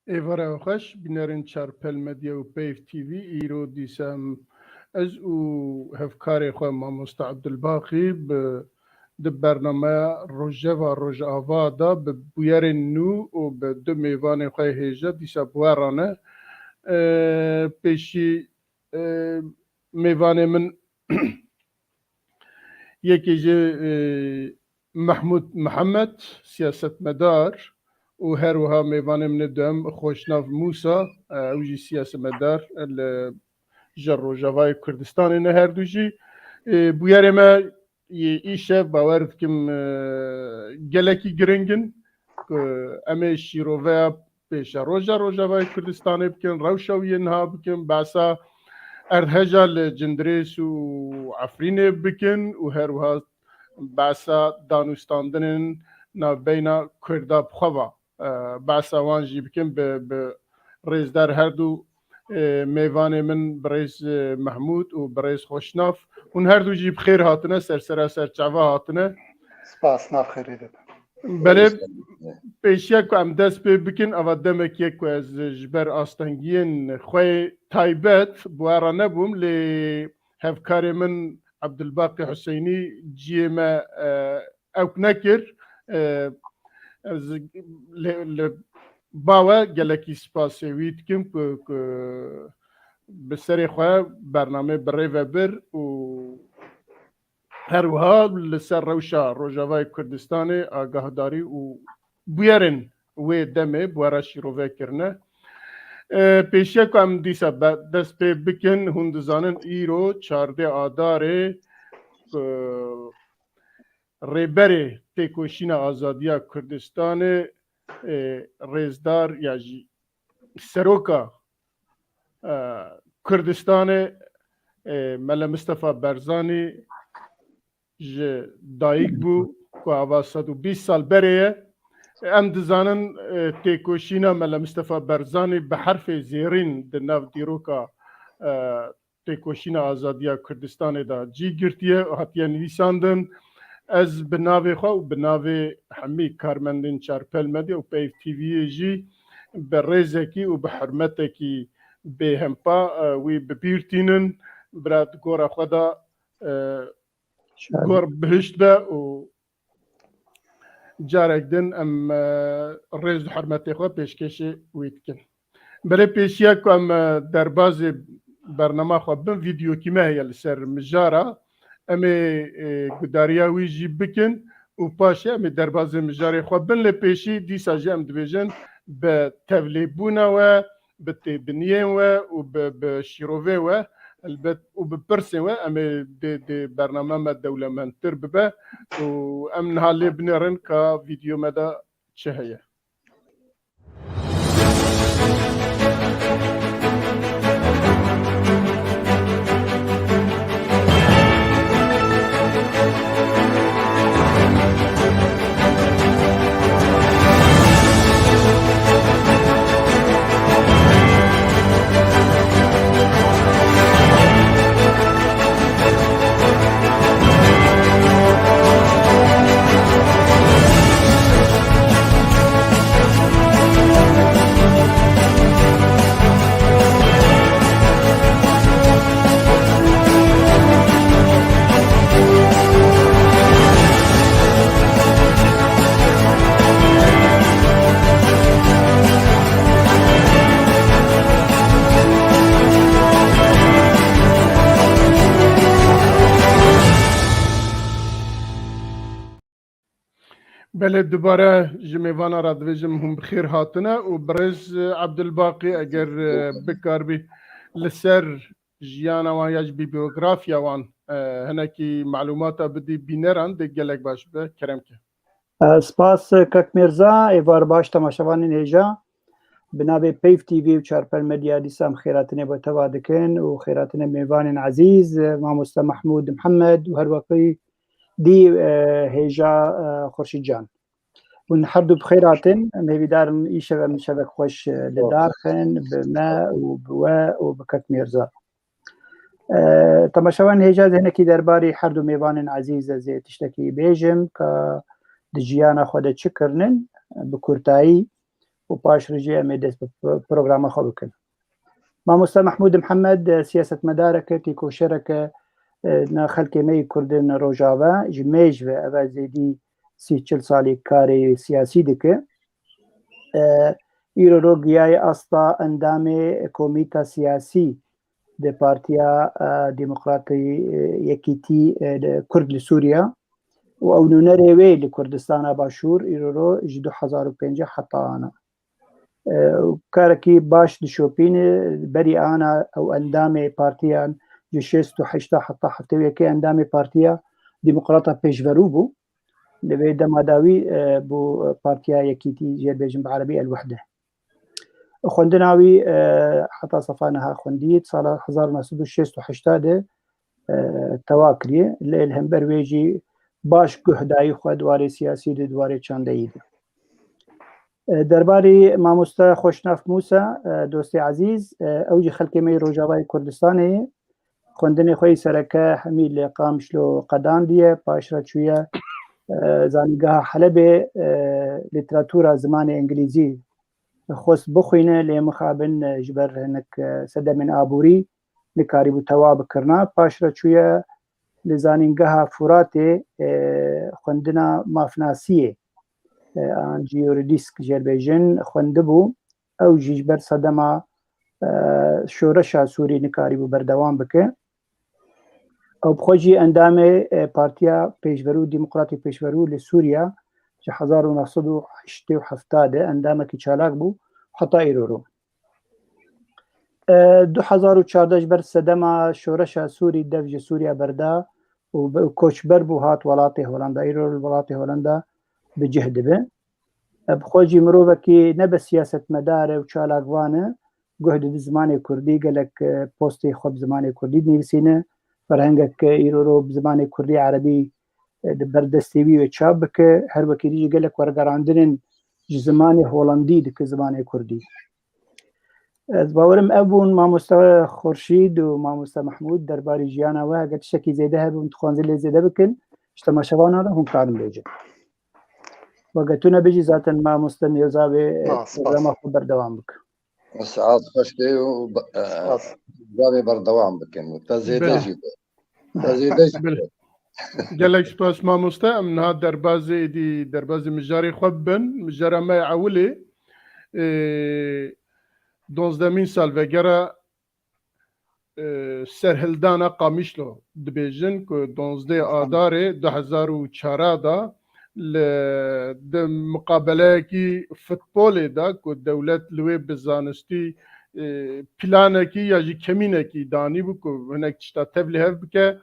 ایواره خوش بینرین چارپل مدیا و پیف تیوی ایرو دیسم از او هفکار خواه ماموستا عبدالباقی به برنامه روژه و روژ آوا دا به بویر نو و به دو میوان خواه هیجا دیسا بوارانه پیشی میوان من یکی جه محمود محمد سیاست مدار و هر وها میوان من دوم خوشناف موسا اوجی سیاست مدار جر جوای کردستان نه هر دوجی بویار ما ایشه باور کم گلکی گرنگن اما شیروه پیش روجوای کردستان بکن روشوی نها بکن باسا ارهجا لجندریس و عفرین بکن و هر وها باسا دانستاندن نابینا کردا بخوا باسا وانجی بکن به رزدار هر دو میوان من برئیس محمود و برئیس خوشناف اون هر دو جیب خیر هاتنه سر چاوا هاتنه سپاس ناف خیریده بله پیشیا که ام دست بکن اما دمک یک که از جبر آستنگین خواه تایبت بوارا نبوم لی هفکار من عبدالباقی حسینی جیم اوک نکر باوه گلکی سپاسی وید کم که بسری خواه برنامه بری و بر و هر وها لسر روشا روجاوای کردستان آگاهداری و بیارن و دمه بوارا شیروه کرنه پیشیا که هم دیسا دست پی بکن هندزانن ایرو 14 آداره ریبر تکوشین آزادیا کردستان رزدار یا سروکا کردستان ملا مصطفى برزانی دایک بو که آوا 120 سال بریه ام دزانن تکوشینا ملا مصطفى برزانی به حرف زیرین در ناو دیروکا تکوشینا آزادیا کردستان دا جی گرتیه و حتیه نویساندن از بناوی خواه و بناوی همی کارمندین چارپل مدی و پیف تیوی جی به ریزکی و به حرمتکی به همپا وی ببیرتینن براد گورا خدا گور بهشت به و جارک دن ام ریز حرمتی خواه پیشکش وید کن بله پیشیا که ام در باز برنامه خواه بم ویدیو کیمه هیل سر مجارا امی گداریا وی جی بکن و پاشه امی در باز مجاری خواه بن لپیشی دیسا جی ام دویجن به تولیبونه و به تبنیه و به شیروه و البته و بپرسه و امی د برنامه ما دوله منتر ببه و ام نهالی بنرن که ویدیو مدا چه هیه بله دوباره جمیوانا را دویجم هم بخیر هاتنه و برز عبدالباقی اگر بکار بی لسر جیانا وان یاج بیبیوگرافیا وان هنکی معلومات بدی بینران ده گلک باش به کرم که سپاس کک مرزا ایوار باش تماشاوان نیجا بنابه پیف تیوی و چارپل مدیا دیسام خیراتنه با توادکن و خیراتنه میوان عزیز ماموستا محمود محمد و هر وقتی دی هیجا خورشید جان ون هر دو بخیراتن میویدارم ایشه و مشبک خوش لدارخن بما و بوا و بکک مرزا تماشاوان هیجا هنکی درباری هر دو میوان عزیز زی تشتکی بیجم که دجیانا خود چکرنن بکورتایی و پاش رجی امی دست پروگرام خو بکن مامۆستا محمود محەممەد سیاستمەدارەکە تیکۆشەرەکە نا خەلکی مەی کوردن ڕۆژاوە ji mêj ve ev zêdî 30-40 salî karê siyasî dike îro ro giyaye asta endamê komîta siyasî de Partiya Demokratî Yekîtî Kurd li Sûriya û ew nûnerê wê li Kurdistana Başûr îro ro ji 2005 heta ana karekî baş dişopîne berî ana ew endamê partiyan ji 68 heta hefteyekê endamê Partiya Demokrata Pêşverû bû li vê dema dawî bû Partiya Yekîtî jêrbêjin bi erebî El-Wehde xwendina wî heta sefa niha xwendî sala 1968 de tewa kiriye li hember wê jî baş guhdayî xwe dwarê siyasî de dwarê çandeyî de derbarê mamosta Xweşnaf Musa dostê ezîz ew jî xelkê me Rojavayê Kurdistanê xwendinê xwe sereke hemî li Qamişlo qedandiye paş re çûye zanîngeha Helebê lîteratûra zimanê İngilîzî xwest bixwîne lê mixabin ji ber hinek sedemên aborî nikarîbû tewa bikirina paş re çûye li zanîngeha Furatê xwendina mafnasiyê an jîyordîsk jêrbêjin xwendibû ew jî ji ber sedema şoreşa Sûrî nikarîbû berdewam bike ew bixwe jî endamê Partiya Pêşverû Demokratîk Pêşverû li Sûriya ji 1987 de endamekî çalak bû heta îro ro 2014 ji ber sedema şoreşa Sûrî dev ji Sûriya berda û koçber bû hat welatê Holanda îro li welatê Holanda bi cih dibe bixwe jî mirovekî ne be siyasetmedar e û çalakvan e guh dide zimanê Kurdî gelek postê xwe bi zimanê Kurdî dinivîsîne ferhengek îro ro bi zimanê Kurdî erebî di berdestê wî ve çap bike her wekî jî gelek wergerandinên ji zimanê Holandî dike zimanê Kurdî ez bawerim ev bûn mamosta Xurşîd û mamosta Mahmûd derbarê jiyana we eger tiştekî zêde hebe hûn dixwazin lê zêde bikin ji temaşevana de hûn karin bêjin وقتنا بيجي ذات ما مستمع زاوي برنامج خبر دوام بك سعاد خشتي وزاوي بردوام بكن تزيدش جلك سپاس مامۆستا ئەم نها دەربازێ دی دەربازی مژاری خۆ بن مژارە مای عولێ 12 سال vegera serhildana Qamişlo dibêjin ku 12 Adarê 2004 da li muqabeleyekî futbolê da ku dewlet li wê bi zanistî planekî ya jî kemînekî danî bû ku hinek tişta tevlî hev bike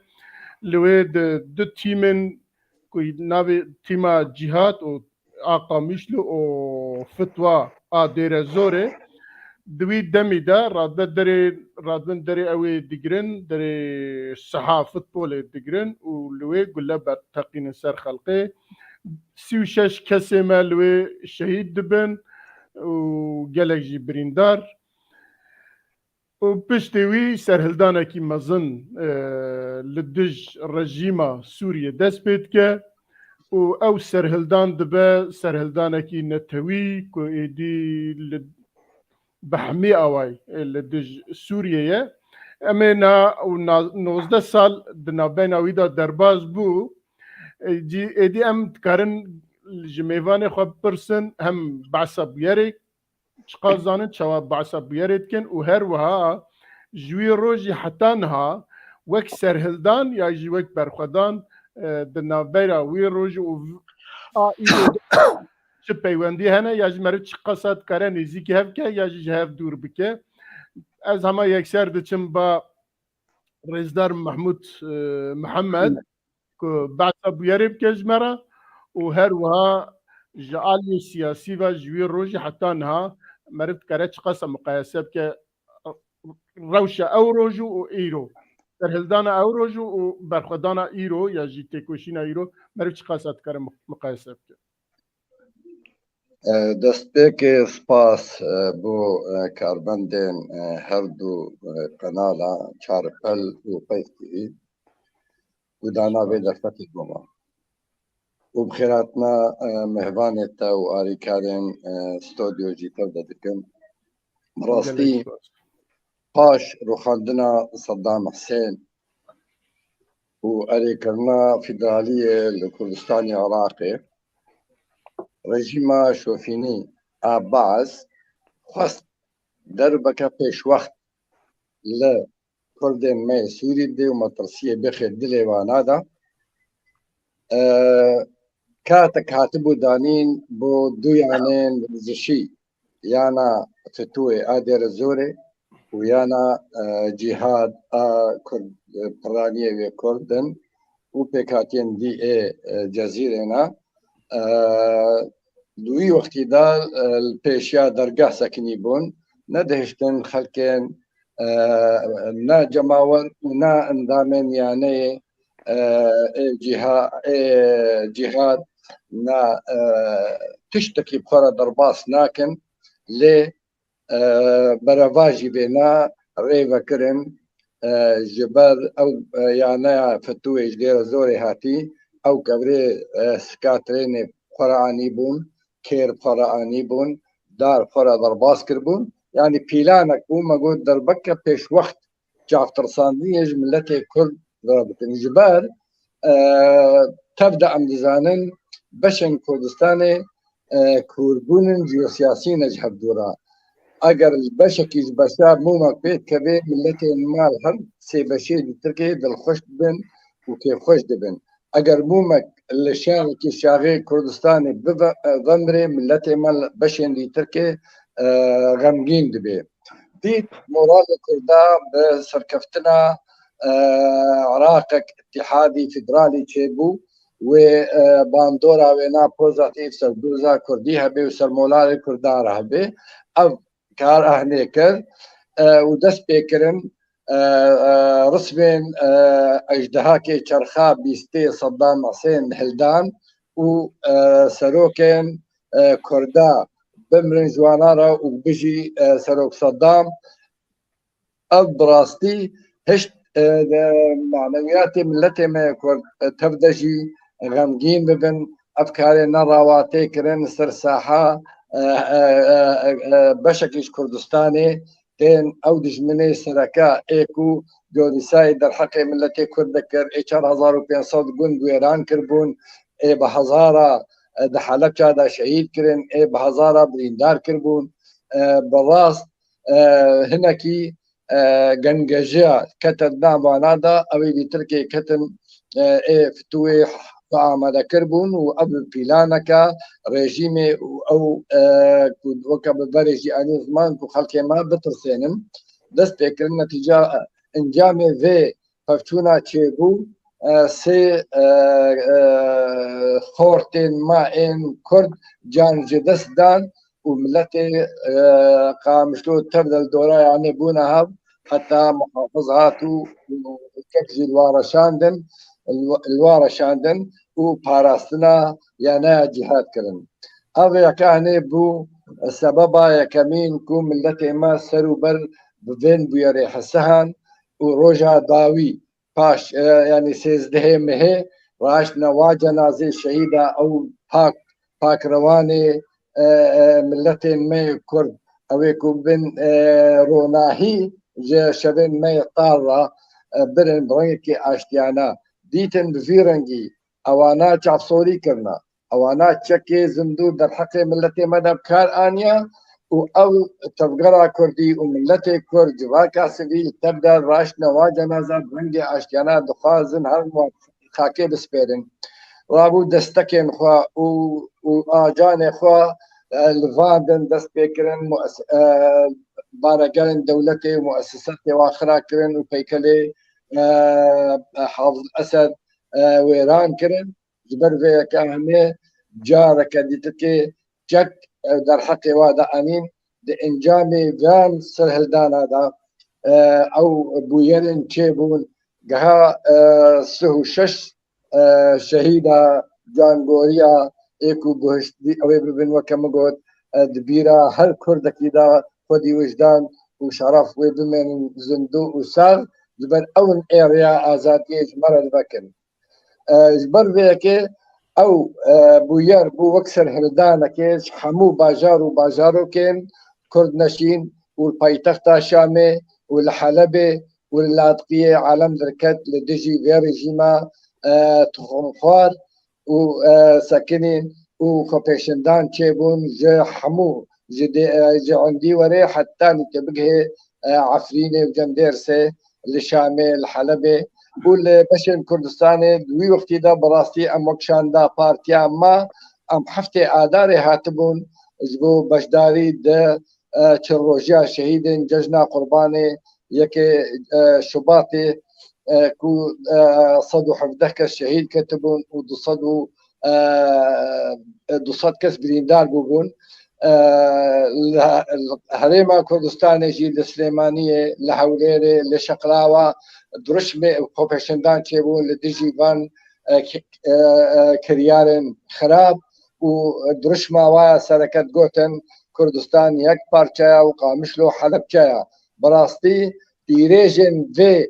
li wê du tîmên ku navê tîma Cîhat û a Qamişlo û Fitwa a Dêrezorê di wî demî de radibin derê ew ê digirin derê siha futbolê digirin û li wê gule berteqînin ser xelkê 36 kesê me li wê şehîd dibin û gelek jî birîndar û piştî wî serhildanekî mezin li dij rejîma Sûriye dest pê dike û ew serhildan dibe serhildanekî netewî ku êdî li behemî away li dij Sûriyeyê em ê 19 sal di navbeyna wî da derbas bû êdî em dikarin ji mêvanê xwe bipirsin hem behsa bûyerê çiqazanin çawa behsa bûyerê dikin û her wiha ji wî rojî heta niha wek serhildan ya jî wek berxwedan di navbeyra wî roj û çi peywendî hene ya jî meriv çi qesa dikare nêzîkî hev bike ya jî ji hev dûr bike ez hema yekser diçim ba Rêzdar Mahmud Muhammed ku behsa bûyerê bike ji me re û her wiha ji aliyê siyasî ve ji wî rojî heta niha meriv dikare çi qesa muqayese bike rewşa ew roj û îro serhildana ew roj û berxwedana îro ya jî têkoşîna îro meriv çi qesa dikare muqayese bike دەستپێکێ سپاس بۆ کاربەندێن هەردوو قەناڵە چارپەل و پەیتیوی و داناوێ دەرفەتی بۆمە وبخيراتنا مهبانتا وآريكارين ستوديو جيتر دادكن براستي باش روخاندنا صدام حسين وآريكرنا فيدرالية لكردستاني عراقي رژیما شوفینی عباس خواست دربکه پیش وقت لکردین می سوری دی و مطرسیه بخیر دلی وانادا کاتک هاتبو دانین بو دو یانین زشی یانا فتوه آدر زوره و یانا جهاد پرانیه و کردن و پیکاتین دی جزیره نا دوی وقتی دا پیشیا درگاه سکنی بون ندهشتن خلکن نا جماور نا اندامن یعنی جهاد نا تشتكي بخورا درباس ناكن لي برافاجي بنا ريفا كرن جبال او يعني فتوي جدير زوري هاتي او كبري سكاترين قرآني بون كير قرآني بون دار قرى درباس كربون يعني بيلانك بون مقود دربكة بيش وقت جاف ترساندية جملتي كل ضربت الجبال تبدأ عمدزانن بشن كردستاني كوربون جيوسياسيين اجهب دورا اگر بشك بشار مومك بيت كبير ملتي المال هر سي بشير بتركي دل خوش بن وكيف خوش دبن اگر مومك اللي شاغل كي شاغي كردستاني بضمري ملتي مال بشين دي تركي غمجين دبي ديت مراد كردا بسركفتنا عراقك اتحادي فدرالي تشيبو وباندورا وينا بوزاتيف سردوزا كرديها بي وسرمولاري كردارها بي او كار اهنيكر ودس بيكرن رسمين اجدهاكي چرخا بيستي صدام حسين هلدان وسروكين كردا بمرن جوانارا وبجي سروك صدام براستي هشت معنوياتي ملتي ما تبدجي غمجين ببن افكاري نراواتي كرن سرساحة بشكل كردستاني تين اودج مني سركا ايكو جودساي در حقي ملتي كردكر 4500 جند ويران كربون اي بهزارة دحلب دا شهيد كرن اي بهزارة بريندار كربون براس هناكي جنجاجا كتن نامانادا اوي دي تركي كتن اي فتوي فعمل كربون وقبل بيلانكا ريجيمي او وكا ببرجي اني زمان كو خلقي ما بترسينم دست بكر النتيجة انجامي في ففتونا تشيبو سي خورتين مائن كرد جان جدس دان وملتي قامشلو تبدا الدورة يعني بونها حتى محافظاتو كفجي الوارا شاندن وباراستنا يعني جهاد كرن هذا كان بو سببا يكمين كو ملتي ما سرو بر بفين بيري حسهان وروجا داوي باش يعني سيزده مه راش نواجه نازي شهيدة او باك رواني ملتي مي كرد او يكون بن روناهي جا شبين مي طارة برن برنكي اشتيانا ديتن بفيرنجي اوانا چافسوري كرنا اوانا چكي زندو در حق ملتي مدى بكار آنيا او تفقرا كردي وملتي كرد جواكا سبيل تبدا راش نواجه نازا برنجي اشتيانا دخازن هر خاكي بسبيرن رابو دستكين خوا واجاني خوا الفادن دست بكرن بارقرن دولتي ومؤسساتي واخرا كرن وبيكلي حافظ الاسد ويران كرن جبر في كاهمه جارك ديتكي جك در حقي وادا امين د انجامي فان سرهلدان هذا او بويرن تشيبون جها سهو شش شهيده جان غوريا ايكو بوش دي او بن وكم قد دبيرا هر كردكي دا خدي وجدان وشرف وبمن زندو وساغ جبر اون اريا ازاتي جمر البكن جبر فيك او بوير بو وكسر هردانا كيش حمو باجار وباجارو كين كرد نشين والبايتخت شامي والحلبة واللاذقية عالم دركت لدجي غير جيما تخمخوار وساكنين وخبيشندان تشيبون جا حمو جا عندي وري حتى نتبقه عفريني وجنديرسي لشامي الحلبة والبشن كردستاني دوي وقتی دا براستی ام وکشان دا پارتیا ما ام هفته آداری هاتبون جبو بشداری دا چروجیا شهیدین ججنا قرباني يكي شباطي كو صدو حفظك الشهيد كتبون ودصدو دوصد كس بريندار بوبون هريما كردستان جي السليمانية لحوليري لشقراوة درشمي وكوبشندان تشيبون لديجي فان كريارن خراب ودرشما وايا سركت جوتن كردستان يك بارچايا وقامشلو حلب چايا براستي ديريجن في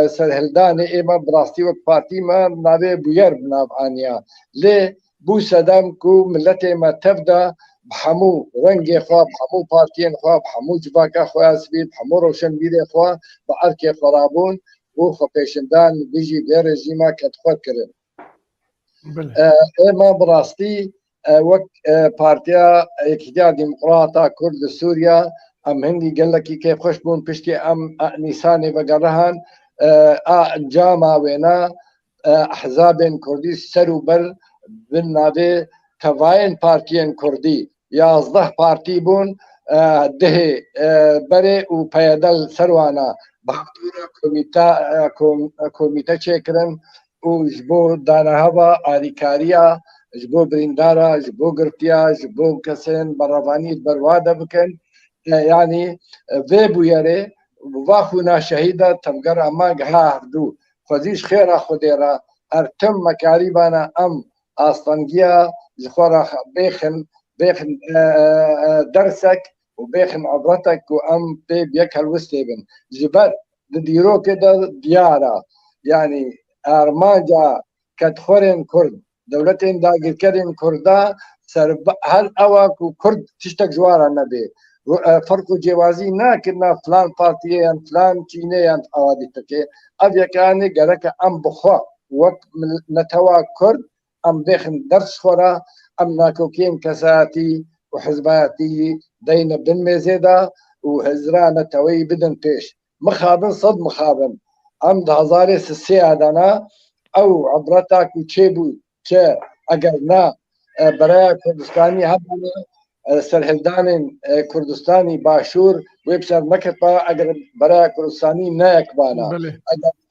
سرهلداني ايما براستي وك بارتي ما نابي بوير بناب انيا لي بو سدام كو ملتي ما تبدا بحمو رنگي خوا بحمو بارتين خوا بحمو جباكا خوا سبيد بحمو روشن بيدي خوا باركي خرابون وخو بيشندان بيجي غير رجيما كتخوت كرن ايما براستي وك بارتيا اكتيا ديمقراطا كرد سوريا ام هندي قال لك كيف خوش بون بشتي ام نيساني بقرهن جاما وينا احزاب كردي سرو بر بالنابي كواين بارتيين كردي يازده بارتي بون ده بري و بيدل سروانا بحضور كوميتا چكرن و جبو دانا هوا آريكاريا جبو بريندارا جبو قرتيا جبو كسين برواني برواده بكن يعني فيبو يري وواخونا شهيدة تمقر اما قها هردو فزيش خيرا خديرا ارتم مكاريبانا ام اصطنقيا جخورا بيخن درسك وبيخن عبرتك وام بيك هالوستيبن جبت ديرو كده ديارة يعني ارمانجا كتخورين كرد دولتين داقر كرين كردا هل اواكو كرد تشتك جوارا نبي فرق جوازي ناكنا فلان بارتيان فلان تشينيان اوادي تكي ابيا كاني قالك ام بخوا وقت نتوا كرد ام بيخن درس خورا ام ناكوكين كساتي وحزباتي دين بدن ميزيدا وهزران توي بدن بيش مخابن صد مخابن ام دهزاري السيادنا او عبرتك وتشيبو تشا اقرنا برايا كردستاني هبنا سرهلدان كردستاني باشور ويبسر مكتبا اگر برايا كردستاني نايك بانا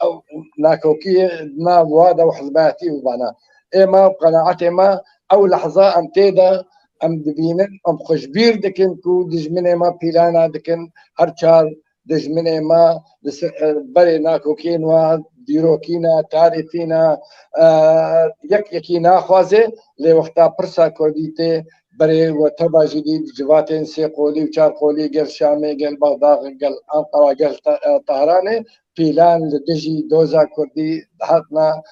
او ناكوكي نا وادا وحزباتي وبانا اما قناعتي ما او لحظه ام تيدا ام دبينن ام خشبير دكن كو دجمنه ما بيلانا دكن هرچار دجمنه ما بري ناكوكين و ديروكينا تاريخينا يكينا خوازه لوقتا برسا كرديتي بري وتبا جديد جواتين سي قولي وشار قولي قل شامي قل بغداد قل انقره قل طهراني بيلان لدجي دوزا كردي هاتنا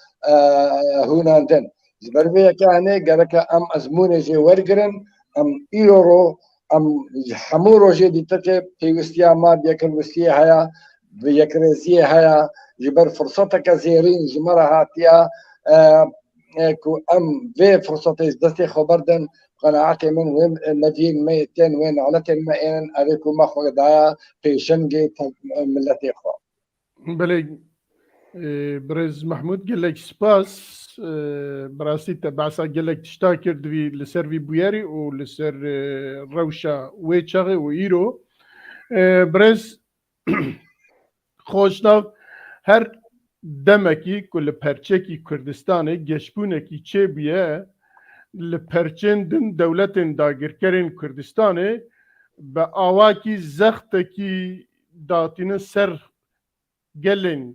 هوناندن زبربيه كاني قالك ام ازمونه جي ورقرن ام ايورو ام حمورو جي دي تتي بيوستيا ما بيكن وستيا هيا بيكرزيه هيا جبر فرصتك زيرين جمرة هاتيا كو ام في فرصتي دستي خبردن قناعتي من وين ندين ميتين وين علتين مئين اريكو ما خو دايا بيشنجي ملتي خو بلي برز محمود قال لك سباس براسي تبعسا قال لك تشتاكر دوي لسيرفي بوياري ولسير روشا ويتشاغي وإيرو برز خوشناف هر دمكي كل پرچكي كردستاني گشبونكي چه بيه لپرچندن دولتن داگرکرین کردستانه با آواکی زختکی داتین سر گلن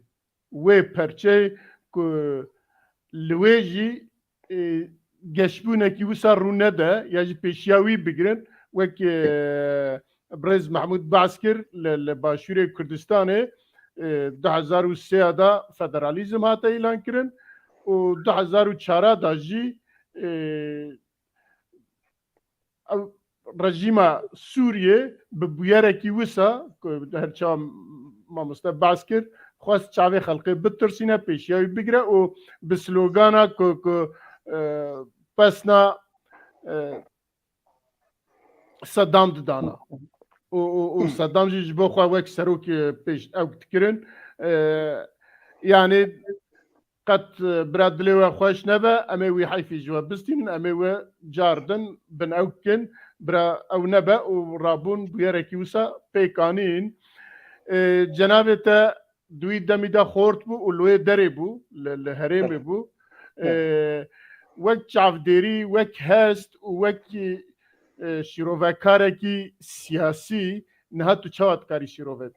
و پرچه لویجی گشبونکی وسا رو نده یا جی پیشیاوی بگرن وک برز محمود بعسکر لباشور کردستانه 2003 دا فدرالیزم هاتا اعلان کرن و 2004 دا جی رژیما سوریه به بویرکی وسا که هرچا مامسته باز کرد خواست چاوی خلقی بترسینه پیشیاوی بگیره و به سلوگانا که پسنا صدام ددانا و صدام جی جبو خواه وک سروک پیش او تکرن یعنی قد براد لوا خوش نبا امي وي حيفي جوا بستين امي و جاردن بن اوكن برا او نبا ورابون بيركي وسا بيكانين جنابته دوي دميدا خورت بو ولوي دري بو الهرم بو وك چافديري وك هست وك شيروفكاركي سياسي نهاتو چوات كاري شيروفت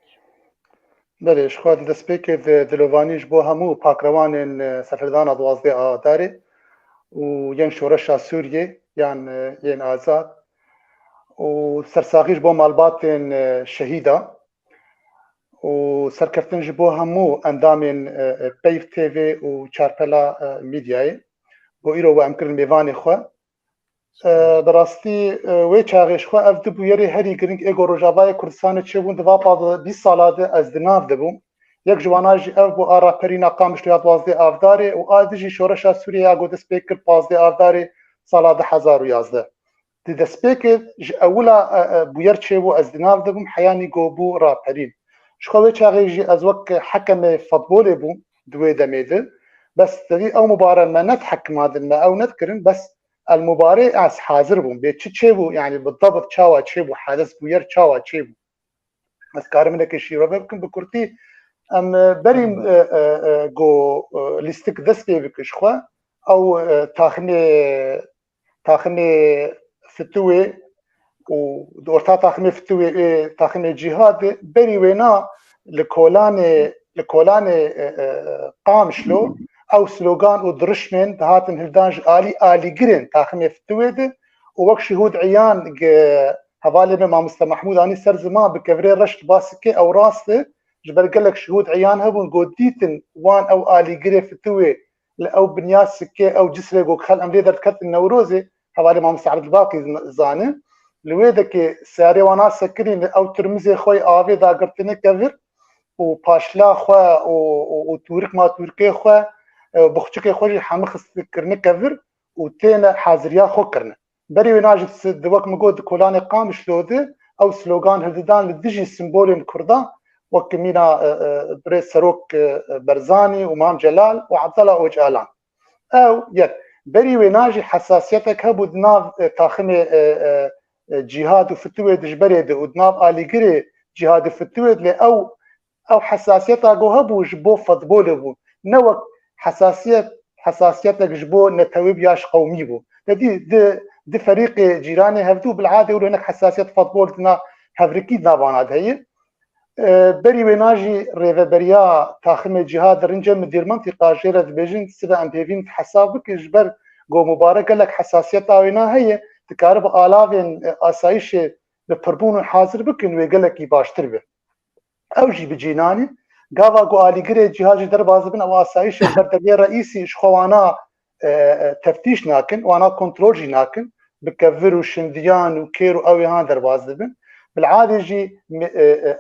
بله اشخوات دسپیک دلوانیش بو همو پاکروان سفردان 12 آداره و ین شورش سوریه ین آزاد و سرساقیش بو مالبات شهیده و سرکفتنش بو همو اندام پیف تیوی و چارپلا میدیای بو ایرو و امکرن میوان خواه براستی وی چاقیش خواه اف دبو یری هری گرنگ ایگو روژاوای کردستان چه بون دوا پاد 20 سالاده از دناف دبون یک جواناج اف بو آرا پرینا قامش لیاد 12 آفداره و آدجی شورش سوریه اگو دسپیکر 15 آفداره سالاده 2011 دی دسپیکر اولا بویر چه بو از دناف دبون حیانی گو بو را پرین شخوه چاقیجی از وقت حکم فضبوله بون دوی دمیده بس دوی او مبارا ما نتحكم هذا ما او نذكرن بس المباراة أس حاضر بون بيت تشيبو يعني بالضبط شاوا تشيبو حدث بوير شاوا تشيبو بس كارمنك الشيء ربكم بكرتي أم بريم جو لستك دسبي بكشخوا أو تاخني فتوي ودورتا تاخني فتوي تاخني جهاد بري وينا لكولاني قام شلو او سلوغان و درشمن دهاتن هلدانج آلي جرين تاخمي فتويده ووك شهود عيان هوالي ما مستر محمود اني سر زمان بكفري رشت باسكي او راسته جبر قالك شهود عيان هبون قوديتن وان او آلي جري فتوي او بنياس سكي او جسري قوك خل امري دركت النوروزي هوالي ما مستر عبد الباقي زانه لويدك ساري وانا سكرين او ترمزي خوي آوي دا قرتني كفر و پاشلا خوا و تورك ما توركي خوا بخچك خوجي حمخ كرنه كفر و تين حاضريا خو كرنه بري وناجت دوك مقود كولان قام شلوده او سلوغان هلدان لدجي سيمبولين كردا وكمينا بري سروك برزاني ومام جلال وعبد الله وجالان او يد بري وناجي حساسيتك هبو دناف تاخمي جهاد وفتوي دجبري ودناف آليغري جهاد فتوي لي او حساسيتها جو هبو جبو فضبول بو نوك حساسيتك جبو نتويب ياش قومي بو دي فريق جيراني هفتو بالعاده يقولوا هناك حساسيه فضبول دنا هفريكي دابانات هي بري ويناجي ريفبريا تاخم جهاد رنجه مدير منطقه جيره بيجن سبا ام بيفين حسابك جبر جو مبارك لك حساسيتها وينا هي تكارب آلافين اسايش ببربون حاضر بكن ويقول لك يباشتر به اوجي بجيناني قاوا قوالي قري جهاز دربازبن او اسايش بردبي رئيسي شخوانا تفتيش ناكن وانا كنترولجي ناكن بكفر وشنديان وكيرو اوي هان دربازبن بالعاده جي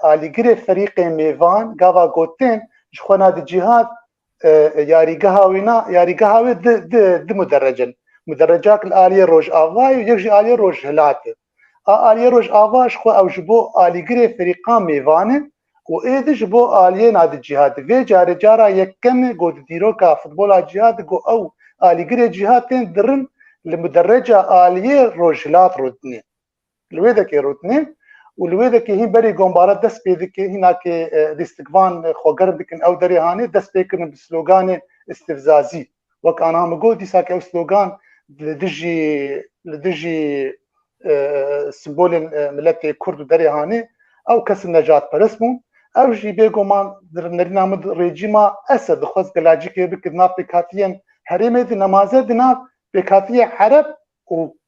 آلي قري فريق ميفان قاوا قوتين شخوانا دي جهاد ياري قهاوينا ياري قهاوي دي مدرجات الآلية روج آفاي ويجي آلية روج هلاتي آلية روج آفاي شخوا او جبو آلي قري فريقان ميفاني وإيدش بو آلية نادي الجهاد في جارة يكمل قود ديروكا فوتبول الجهاد قو أو آلي قري جهاتين درن لمدرجة آلية روجلات رودني الويدك رودني والويدك هي بري قنبارات دس بيدك هناك ديستقفان خوغر بكن أو دري هاني دس بيكن بسلوغان استفزازي وك أنا مقول دي ساكي أو سلوغان لدجي سمبول ملتي كرد دري هاني أو كس النجاة برسمون او جي بيگو مان نرنامد ريجيما اسد خوز گلاجيك بكدناف بكاتيين هريمه دي نمازه دناف بكاتيه حرب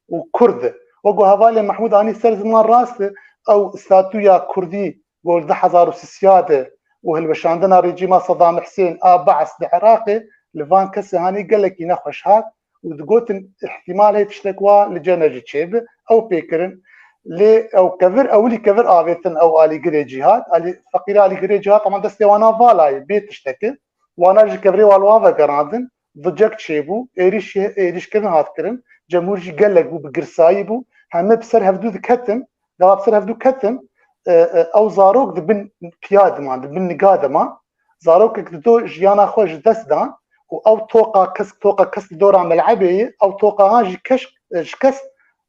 وكرد وگو حوالي محمود اني سر زمان راست او استاتويا كردي قول 1000 سياده وهالبشاندنا ريجيما صدام حسين بعث العراقي لفان كسي هاني قال لك ينخش هات وتقول احتمال هي تشتكوا لجنج تشيب او بيكرن لي او كفر او لي كفر افيتن او الي جري جهاد الي فقير الي جري جهاد طبعا دستي وانا فالاي بيت تشتكي وانا جي كفري والوافا قرادن ضجك تشيبو ايريش كرن هات كرن جمهور جي قال لك بقرصايبو هم بسر هفدو كتم دا بسر هفدو كتم او زاروك بن بياد ما بن نقاده ما زاروك دو جيانا خوش دسدان او توقع كس دورة ملعبية او توقع هاجي كس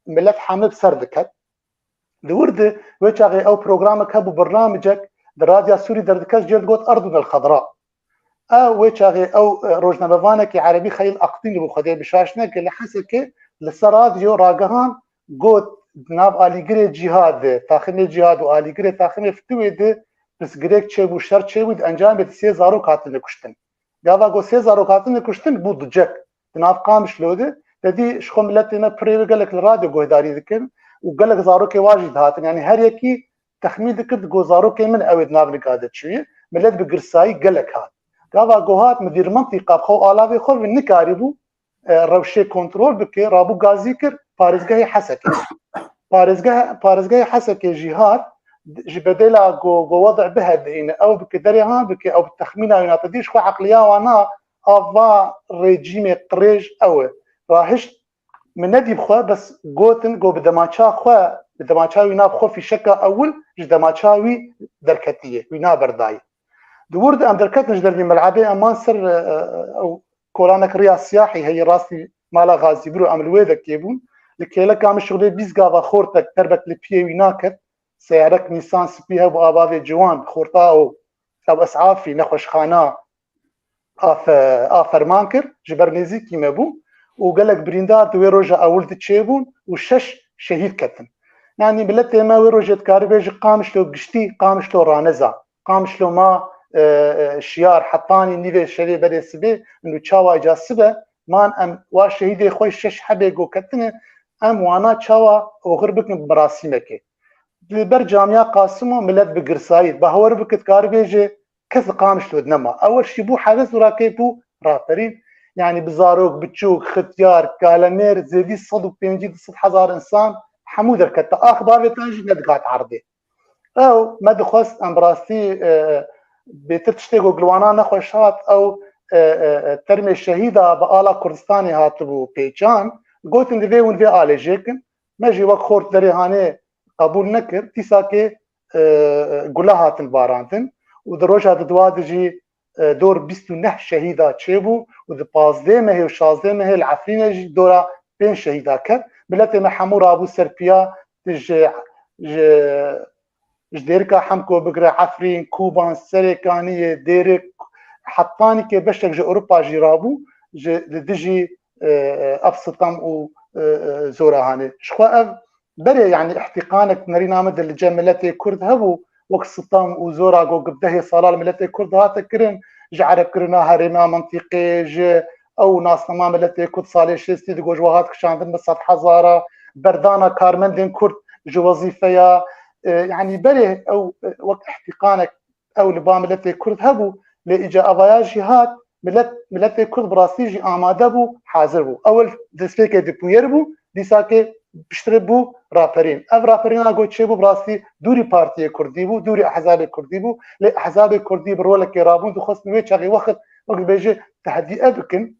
ملف حامل سردكت دورد وجهي او برنامجك ابو برنامجك دراديا سوري دردكاس جلد قوت ارضنا الخضراء او وجهي او روجنا بفانك عربي خيل اقطين ابو خدي بشاشنك اللي حسك للسراديو راقهان قوت ناب اليجري جهاد تاخني جهاد واليجري تاخني فتويد بس جريك تشيبو شر تشيبو انجام بتسي زارو كاتن كشتن قاوا جو سي زارو كاتن كشتن بودجك ناب قامش لوده تدي شخو ملتنا بري قال لك الراديو جو داري ذكر وقال لك زارو كي واجد هاتن يعني هر يكي تخمين ذكر جو زارو كي من اويد ناب نقاده شويه ملت بقرصاي قال لك هات قاوا جو هات مدير منطقه خو الاوي خو نكاربو روشه كنترول بكي رابو غازيكر فارزگاه حسكه بارزگاه حسكه جهاد جبدلا جو وضع بهدين او بكدريها بك او بالتخمين او تديش خو عقليه وانا افا ريجيم قريج او راهش من ندي بخوا بس جوتن جو بدماچا خو بدماچا وينا بخو في شكا اول جدماچاوي دركتيه وينا برداي دورد ام دركت نجدر في ملعبي امان سر او كولانك ريا سياحي هي راسي مالا غازي برو عمل ويدك يبون لكيلا كامل شغلي بيزقا خورتك تربك لبيه ويناكت سيارك نيسان سبيها بابافي جوان خورتا او اسعافي نخوش خانه افر مانكر جبرنيزي كيما بو وقال لك بريندار دوي روجا اول تشيبون وشش شهيد كتن يعني بلتي ما وروجت كاربيج قامش لو قشتي قامش لو رانزا قامش لو ما شيار حطاني نيفي شري بدي سبي انه تشاوا اجاسبه مان ام وا شهيدي خوي شش حبيقو كتنه ام وانا تشاوا وغربك براسيمك بر جامعه قاسمو ملت بقرصايد بهور بكت كاربيج كذ قامش ودنما اول شي بو حدث وراكيبو رافرين يعني بزاروك بتشوك ختيار كالامير زيدي صدق بينجي 6,000 انسان حمود الكتا اخبار بتاجي ندقات عرضي او ما دخوست امبراستي بتشتغل جلوانا نخوشات او ترمي الشهيده بالا كردستاني هاتبو بيجان قلت ان في ون في الي جيكن ماجي وقت خورت دري هاني قبول نكر تيساكي قلها البارانتن ودروجها دوادجي دور 29 شهيده تشيبو ود 15 مه و 16 مه العفرين جي دورا بين شهيده كر بلاتي محمور ابو سربيا تج جديركا حمكو بقرا عفرين كوبان سريكانيه ديرك حطاني كي بشك جي اوروبا جيرابو دجي ابسطم و زورا هاني شخوا بري يعني احتقانك نرينا مد اللي جملتي كرد هبو وقت سطام وزورا جو قبده صلال ملتي كرد هات كرن جعرب كرنا هرما منطقي ج او ناس تمام ملتي كرد صالح شستي دو جوهات كشاندن بس حزاره بردانا كارمندين كرد جو وظيفه يعني بري او وقت احتقانك او لبام ملتي كرد هبو لاجا افياج هات ملتي كرد براسيجي اماده بو حاضر بو اول دسبيك دبوير بو ديساكي بشتربو رابرين اف رابرين اگو چيبو براسي دوري بارتي كردي بو دوري احزاب كردي بو لاحزاب كردي برولك رابون دخص نوي چاغي وقت بيجي تحدي ابكن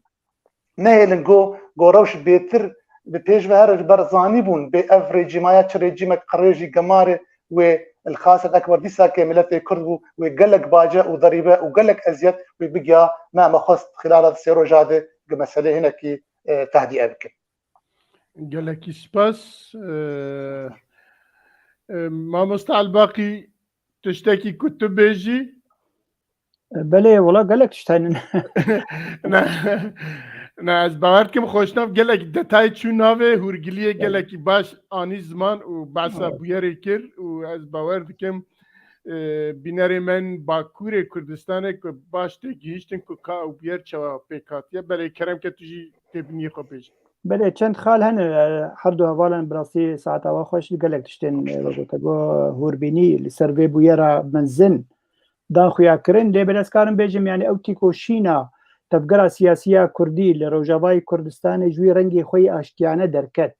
نهلن جو روش بيتر بيج بهر برزاني بون بافريج ما ريجيم قريجي قمار والخاص الاكبر ديسا كملتي كردو وقلك باجه وضريبه وقلك ازيد وبقى ما مخص خلال السيرو جاده مساله هنا كي تهدي ابكن قالك سباس ما مستعل باقي تشتكي كتب بيجي بله والله قالك تشتاين نه از باورکم خوشناف گلک دتای چون ناوه هورگلیه گلکی باش آنی زمان و بحثا بویره کر و از باوردکم بیناری من باکور کردستانه که باش تگیشتن که که او بیر چوا پیکاتیه بله کرم که تجی تبنی خو بیش بله چند خال هن هر دو هوالا براسی ساعت آوا خوش گلک تشتین وقتا گو هوربینی لسروی بویره منزن دا خویا کرن لی بلسکارم بیجم یعنی او تیکو شینا تفگەرە سیاسیە کوردی لە ڕۆژاوای کوردستانی ژووی ڕەنگی خۆی ئاشتیانە دەرکەت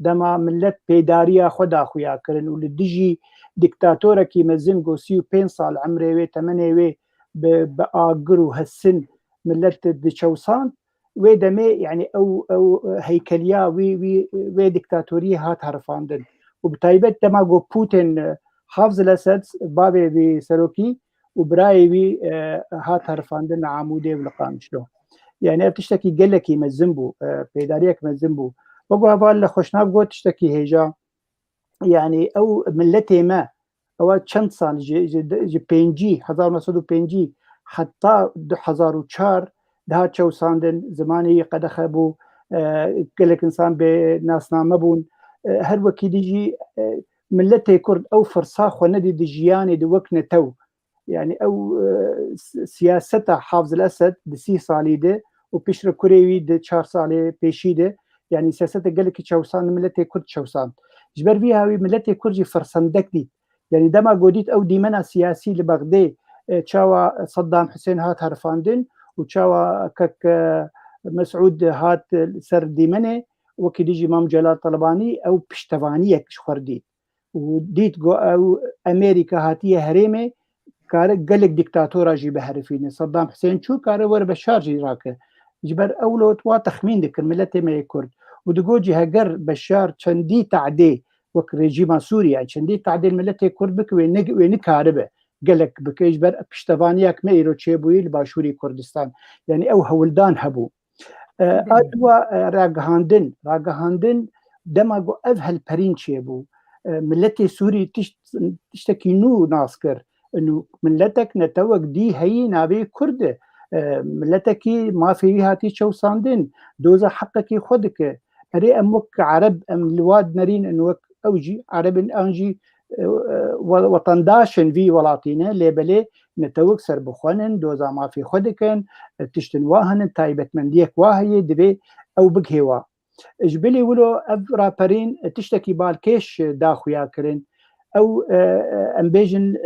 دەما ملت پێداریە خۆدا خویاکردن و لە دژی دیکتاتۆرەکی مەزن گۆ 35 ساڵ عمرێوێ تەمەنێوێ بە ئاگر و هەسن ملت دچەوسان وێ دەمێ یعنی ئەو هەیکەلیا وێ دیکتاتۆری هات هەرفاندن و بتایبەت دەما گۆ پوتین حافظ الأسد بابێ سەرۆکی و برایەوی هات هەرفاندن عامودێ و لە قامشلۆ یعنی ئەو تشتێکی گەلێکی مەزن بوو پێداریەک مەزن بوو وەگو هەڤال لە خۆشناو گۆ تشتێکی هێژا یعنی ئەو ملەتێمە ئەوە چەند ساڵ پێنجی 1905 حتا 2004 داهات چەوساندن زمانی قەدەخە بوو گەلێک ئینسان بێ ناسنامە بوون هەر وەکی دیژی ملەتێ کورد ئەو فرسا خۆ نەدی دژیانی وەک نەتەو يعني او سياسته حافظ الاسد بسي صالي ده وبيشر كوريوي ده 4 صالي بيشي ده يعني سياسته قال لك تشوسان ملتي كرد تشوسان جبر فيها ملتي كرجي فرسندك دي يعني دما قوديت او ديمنا سياسي لبغداد تشاوا صدام حسين هات هرفاندن وتشاوا كك مسعود هات سر ديمنه وكديجي مام جلال طلباني او بشتوانيه شخردي وديت او امريكا هاتيه هريمه کار گلک دیکتاتورا جی بهرفینه صدام حسین چو کار ور بشار جی راکه جبر اولوت وا تخمین دکر ملت ما کرد و دگو جی هگر بشار چندی تعدی وک رژیم سوریا چندی تعدی ملت کرد بک و نکاربه گلک بک جبر پشتوانیک ما ایرو چه بویل باشوری کردستان یعنی او هولدان هبو ادوا راگهاندن دماغو افهل پرین چه بو ملت سوری تشتکی نو ناسکر انه ملتك نتوق دي هي نابي كرد ملتك ما في هاتي شو صاندين دوزا حقك خدك اري امك عرب ام الواد نرين انه اوجي عرب انجي وطن داشن في ولاطينا ليبلي نتوق سر بخونن دوزا ما في خدكن تشتن واهن تايبت من ديك واهي دبي او بقهوا اجبلي ولو افرا برين تشتكي بالكيش داخو ياكرن او امبيجن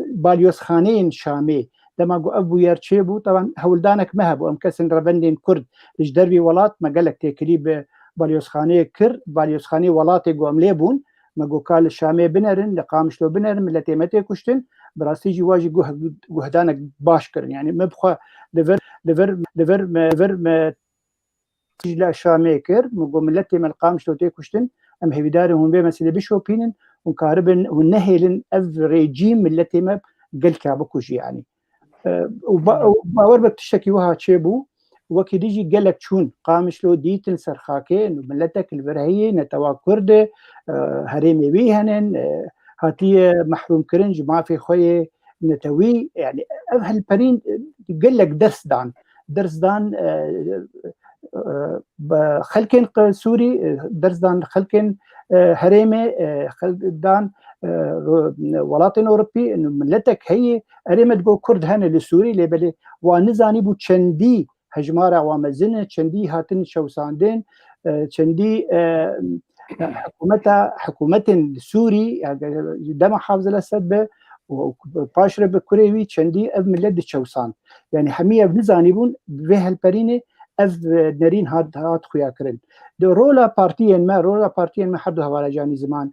باليوس خانين شامي دما قو ابو يرشيبو طبعا هولدانك مهب وام كسن ربندين كرد ليش دربي ولات ما قالك تكريب باليوس خاني كر باليوس خاني ولاتي قو امليبون ما قو قال الشامي بنرن لقامش لو بنرن ملتي متي كشتن براسي جواجي قهدانك باشكرن يعني مبخى دفر لا شامي كر مقو ملتي من القامش لو تيكشتن ام هيداري هم بي مسيله بشوبينن وكاربن ونهيلن اف ريجيم التي ما قال كابكوش يعني وباور بتشتكي وها تشيبو وكيديجي قال لك شون قامش لو ديتن سرخاكي انه ملتك البرهيه نتوا كرد هريمي بيهنن هاتيه محروم كرنج ما في خويه نتوي يعني هالبرين قال لك درس دان خلكن سوري درس دان خلكن هريمه خلدان ولاطن اوروبي انه ملتك هي هريمه تقول كرد هنا للسوري لبلي ونزاني بو تشندي هجمارة ومزنه تشندي هاتن شوساندين تشندي حكومة سوري دم حافظ الاسد وباشر بكوريوي تشندي اف ملت شوسان يعني حميه بنزاني بون به هالبرينه اف نرين هاد خويا كرن دو رولا بارتيين ما حدو هوالا جاني زمان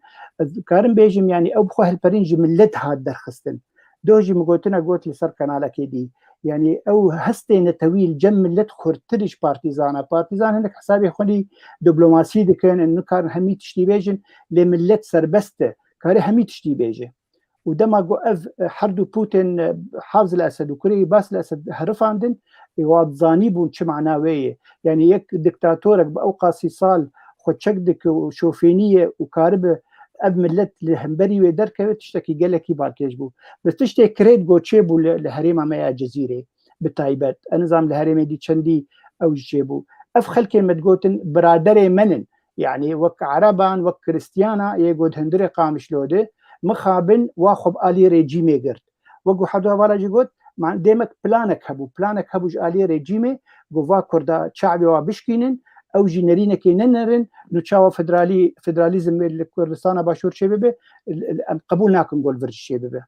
كارم بيجم يعني او بخو هالبرين جملت هاد درخستن دوجي مقوتنا قوت لسر كنالا كيدي يعني او هستين طويل جم ملت خورترش بارتيزان هناك حسابي خوني دبلوماسي دكن انه كان همي تشتي بيجن لملت سربسته كاري همي تشتي بيجي ودما جو اف حردو بوتين حافظ الاسد وكوري باس الاسد هرفاندن يواد زانيبون چه معناويه يعني يك دكتاتورك باوقاسي صال خوتشكدك وشوفينيه وكارب اب ملت لهمبري ودركه تشتكي قالك يباركيش بو بس تشتكي كريد جو تشيبو لهريمه ما جزيره بالتايبات نظام الهريمه دي تشندي او جيبو اف خلكي مدقوتن برادري منن يعني وك عربان وك كريستيانا يقود هندري قامش لوده مخابن واخب آلي ريجيمي قرد وقو حدوها والا جيقود ديمك بلانك هبو آلي ريجيمي قوفا كردا شعبي وابشكينن او جينرينه كي ننرن نتشاو فدراليزم الكردستان باشور شبيبه قبول ناكن قول فرج شبيبه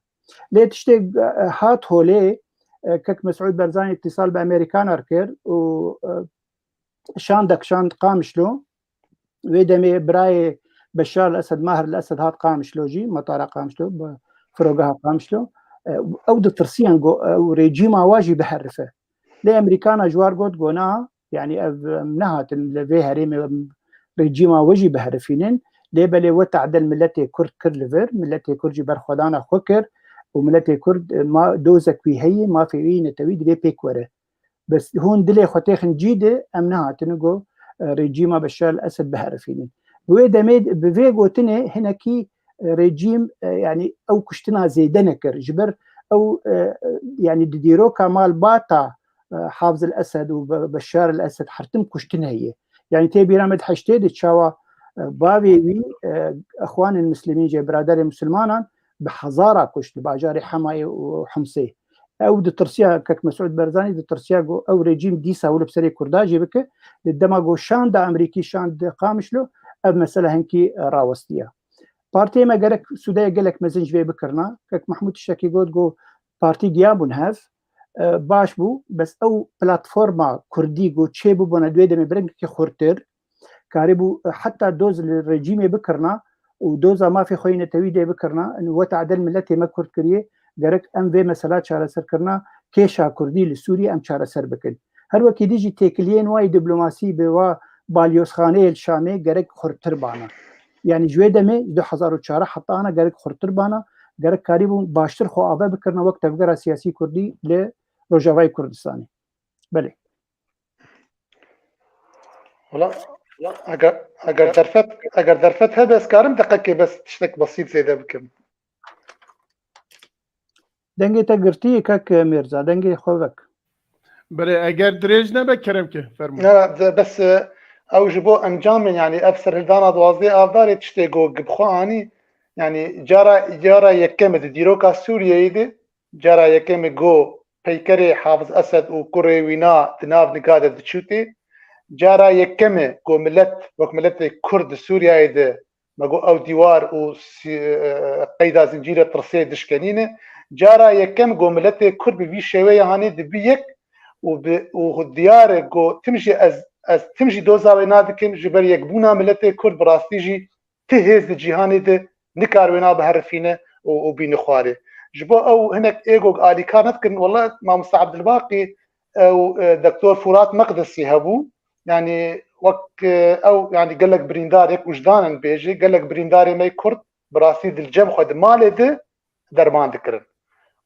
ليه تشتي هات هولي كك مسعود برزاني اتصال بأمريكان كر و شاند قامشلو ويدمي براي بشار الأسد ماهر الأسد هات قامشلو جي مطار قامشلو فروقها قامشلو أو دترسيان أو ريجيما واجي بحرفه لأمريكان جوار قد قونا يعني منهات اللي هريم ريجيما واجي بحرفينين ليبلي وتعدل ملتي كرد كرلفر ملتي كرجي برخدانا خوكر وملتي كرد ما دوزك هي ما في وين تويد لي بيكوره بس هون دلي خوتيخن جيده امنها تنقو ريجيما بشار الاسد بحرفينين ويدا ميد بفيغو تني هناكي ريجيم يعني او كشتنا زيدنكر جبر او يعني ديرو كمال باتا حافظ الاسد وبشار الاسد حرتم كشتنا هي يعني تبي رامد حشتي تشاوا بابي اخوان المسلمين جي برادر المسلمان بحزاره كشت باجاري حماي وحمصي او دترسيا كك مسعود برزاني دترسيا او ريجيم ديسا ولا بسري كرداجي بك لدماغو شان دا امريكي شان دا قامشلو اب مساله هنكي راوستيا بارتي ما قالك سوداء قالك مزنج في بكرنا كك محمود الشاكي جو بارتي جيابون هاف باش بو بس او بلاتفورما كردي جو تشيبو بنا دويده مبرنك كي خورتر كاربو حتى دوز الرجيم بكرنا ودوزا ما في خوينه تويده بكرنا انه وتعدل ملتي ما كرد كريه قالك ام في مسالات شارع سر كرنا كيشا كردي لسوريا ام شارع سر بكن هر وقت ديجي تيكلين واي دبلوماسي بوا باليوس خانه الشامي قالك خورتر بانا يعني جويده مي 2004 حتى انا قالك خورتر بانا قالك كاربو باشتر خو ابا بكرنا وقت افغرا سياسي كردي لروجافاي كردستاني بله والله اگر درفت هذا اسكارم دقيقه بس تشتك بسيط زي ذا بكم دنگی تا گرتی کک میرزا دنگی خوبک بله اگر دريج نبكرم كه فرمو لا بس او جبو انجام يعني افسر الدانا دوازي افدار تشتيغو قبخواني يعني جارا يكم ديروكا سوريا يدي جارا يكم جو بيكري حافظ اسد وكوري وينا تناف نقاده دشوتي جارا يكم جو ملت كرد سوريا يدي ما جو او ديوار و قيدا زنجيره ترسيه دشكنينه جارا يكم جو ملت كرد بي شويه هاني دبيك وديار جو تمشي از تمشي دوزا وينادكم جبر يكبونا ملتي كرد براستيجي تهز الجهاني ده نكار وينا بهرفينه وبين خواري جبو او هناك ايجو الي كانت كن والله ما مستعبد الباقي او دكتور فرات مقدسي هبو يعني وك او يعني قال لك بريندارك وجدانا بيجي قال لك برينداري ما كرد براستيد الجم خد مال ده درمان ذكرن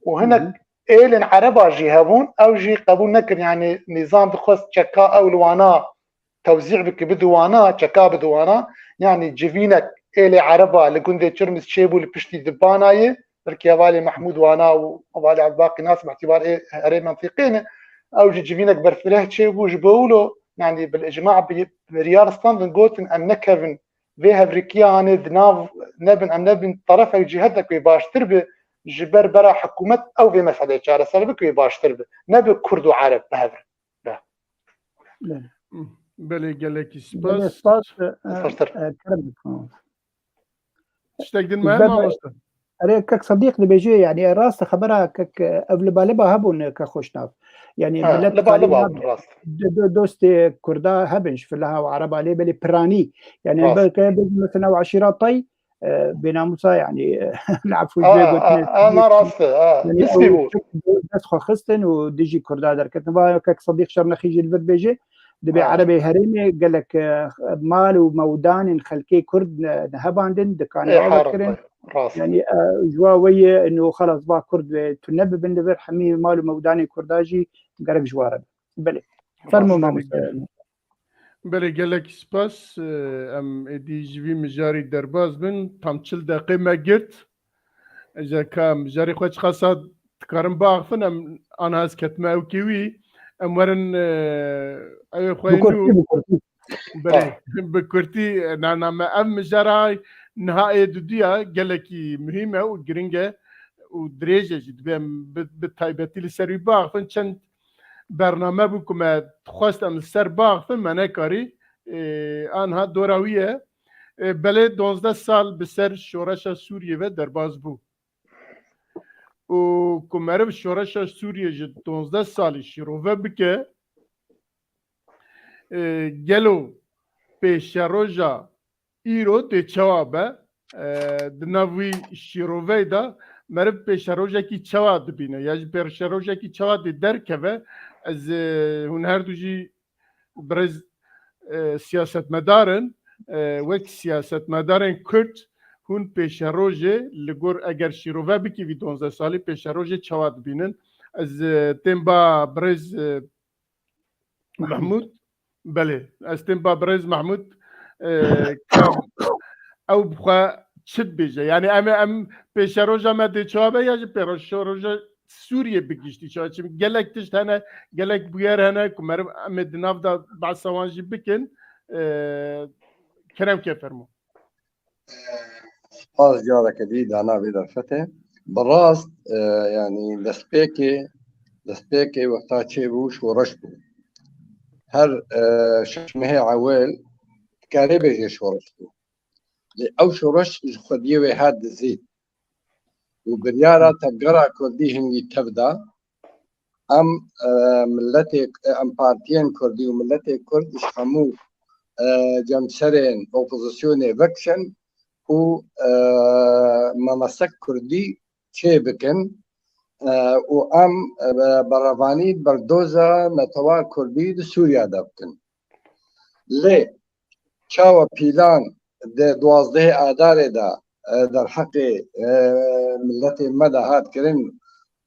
وهناك إيلن عربا جي هبون أو جي قبول نكر يعني نظام دخوص شكا أو لوانا توزيع بك بدوانا شكا بدوانا يعني جيفينك إيلي عربا لقندي تشرمس شيبو لبشتي دباناي بركي والي محمود وانا ووالي على باقي ناس باعتبار إيه هري منطقين أو جيفينك برفله شيبو جبولو يعني بالإجماع بريال ستاندن قوتن أن نكفن فيها بريكياني دناف نبن طرف جهتك باش تربي جبر برا حكومة أو في مسألة شارع سلبك ويباشتر به نبي كرد وعرب بهذا بله قالك سباس تشتاقدن معي ما مستر أري كك صديق لبيجي يعني راس خبرها كك قبل بالبا هبون كخوشناف يعني بلاد لبا دوست كردا هبنش في لها وعرب عليه بلي براني يعني مثلا وعشيرات طي بناموسا يعني لعب في انا راس نسبي ناس خستن وديجي كردا در كتبا كك صديق شرنخي جي البربيجي دبي عربي هريمي قال لك مال ومودان خلكي كرد هباندن دكان عبكرن يعني جواوية انه خلاص با كرد تنبي بندبر حمي مال وموداني كرداجي قالك جواره بلي فرمو ما بله گلک سپاس ام ادی جوی مجاری درباز بن tam 40 دقیقه ما گرت اجا که مجاری خوش خاصا تکارم باغفن ام آن هست کتمه او کیوی ام ورن اوی خوینو بله بکرتی نعنامه ام مجاری نهایی دودیا گلکی مهمه و گرینگه و دریجه جد بیم بتایبتی لسری باغفن چند برنامه بو که خواستم سر باغ فیلم منه کاری آنها دوراویه بله 12 سال به سر شورش سوریه و درباز بو و کمرب شورش سوریه جد 12 سالی شیروه بکه گلو پیش روژا ایرو تی چوابه دناوی شیروه دا مرب پیش روژا کی چوا دبینه یا پیش روژا کی چوا دی درکه از هون هر دوجی برز سیاست مدارن وک سیاست مدارن کرد هون پیش روژه لگور اگر شیروه بکی وی 12 سالی پیش روژه چوا دبینن از تیم با برز محمود بله از تیم با برز محمود او بخوا چت بیجه یعنی ام پیش روژا مده چوابه یا پیش روژا سوریه بگیشتی چوابه چیم گلک تشت هنه گلک بویر هنه کمرم ام دناف دا بعد سوانجی بکن کرم که فرمو سپاس جارك دي دانا بيدر فتح بالراست يعني دسبيكي وقتا تشيبوش ورشبو هر ششمه عوال كاري بيجي شورشبو او شورش خديه هاد زيت وبريارة تبقرا كردي هنگي تبدا ام ملتي ام بارتيين كردي وملتي كرد اشخمو جمسرين اوبوزيسيوني وكشن و ممسك كردي چه بكن و ام برافاني بردوزا نتوا كردي دو سوريا دا بكن لي چاوا بيلان ده 12 آذار دا در حق ملت مدى هات کرن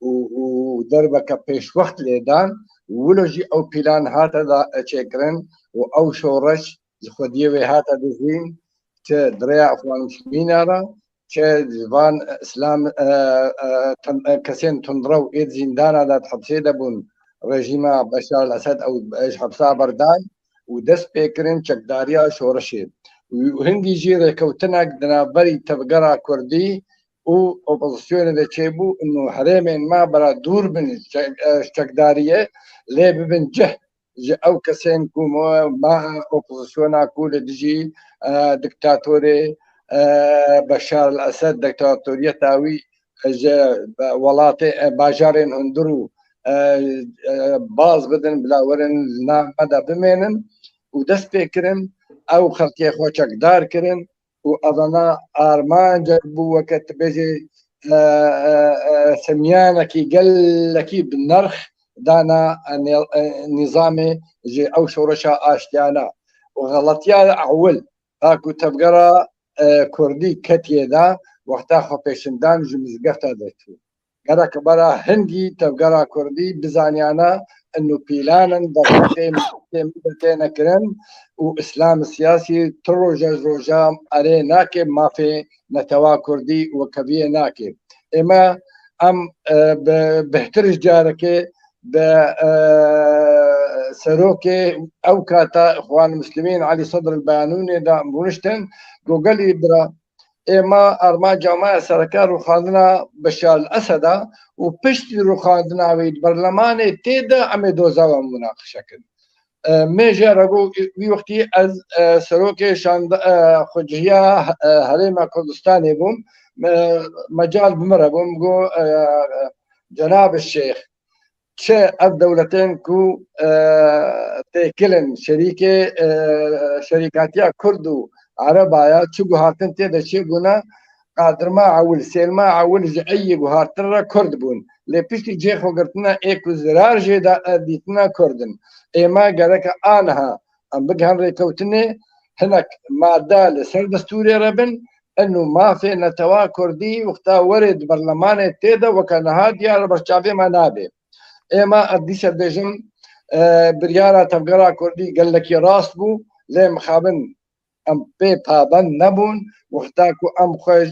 و دربك پیش وقت لیدان ولوجي او بيلان هات دا چه کرن و او شورش خودیه و هات دزین چه دریا اخوان مسلمین را چه جوان اسلام کسین تندرو اید زندان دا تحبسه دبون رژیم بشار الاسد او حبسه بردان و دست پیکرن چکداریا شورشه وهندي جيرة كوتنك دنابري تبقرا كردي و اوبوزيسيون دا تشيبو انه حريمين ما برا دور من شكدارية لي ببن جه او كسين كو ما اوبوزيسيونا كو لدجي دكتاتوري بشار الاسد دكتاتورية تاوي ولاتي باجارين هندرو باز بدن بلا ورن نا مدى بمينن ودست بيكرن او خلقی خوچک دار کرن و اضنا آرمان جربو وقت بيجي سميانكي قلكي بالنرخ دانا نظامي جي او شورشا اشتيانا وغلطيا اول اكو تبقرا كردي كتيه دا وقتا خو پیشندان جمزگفتا دتو قرا كبرا هندي تبقرا كردي بزانيانا انه بيلانا دقيقه مدتين كرن واسلام السياسي روجا اري ناكي ما في نتوا كردي وكبيه ناكي اما ام بهترج جارك سروكي او كاتا اخوان المسلمين علي صدر البيانوني دا بونشتن جوجل برا اما ارما جماعه سركار وخاندنا بشار الاسد وبشتي روخاندنا ويد برلمان تيدا عم دوزا ومناقشه كن ميجا رجو في وقتي از سروكي شاند خجيا هريما كردستاني بوم مجال بمره بوم جو جناب الشيخ شيء الدولتين كو تيكلن شركاتيا كردو عربايا تشو هاتن تيدا شي قلنا قادر ما عول سيل ما عول جاي هاتر كرد بون لي بيشتي جيخ وقرتنا ايكو زرار جيدا ديتنا كردن ايما قالك انها ام بقهن ريكوتني هناك ماده لسر دستوري ربن انه ما في نتوا كردي وقتا ورد برلمان تيدا وكان هادي على برشافي منابه ايما اديش بيجم بريارة تبقرا كردي قال لك راس بو لي مخابن ام بي بابن نبون وقتاكو ام خوش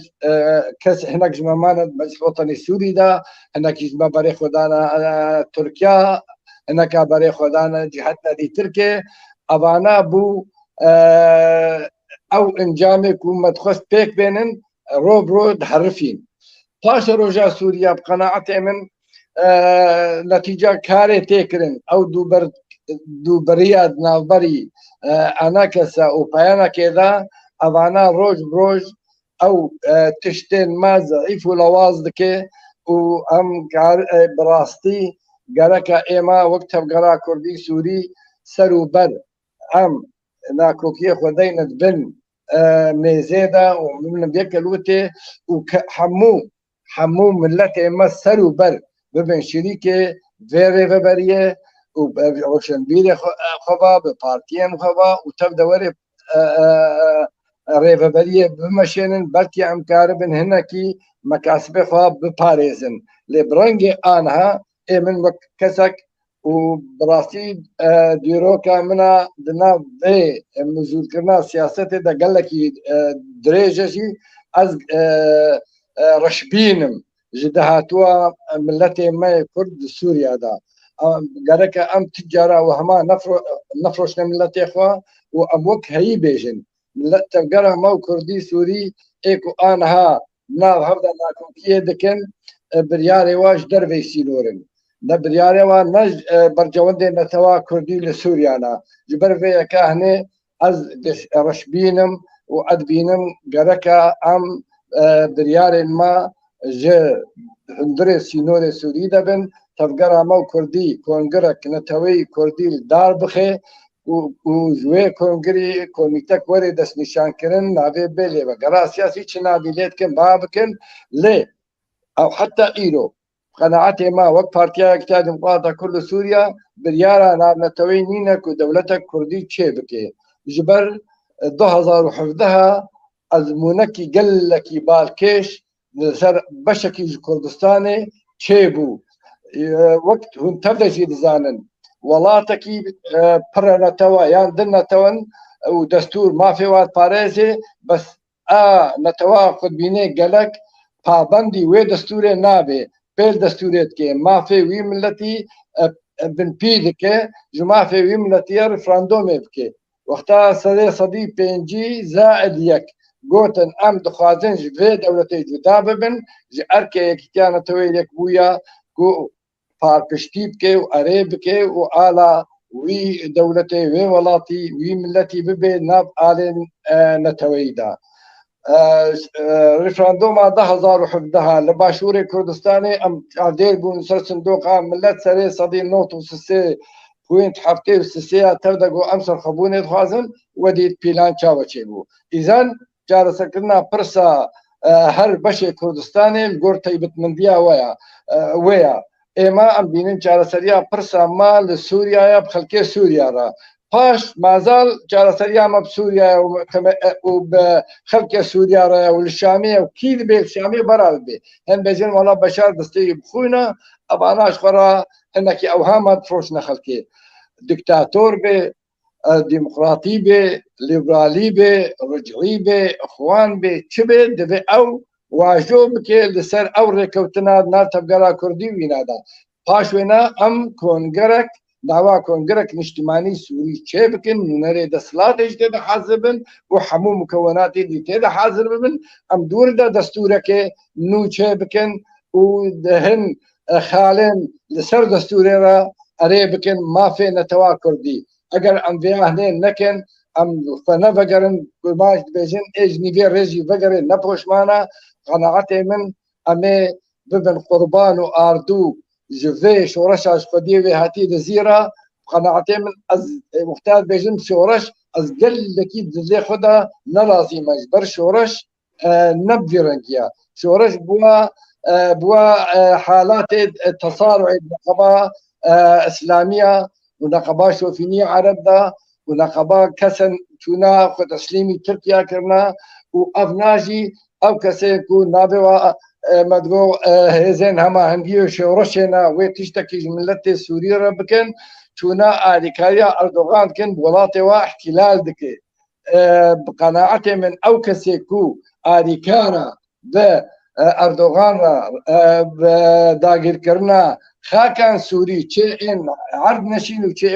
كس هناك جمعنا المجلس الوطني السوري دا هناك جمع بري خدانا تركيا هناك بري خدانا جهتنا دي تركيا افانا بو او انجامي كو مدخس بيك بينن روبرو دحرفين باش روجا سوريا بقناعتي من نتيجة كاري تيكرن او دو برياد نافبري انا كسا وبيانا كذا افانا روج بروج او تشتين ما ضعيف ولواز دكي و ام براستي گرکا ایما وقت گرا کردی سوری سرو بر ام ناکوکی خدایند بن میزیدا و من بیک الوته و حمو ملت ایما سرو بر ببین شریک ویره و بریه و روشن بیر خوا به پارتیان خوا و تب دوره ریوبریه بمشینن بلکی امکار بن هنکی مکاسب خواب بپارێزن لێ بڕەنگێ ئانها ئێمن وەک کەسێک و بڕاستی دیرۆکە منە دناو بێ مزورکردنا سیاسەتێدا گەلێکی درێژەشی ئەس ڕەشبینم ji داهاتووە ملەتێ me کورد سووریادا گەرەکە ئەم تجارە و هەما نەفرۆشنە ملەتێ خوا و ئەم وەک هەیی بێژن ملەت تەگەرە مە و کوردی سووری ئێک و ئانها ناو هەفدا ناکۆکیە دەکەن بریارێ واش دەرvey سینۆرن نە بریارێوە نەش بەرجەوەندێ نەتەوا کوردی لە سووریانە ji ber vê yeka hinê ez reşbînim û edbînim gereka em biryarên me ji hundirê sînorê Sûrî de bin tevgera me û Kurdî kongirek neteweyî Kurdî li dar bixe û ji wê kongirî komîtek werê destnîşankirin navê bê lêvegera siyasî çi navî lê dikin ba bikin lê ew heta îro qenaetê me wek Partiyayek Demokrata Kurd li Sûriya biryara navneteweyî nîne ku dewletek Kurdî çê bike ji ber 2017 ezmûnekî gelekî balkêş li ser beşekî ji Kurdistanê çêbû wekt hûn tev de jî dizanin welatekî pir netewa yan din netewin û destûr mafê wat parêzê bes a netewa xwedbînê gelek pabendî wê destûrê nabe pêl destûrê dike mafê wî milletî binpî dike ji mafê wî milletiye referandûmê bike wexta serê sedî pêncî zaid yek gotin em dixwazin ji vê dewletê cuda bibin ji erkê yekîtiya netewê yek bûya ku parpiştî bike û erê bike û ala wî dewletê wê welatî wî milletî bibe nav alên neteweyî da referandûma 2017 li başûrê Kurdistanê em çavdêr bûn ser sindoqa millet serê sedî 93.7 tev de got em serxwebûnê dixwazin wedî pîlan çawa çêbû îzan çareserkirina pirsa her beşê Kurdistanê li gor taybetmendiya wê ya ئێمە ئەم بینن چارەسەریya pirsa me li Sûriyaya bi xelkê Sûriya re paş mazal çareserîya me bi Sûriyaya û bi xelkê Sûriya re û li Şamê û kî dibe li Şamê bera bibe hin bêjin wala Beşar desteyê bixwîne evana ji xwe re hinekî ewhama difiroşine xelkê diktatôr bê demokratî bê lîberalî bê ricî bê ixwan bê çi bê divê ew واژۆ bike li ser ew rêkewtina nav tevgera Kurdî wîna da paş wêne em kongerek dava kongerek niştimanî Sûrî çê bikin nûnerê desthilatê jî tê de hazir bin û hemû mukewwenatê dî tê de hazir bibin em dûr de destûrekê nû çê bikin û di hin xalên li ser destûrê re erê bikin mafê netewa Kurdî eger em vê hinê nekin em xwe nevegerin baş dibêjin ê ji nîvê rêjî vegerê nepoşmana qenaetê min em ê bibin qurban û ardû ji vê şoreşa ji xwediyê wê hatî dizîra qenaetê min ez wexta dibêjim şoreş ez gelekî dilê xwe de nerazî me ji ber şoreş ne bi vî rengiya şoreş bûwa halatê tesarûyê neqeba îslamiya û neqeba şofîniya ereb da û neqeba kesin çûna xwe teslîmî Tirkiya kirina û ev najî ew kesê ku navê wa medgo hêzên hemahengî û şoreşê wê tiştekî ji milletê Sûrî re bikin çûna alîkariya Erdogan dikin welatê wa ihtilal dike bi qenaetê min ew kesê ku alîkara bi Erdogan re dagîrkirina xakan Sûrî çê ên Erb neşîn û çê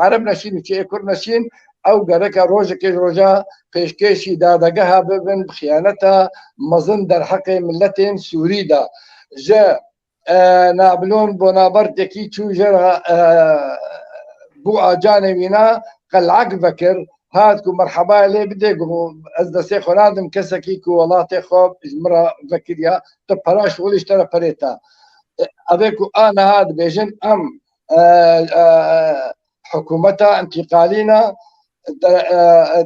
Ereb neşîn û çê Kurd neşîn ew gereka rojekê ji roja pêşkêşî dadegeha bibin bi xıyaneta mezin derheqê milletên Sûrî da ji nabilûn Bonapartekî çû jê re bû acanê wîna qelek vekir هاتكو مرحبا لي بديكو از دسي خو نادم كسكيكو ولاتي خوب مرة فكريا تبراش وليش ترى بريتا أبيكو أنا هاد بيجن أم حكومتا انتقالينا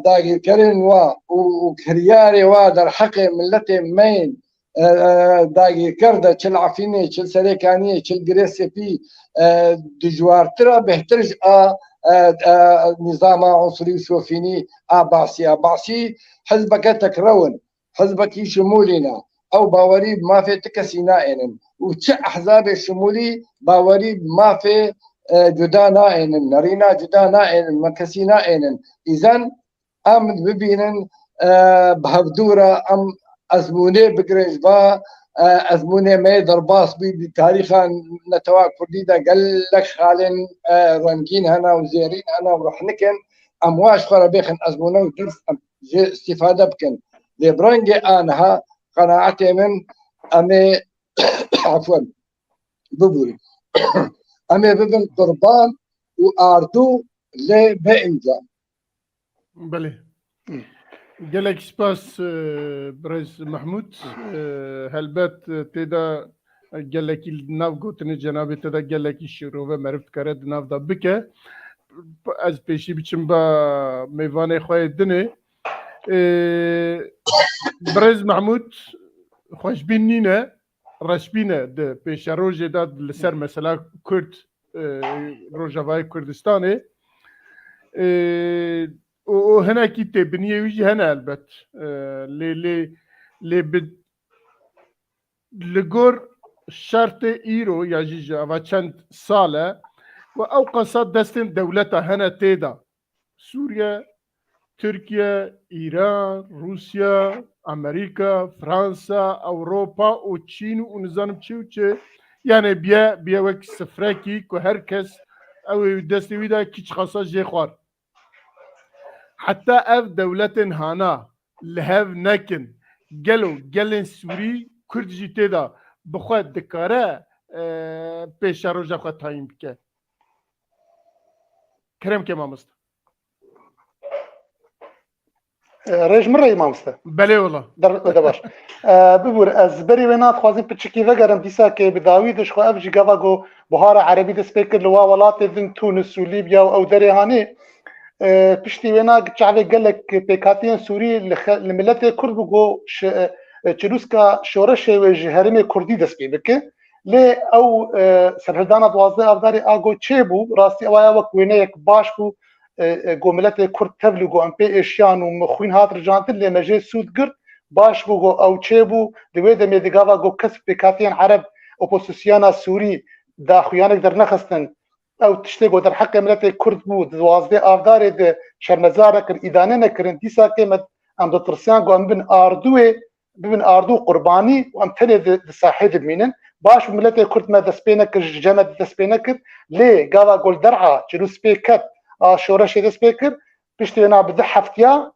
داقي كرين وكرياري وادر حقي ملتي مين داقي كرده چل عفيني چل سريكاني چل جريسي في دجوار ترى بهترج نظام عنصري وشوفيني باعسي حزبك تكرون حزبك شمولنا او باوري ما في تكسينائن وتش احزاب الشمولي باوري ما في جدا نائن نرينا جدا نائن مكسي نائن اذن امن ببينن بهفدوره ام ازمونه بقريش با ازمونه ما درباس بتاريخا نتوا كرديدا قال لك خالن رنجين هنا وزيرين هنا وروح نكن امواش خرا بيخن ازمونه ودرس استفاده بكن لبرنجي انها قناعتي من امي عفوا ببوري امي ببن قربان واردو لبئنجا بله قالك سباس برز محمود هلبت تدا قالك الناف قوتني جنابي تدا قالك الشروع معرفت كرد ناف دا بكه از پیشی بچم با میوان خواه دنه برز محمود خوش بین نینه رشبینه ده پیش روژه داد لسر مثلا کرد روژاوای کردستانه و هنا کی تبنیه ویجی هنا البت لگور شرط ایرو یا جیجا و چند ساله و او قصد دستن دولتا هنا تیدا سوریا تركيا إيران روسيا أمريكا فرنسا أوروبا وتشين ونظام تشوتش يعني بيا وقت سفراكي كهركس أو دستوي دا كيش خاصة جي خوار حتى أف دولة هانا لهاف ناكن قالن سوري كرد جيتي دا بخواد دكارة بيشا روجا خواد تايم بكا كرم كما مصطفى ريج مرة يمامسته بله والله ده باش ببور از بري وينات خوازين بتشكي وگرم ديسا كي بداويدش خو افجي قفاقو بهارة عربي ده سبيكر لوا ولات ذن تونس وليبيا او دري هاني بشتي وينا قتشعبي قالك بيكاتين سوري لملتي كرد بقو چلوسكا شورشي وجهرمي كردي دسكي بكي لي او سرهدانا دوازده افداري اغو چيبو راستي اوايا وك وينيك باش بو گوملت کرد تبلی گو ام پی اشیان و مخوین هات رجانتن لی مجه سود گرد باش بو گو او چه بو دوی دمی دیگاوا گو کس بکاتین عرب اپوزیسیانا سوری دا خویانک در نخستن او تشتی گو در حق ملت کرد بو دوازده آفدار ده شرمزاره کر ایدانه نکرن دیسا که مد ام دو ترسیان گو ام ببن آردو قربانی و ام تلی ده ساحید بمینن باش ملت کرد ما دسپینه کر جمد دسپینه کر لی گاوا گول درعا جلو سپیکت شورش دسبيكر بيشتي انا بده حفتيا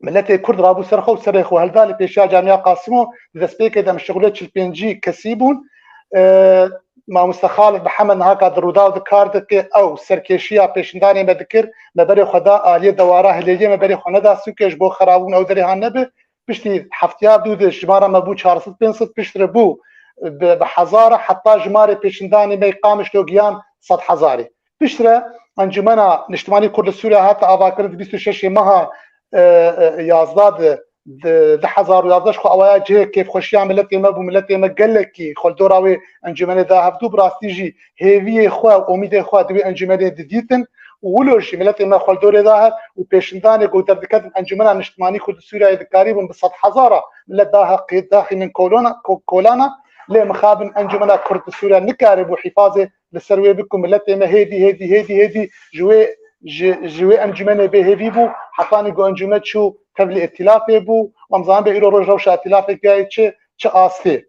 ملتي كرد رابو سرخو سرخو هلدالي بيشا جامعه قاسمو دسبيكر دم شغلات البنجي كسيبون ما مستخالف بحمد هكا درودا ذكردك او سركيشيا بيشنداني مذكر مبري خدا اليه دواره هليه مبري خندا سوكش بو خرابون او دري هنبه بيشتي حفتيا دود جماره مبو 400 بيشتري بو بحزاره حتى جماره بيشنداني ما يقامش لوغيان 100,000 بيشتري انجمنا نجتماعي كرد سوريا هات افاكر 26 مها يازداد 10,011 خو اوايا جه كيف خوشيا ملتي ما بو ملتي ما قالكي خل دوراوي انجمنا دا هفتو براستيجي هيفي خو اميد خو دوي انجمنا ديتن ولوش ملتي ما خل دور ظاهر وبيشنداني قو تردكات انجمنا نجتماعي كرد سوريا تقريبا ب 100,000 ملت داها قيد داخل من كولانا ليه مخابن انجمنا كرد سوريا نكارب وحفاظه للسروي بكم ملتي ما هيدي جوي انجمنا به هيفي بو حطاني جو انجمت شو تبلي ائتلاف بو ومزان به ايرو روش ائتلاف جاي تش اسفي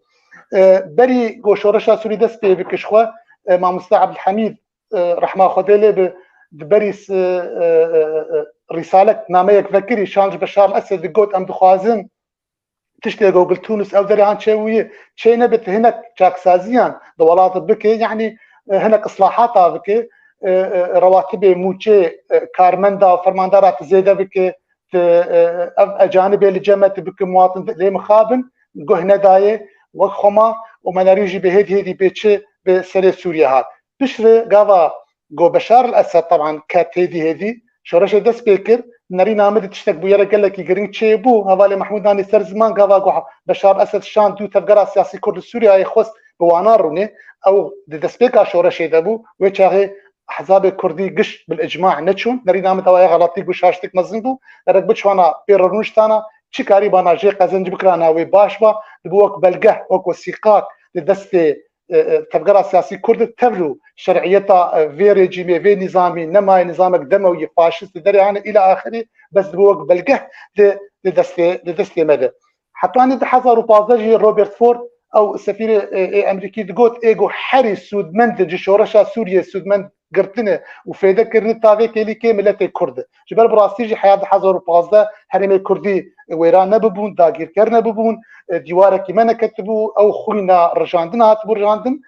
بري جو شورشا سوري دست بكش خو مع مستعب الحميد رحمه خديله بريس رساله نامه فكري شانج بشار الاسد قوت ام دخوازن تشتي جوجل تونس او دري عن شويه شي نبت هناك جاكسازيان دولات بكي يعني هناك اصلاحات بكي رواتب موچه کارمندا فرماندارات زیده بکه اجانب الجمت بك مواطن لي مخابن قهنا دايه وخما ومناريجي بهدي هدي بيتش بسري سوريا هات بشر قاوا جو بشار الاسد طبعا كات هدي شورش دس بيكر ناري نامد تشتك بو يرا قال لك يقرين تشيبو هوالي محمود هاني سر زمان قاوا بشار الاسد شان دو تفقرا سياسي كرد سوريا يخص بواناروني او دس بيكا شورش دبو ويتشاغي احزاب كردي قش بالاجماع نتشون نريد نعمل توايا غلطي قش هاشتك مزندو رك بتشوانا بيرونشتانا شكاري بانا جي قزنج بكرانا وي باشبا بوك بلقه وك وثيقات لدستي تفقرا سياسي كرد تبلو شرعيتا في ريجيمي في نظامي نما نظامك دموي فاشست دري عن الى اخره بس بوك بلقه لدستي مدى حتى ان حضروا بازاجي روبرت فورد او السفير امريكي دقوت ايجو حري سودمند جشورشا سوريا سودمند قرتنا وفيدا كرني طاغي كيلي كاملة كرد جبال براسيجي حياة حضر وبازدا هرمي كردي ويران نببون داغير كرنا ببون ديوارا كيما كتبو او خوينا رجاندنا هاتبو رجاندن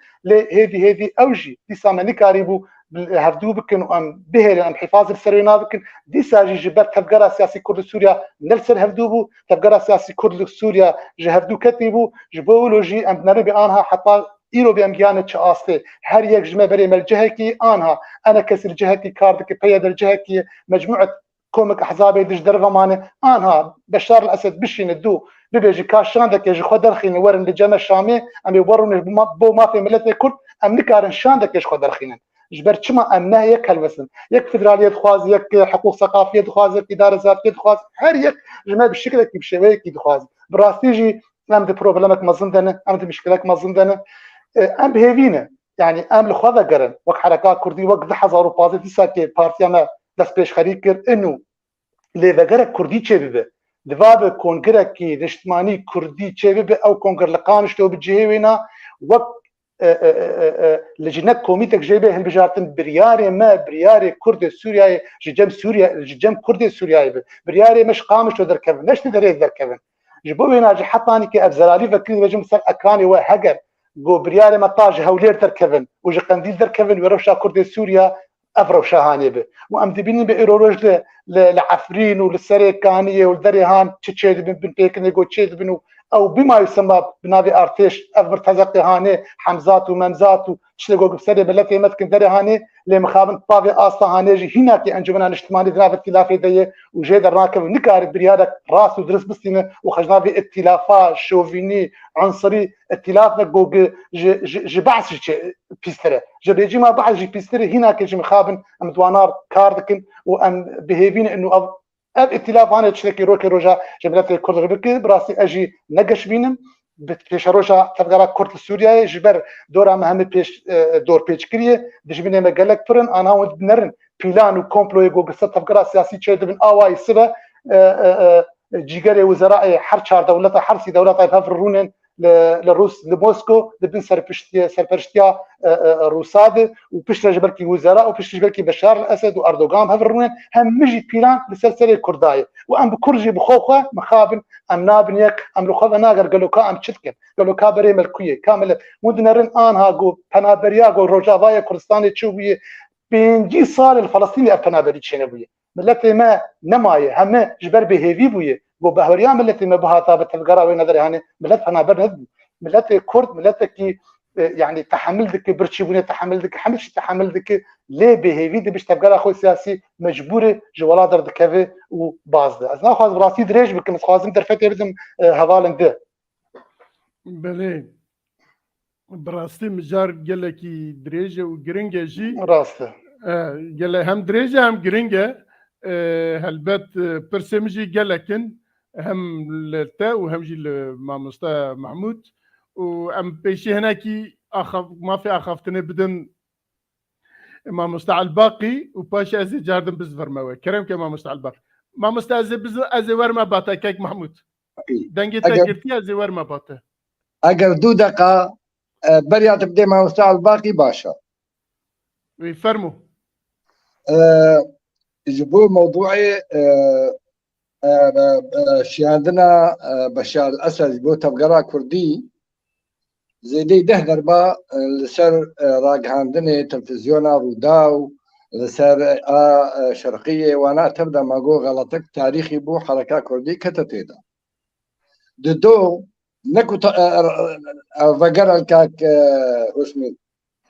هذه اوجي دي سامني كاريبو هردو بكن ام بهر ام حفاظ السرينا بكن دي ساجي جبال تفقرا سياسي كرد سوريا نلسر هردوبو تفقرا سياسي كرد سوريا جهردو كتبو جبولوجي ام نربي انها حتى ایرو بیم گیانه چه آسته هر یک جمع برای ملجهه کی آنها انا کسر جهه کی کارد کی پیادر جهه کی مجموعه کومک احزاب دش درغمانه آنها بشار الاسد بشین دو ببیجی کاشان دک ج خود درخین ورن لجمع شامه ام يورون بو ما في ملت كرد ام نکارن شان دک ج خود درخین جبر چما ام نه یک کلمسن یک فدرالیت خواز یک حقوق ثقافیت خواز یک اداره ذاتیت خواز هر یک جمع بشکل کی بشوی کی خواز براستیجی ام د پروبلمک مزندنه ام د مشکلک مزندنه ام بهيفينا يعني ام لخوذا قرن وك حركات كردي وك حزارو بازيتي ساكي بارتيانا دس بيش خريكر انه لذا قرك كردي تشبيبه دفاب كونغرك كي دشتماني كردي تشبيبه او كونغر لقامش تو بجهيوينا وك لجنة كوميتك جيبه هالبجارتن برياري كرد سوريا جم كرد سوريا برياري مش قامش تو دركبن نش ندري دركبن جبو هنا حطاني كي ابزرالي فكري وجم سر اكراني وهجر جو برياري مطاج هولير تركبن وجا قنديل تركبن وروشا كرد سوريا افروشا هاني به وام دبيني بايروج لعفرين وللسريكانيه والدريهان تشيد بن بيكني جو تشيد بنو او بما يسمى بنادي ارتيش افرتزقي هاني حمزات وممزات تشلقوا بسري بلتي متكن دريهاني لمخابن طافي اصلا هاني هناك انجمنا الاجتماعي ذات اختلافي دي وجيد الراكب نكار بريادك راس ودرس بسينه وخرجنا باتلافات شوفيني عنصري اتلاف جو جبعس بيستره جبيجي ما بعد جي بيستره هناك جي مخابن ام دوانار كاردكن وام بهيفين انه ائتلاف انا تشتكي روكي روجا جملات كرد ربك براسي اجي نقش بينم بيش روجا تفقرا كرد سوريا جبر دورا مهم بيش دور بيش كريه دجبني ما قالك فرن انا ود نرن بلان وكومبلو يقو قصه تفقرا سياسي تشد من اواي سبا جيجري وزراء حر شار دولته حرسي دولته هفرونن للروس لموسكو دبن سربرشتيا روساد وبيش جبركي وزراء وبيش جبركي بشار الاسد واردوغان هفرونن هم مجي بلان لسلسله كرداي وام بكرجي بخوخه مخابن ام نابنيك ام لخوفا ناغر قالوا كا ام تشتكن قالوا كا بري ملكيه كامله مدنرن انها جو بنابريا جو روجافايا كردستاني تشوبيه بينجي صار الفلسطيني ابنابري تشينبويه ملتي ما نمايه هم جبر بهيفي بويه جو بهوريا ملتي ما بها ثابت القرا وين نظر يعني ملت انا برد ملت كرد ملتك يعني تحمل دك برشيبونه تحمل دك حملش تحمل دك ليه بهيفي دي باش تبقى اخو سياسي مجبوره جولا درد كافي وباز ده انا خاص براسي دريج بكم خاصم درفتي بدم هفالن ده بله براستي مجار قالكي دريجه وجرينجه جي راسته قال هم دريجه هم جرينجه هلبت برسمجي قالكن هم لتا وهم جي ماموستا محمود وام بيشي هناكي اخاف ما في اخافتني بدن ماموستا الباقي وباشا ازي جاردن بزفر ماوي كرم كما ماموستا الباقي ماموستا ازي ورما باتا كيك محمود دنجي تاكرتي ازي ورما باتا اگر 2 دقيقه بريات بدي ماموستا الباقي باشا ويفرموا جبوا موضوعي شي عندنا بشار الاسد جبوا تفقرا كردي زي دي ده ضربه لسر راق عندنا تلفزيون روداو لسر شرقية وانا تبدا ما جو غلطك تاريخي بو حركة كردي كتتيدا دو نكو فقر الكاك رسمي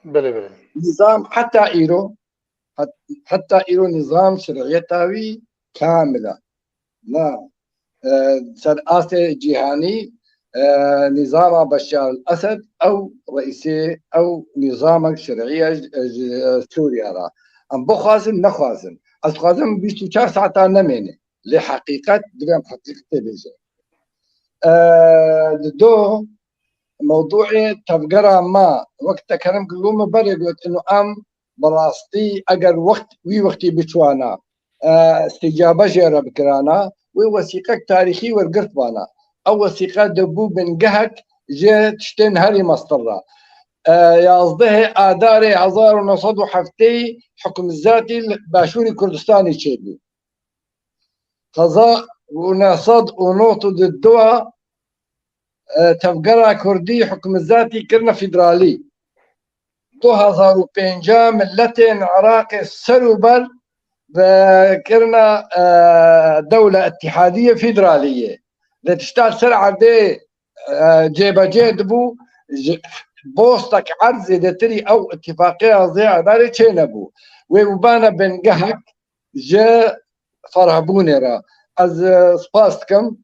بله نظام حتى إيرو نظام شرعيتاوي كاملة لا سر آسي جيهاني نظام بشار الأسد أو رئيسي أو نظام شرعية سوريا را أم بخوازن نخوازن از خوازن 24 ساعتا نمينه لحقيقة دوام حقيقة بيجي دو موضوعي تفقرا ما وقت كلام قلوم بري قلت انه براستي اگر وقتي بتوانا استجابة جيرا بكرانا ووثيقة تاريخي ورقرت بانا او وثيقة دبو بن قهك جي تشتين هري مصطرة يازده آداري 1907 حكم الذاتي باشوري كردستاني تشيبي قضاء ونصد ونوطو ضدها تفقرا كردي حكم الذاتي كرنا فيدرالي 2005 ملتين عراقي سلوبر كرنا دولة اتحادية فيدرالية لتشتغل سرعة دي جيبا جيدبو بوستك عرض دتري او اتفاقية ضياء داري تشينبو ويبانا بن قهك جا فرهبوني را از سباستكم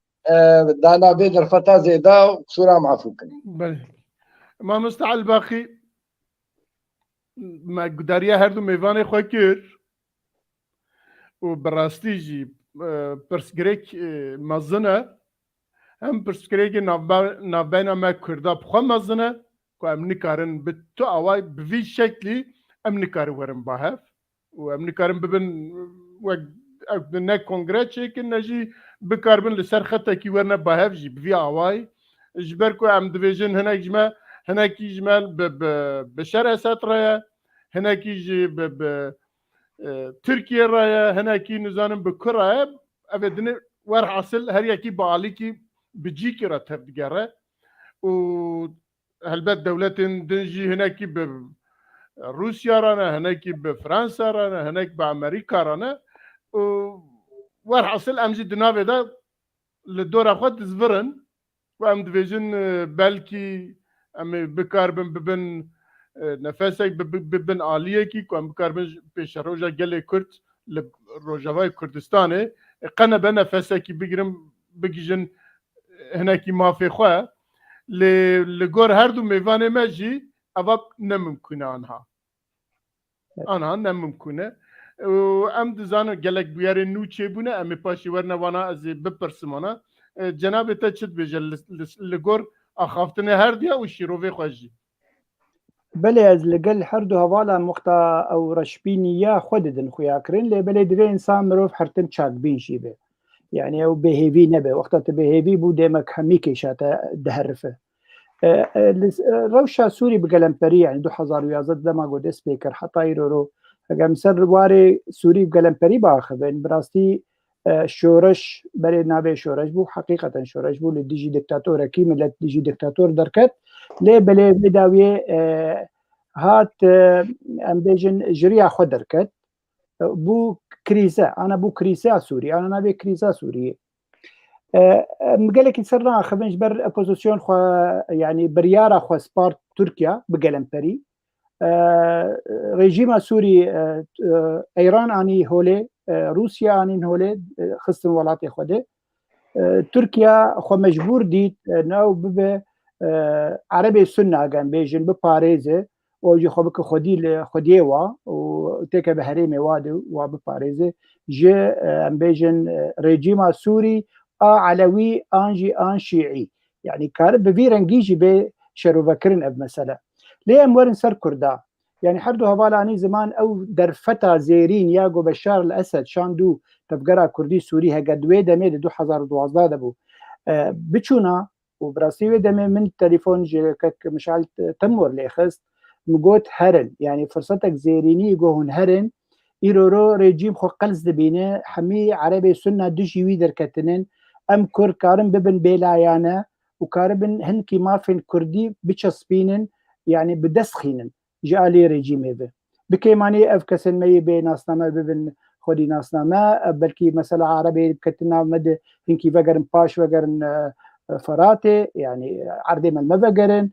دانا بيدر فتا زيدا وصورة معفوكن بله ما مستعل الباقي ما قداريا هردو ميواني خواه كر و براستي جي برسگريك مزنه هم برسگريك نابينا ما كردا بخوا مزنه كو ام نكارن بتو اواي بفي شكلي ام نكارن ورن باهف و ام نكارن ببن نه کنگره چیکن نجی بکاربن لسر خطه کی ورنه باهف جی بوی آوای جبر کو ام دویژن هناکی جمال بشر اسات رایا هناکی جی ترکیه رایا هناکی نزانم بکرایا افدنه ور حاصل هر یکی بالی کی بجی کی را تفدگره و هلبت دولتن دنجی هناکی روسيا رانا هناك بفرنسا رانا هناك بأمريكا رانا وارحصل أمجي دنابي دا للدور أخوات زفرن وأم دفيجن بلكي أم بكاربن ببن نفسك ببن آلية كي وأم بكاربن بيش روجا جلي كرد لروجاواي كردستاني قنا بنفسك بيجرم بيجن هناك ما في خواه لجور هردو ميفاني ماجي أباب نممكن عنها نممكنه وأم دزانو جلك بيار نوچه بونه أمي باشي ورنا وانا از بپرسمانا جناب تشد بجل لجور أخافتنه هرديا وشيروفي خواجي بله از لگل هر دو هوالا مختا او رشبینیا خوددن خویا کرن لی بله دوی انسان مروف حرتن چاک بین شیبه يعني او بهيفي نبه وقت بهيفي بو ديمك هميكي شاتا دهرفه روشا سوري بقلمبري يعني 2011 لما قد سبيكر حتى يرورو اگم سر واري سوري بقلمبري باخذن براستي شورش بري نابي شورش بو حقيقة شورش بو لديجي دكتاتور كي ملت ديجي دكتاتور دركت لي بلي بداوي هات ام بيجن جريا خو دركت بو كريزة أنا بو كريزة سوري أنا نبي كريزة سورية مقالك يسرنا خبنج بر أبوزيسيون خو يعني بريارة خو سبارت تركيا بقلمبري ريجيم سوري إيران أني هولي روسيا أني هولي خصن ولاتي خوده تركيا خو مجبور ديت ناو بب عربي سنة جنب بيجن بباريزه وجي خبك خدي و تك بهريمي وادو وبباريزه جي امبيجن ريجيم سوري علوي انجي ان شيعي يعني كار بفيرنجيجي بشروفكرن اب مساله ليه امورن سر كردا يعني حردو هوالاني زمان او درفتا زيرين ياغو بشار الاسد شاندو تفقرا كردي سوري هقدوي دمي 2012 دبو بچونا وبراسيوي دمي من تليفون جيكك مشعل تمور ليخست مقوت هرن يعني فرصتك زيريني يقوهن هرن إيرورو ريجيم خو قلز دبينه حمي عربي سنة دجيوي دركتنين أم كر كارم ببن بيلايانا وكاربن هنكي ما فين كردي بچسبينن يعني بدسخينن جالي ريجيم هذا بكيماني اف كسن مي بين ناسنامه ببن خودي ناسنامه بلكي مثلا عربي بكتنا مد هنكي فقرن باش فقرن فراتي يعني عردي من ما فقرن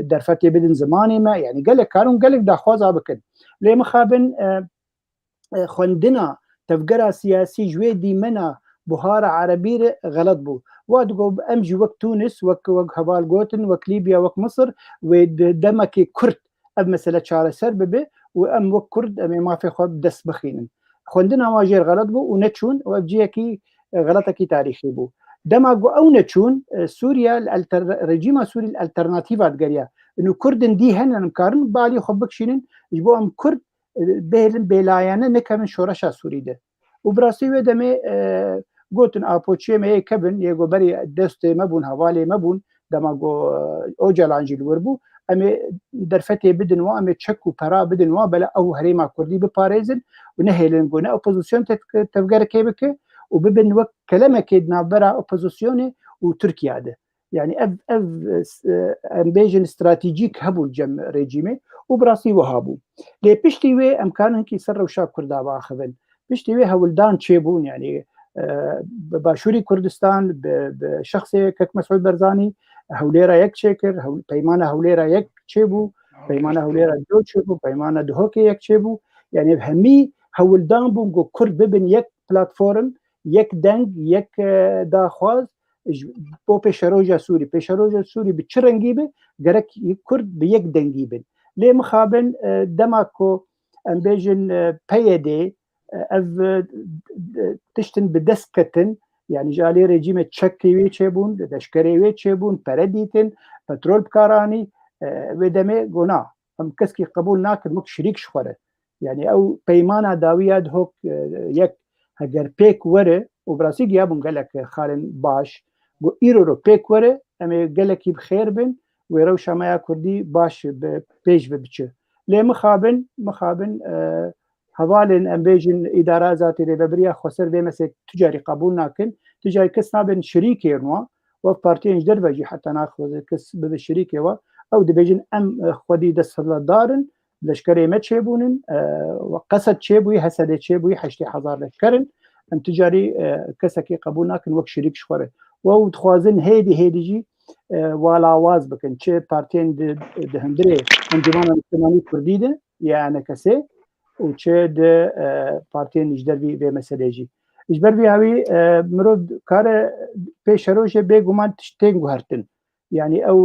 درفتي بدن زماني ما يعني قالك كانوا قالك دا خوازا بكن لي مخابن خوندنا تفقرا سياسي جوي دي منا بهارة عربي غلط بو وادقو امجي وقت تونس وك هبال قوتن وك ليبيا وك مصر ودمكي كرد اب مسألة شارع سرب به وام وك كرد امي ما في خواب دس بخينن خوندنا واجير غلط بو ونتشون وابجيكي غلطكي تاريخي بو دماغو او نتشون سوريا رجيم سوري الالترناتيفات قريا انه كردن دي هن مكارن بالي خبك شينن جبو ام كرد بهلن بلايانه نكمن شورشا سوري ده وبراسي ودمي قوتن آپوچه مي كبن يگو بري دست مبون حوالي مبون دماغو اوجال انجيل وربو امي درفتي بدن و امي تشكو برا بدن و بلا او هريما كردي بباريزن ونهيلن قونا اوبوزيسيون تفقر كيبك وببن وقت كلمة كيدنا برا اوبوزيسيوني وتركيا ده يعني اف امبيجن استراتيجيك هبو الجم ريجيمي وبراسي وهابو لي بيشتي وي امكانن كي سروا شاب كردا باخذن بيشتي وي هولدان تشيبون يعني باشوري كردستان بشخصي كك مسعود برزاني هوليرا يك شكر بيمانه هوليرا يك تشيبو بيمانه هوليرا دو تشيبو بيمانه دهوكي يك تشيبو يعني بهمي هولدان بونغو كرد ببن يك بلاتفورم يك دنگ يك داخواز بو بيشروجا سوري بتشرنجيبه جرك كرد بيك دنجيبن ليه مخابن دماكو امبيجن بيدي اف تشتن بدسكتن يعني جالي رجيم تشكي تشيبون دشكري تشيبون برديتن بترول بكاراني ودمي قنا ام كسكي قبول ناكد مك شريك شخوره يعني او بيمانا داوياد هوك يك هجر بيك وره وبراسي جابون قالك خالن باش قو ايرو بيك وره امي قالك بخير بن ويرو شمايا كردي باش بيج ببچه ليه مخابن هوالن امبيجن اداره ذاتي ريبريا خسر به مثل تجاري قبول ناكن تجاري كسنا بين شريكي نوا وبارتين دربجي حتى ناخذ كس بالشريكي او دبيجن ام خدي دسل دارن لشكري ما تشيبونن وقصد تشيبوي حسد تشيبوي حشتي حضار لشكرن ام تجاري كسكي قبول ناكن وك شريك شخوره و تخوازن هيدي جي ولا واز بكن تشي بارتين دهندري انجمان الاجتماعي كرديده يعني كسي وچه د پارتین اجدر به مسئله جی اجبر بی هاوی مرود کار پیش روشه به گمان تشتین گوهرتن يعني او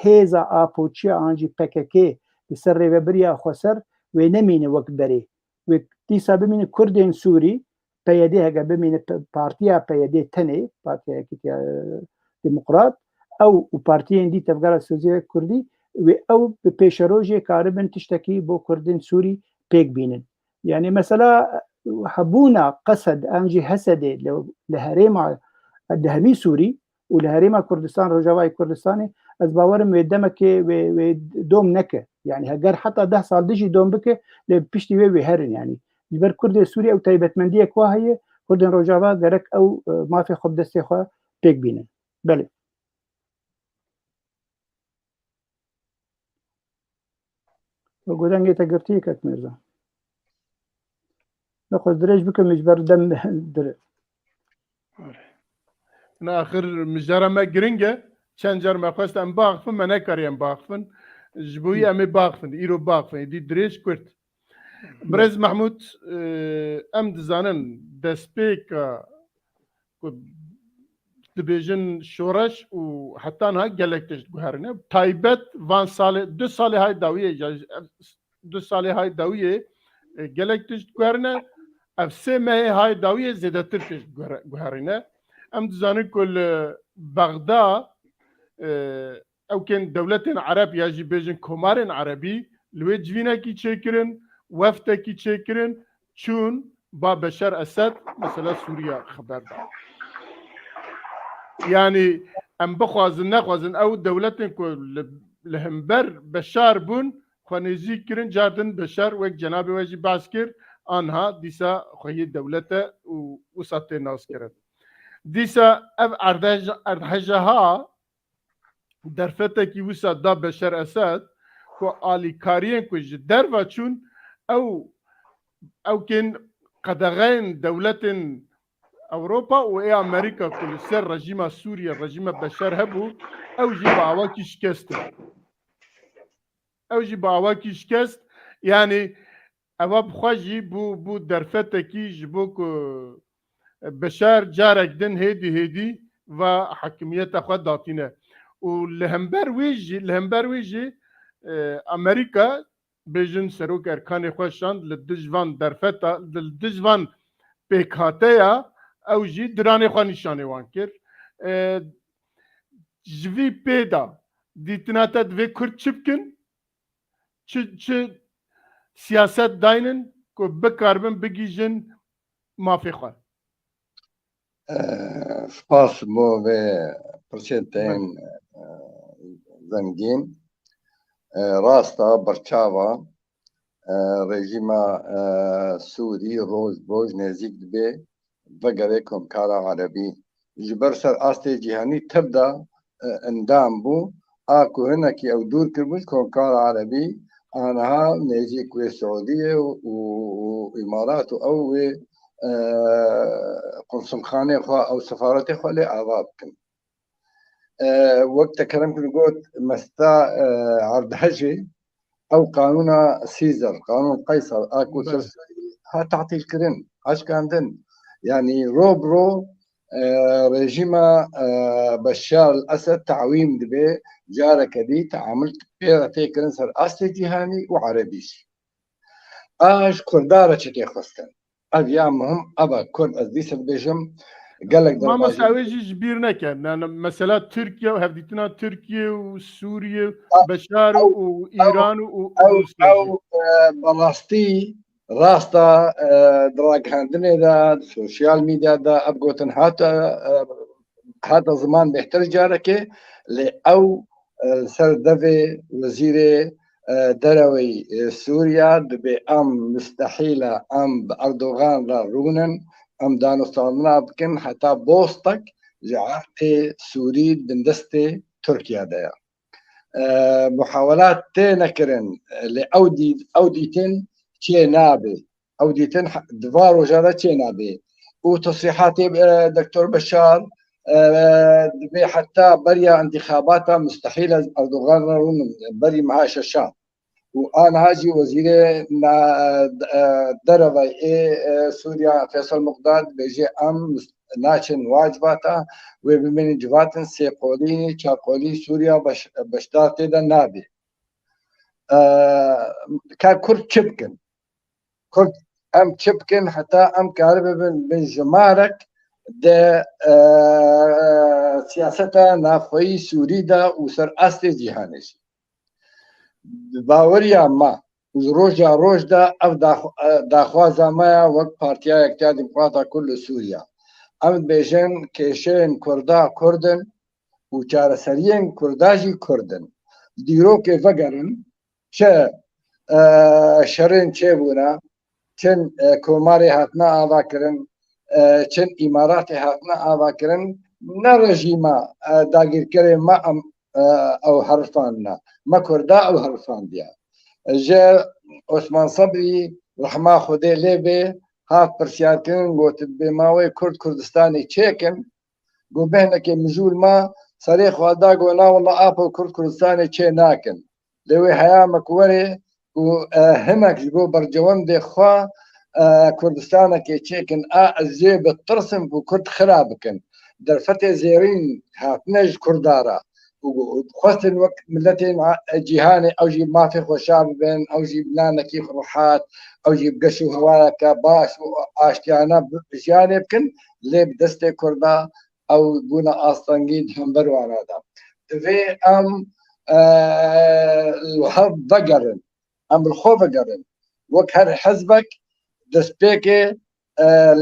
هيزا آپوچی آنجی پککی بسر ریوبریا خسر و نمینه وقت بری و دیسا بمینه کردین سوری پیاده هگه بمینه پارتیا پیاده تنه پارتیا کتیا ديمقراط او پارتین دی تفگار سوزی کردی و او پیش روشه کاربن تشتکی بو کردین سوری بيك بينن يعني مثلا حبونا قصد انجي هسدي لهريما الدهمي سوري ولهريما كردستان رجواي كردستاني از باورم ودمك ودوم نكه يعني هجر حتى 10 سال دجي دوم بك لبشتي وي هرن يعني يبر كرد سوري او تايبت منديه كوا هي كرد رجوا غرك او ما في خب دستي خو بيك بينن بله وقدان تقرتي كك مرزا ناخذ دريج بكم مجبر دم در انا اخر مجرى ما جرينجا چند جر ما خواست ام باغفن ما نکاریم باغفن جبوی امی باغفن ایرو باغفن دی دريج کرد برز محمود ام دزانن دسپیکا دبیجن شورش و حتی انها گلکتش گوهرنه تایبت وان سال 2 سال های داویه 2 سال های داویه گلکتش گوهرنه اف 3 ماه های داویه زیده ترکش گوهرنه ام دزانن کل بغداد او كان دولة عرب يجي بيجن كومارن عربي لوي جفينا كي تشكرن وفتا كي تشكرن شون با بشار اسد مثلا سوريا خبر دا يعني ام بخوازن نخوازن او دولة لهمبر بشار بون خوانيزي كرن جاردن بشار وك جناب واجي باسكر انها ديسا خوي دولة وسطي ناس كرن ديسا اف اردهجها درفته کی وسا دا بشر اسد کو آلی کاریان کو در و چون او كان قدغين دولة اوروبا و امريكا كل سر رجيم سوريا رجيم بشار هبو او جي بعواكي شكست يعني اواب خواجي بو درفتكي جبوك بشار جارك دن هيدي و حكمية خود داتينه والهمبر ويجي امريكا بيجن سروك اركان خوشاند للدجوان درفتا للدجوان بيكاتيا او جي دراني خو نشانه وان كر جوي بيدا ديتناتا دوي كرد چبكن چ سياست داينن كو بكاربن بگيجن مافي خو سپاس بو به پرسنتين زنگين راستا برچاوا رژیما سوری روز بوج نزدیک به وگره کمکارا عربی جبر سر آسته جهانی تبدا اندام بو آکو هنکی او دور کربوش کمکارا عربی آنها نزدیک به سعودیه و امارات او قنصل خانه خوا او سفارت خوا لی آواب کن وقت كلام كنت قلت مستا عرض حجي او قانون سيزر قانون قيصر اكو ها تعطي الكرن اش كان دن يعني روبرو رجيما بشار الاسد تعويم دبي جارك دي تعاملت بيرتي كرنسر اصلي جهاني وعربيش اش كرداره تشتي خستن ايامهم ابا كرد ازديس بيجم قال لك ما مساويجي جبيرنا كان مثلا تركيا وهفديتنا تركيا وسوريا بشار وايران وروسيا او بلاستي راستا دراك هاندني دا سوشيال ميديا دا ابغوتن هذا زمان بيحتاج جارك او سر دفي وزير دروي سوريا دبي ام مستحيله ام باردوغان لا رونن ام دانستاننا بكن حتى بوستك جعلتي سوري بندستي تركيا دايا محاولات تنكرن لأوديتن تي نابي أوديتن دوار وجارة تي نابي وتصريحات دكتور بشار حتى بريا انتخاباتها مستحيلة أردوغان بري معها شاشات وانا هاجي وزير دربي سوريا فيصل مقداد بيجي ام ناشن واجباتا وبمن جواتن سيقولي تشاقولي سوريا بشتاتي دا نابي كان كرد تشبكن كرد ام تشبكن حتى ام كاربه بن جمارك دا سياستا نافوي سوري دا وسر اصل جهانش باوریا ما روز دا اف داخوازا ما وقت پارتیا اکتیار دموکراتا کل سوریا ام بیجن کشین کردا کردن و چارسرین کرداجی کردن دیرو که وگرن چه شرین چه بونا چن کوماری هاتنا آوا کرن چن امارات هاتنا آوا کرن نه رژیما داگیر کره ما ام او حرفاننا ما كردا او حرفان ديا جا عثمان صبري رحمه خدي ليبي هات برسياركن قوت بماوي كردستاني تشيكن قو بهنك مجول ما صريخ ودا قونا والله ابو كردستاني تشي ناكن لوي حياه مكوري وهناك جبو برجوان دي خوا كردستانك تشيكن الزيب الترسم وكرد خرابكن درفتي زيرين هاتنج كردارا وخوستن وقت ملتين جيهاني او جيب ما في خوشاب بين او جيب لنا كيف روحات او جيب قشو هواك باش واشتيانا بشياني بكن لي بدستي كردا او بونا اصلنجيد همبرو على هذا في ام الوهب بقرن ام الخوف بقرن وك هر حزبك دسبيكي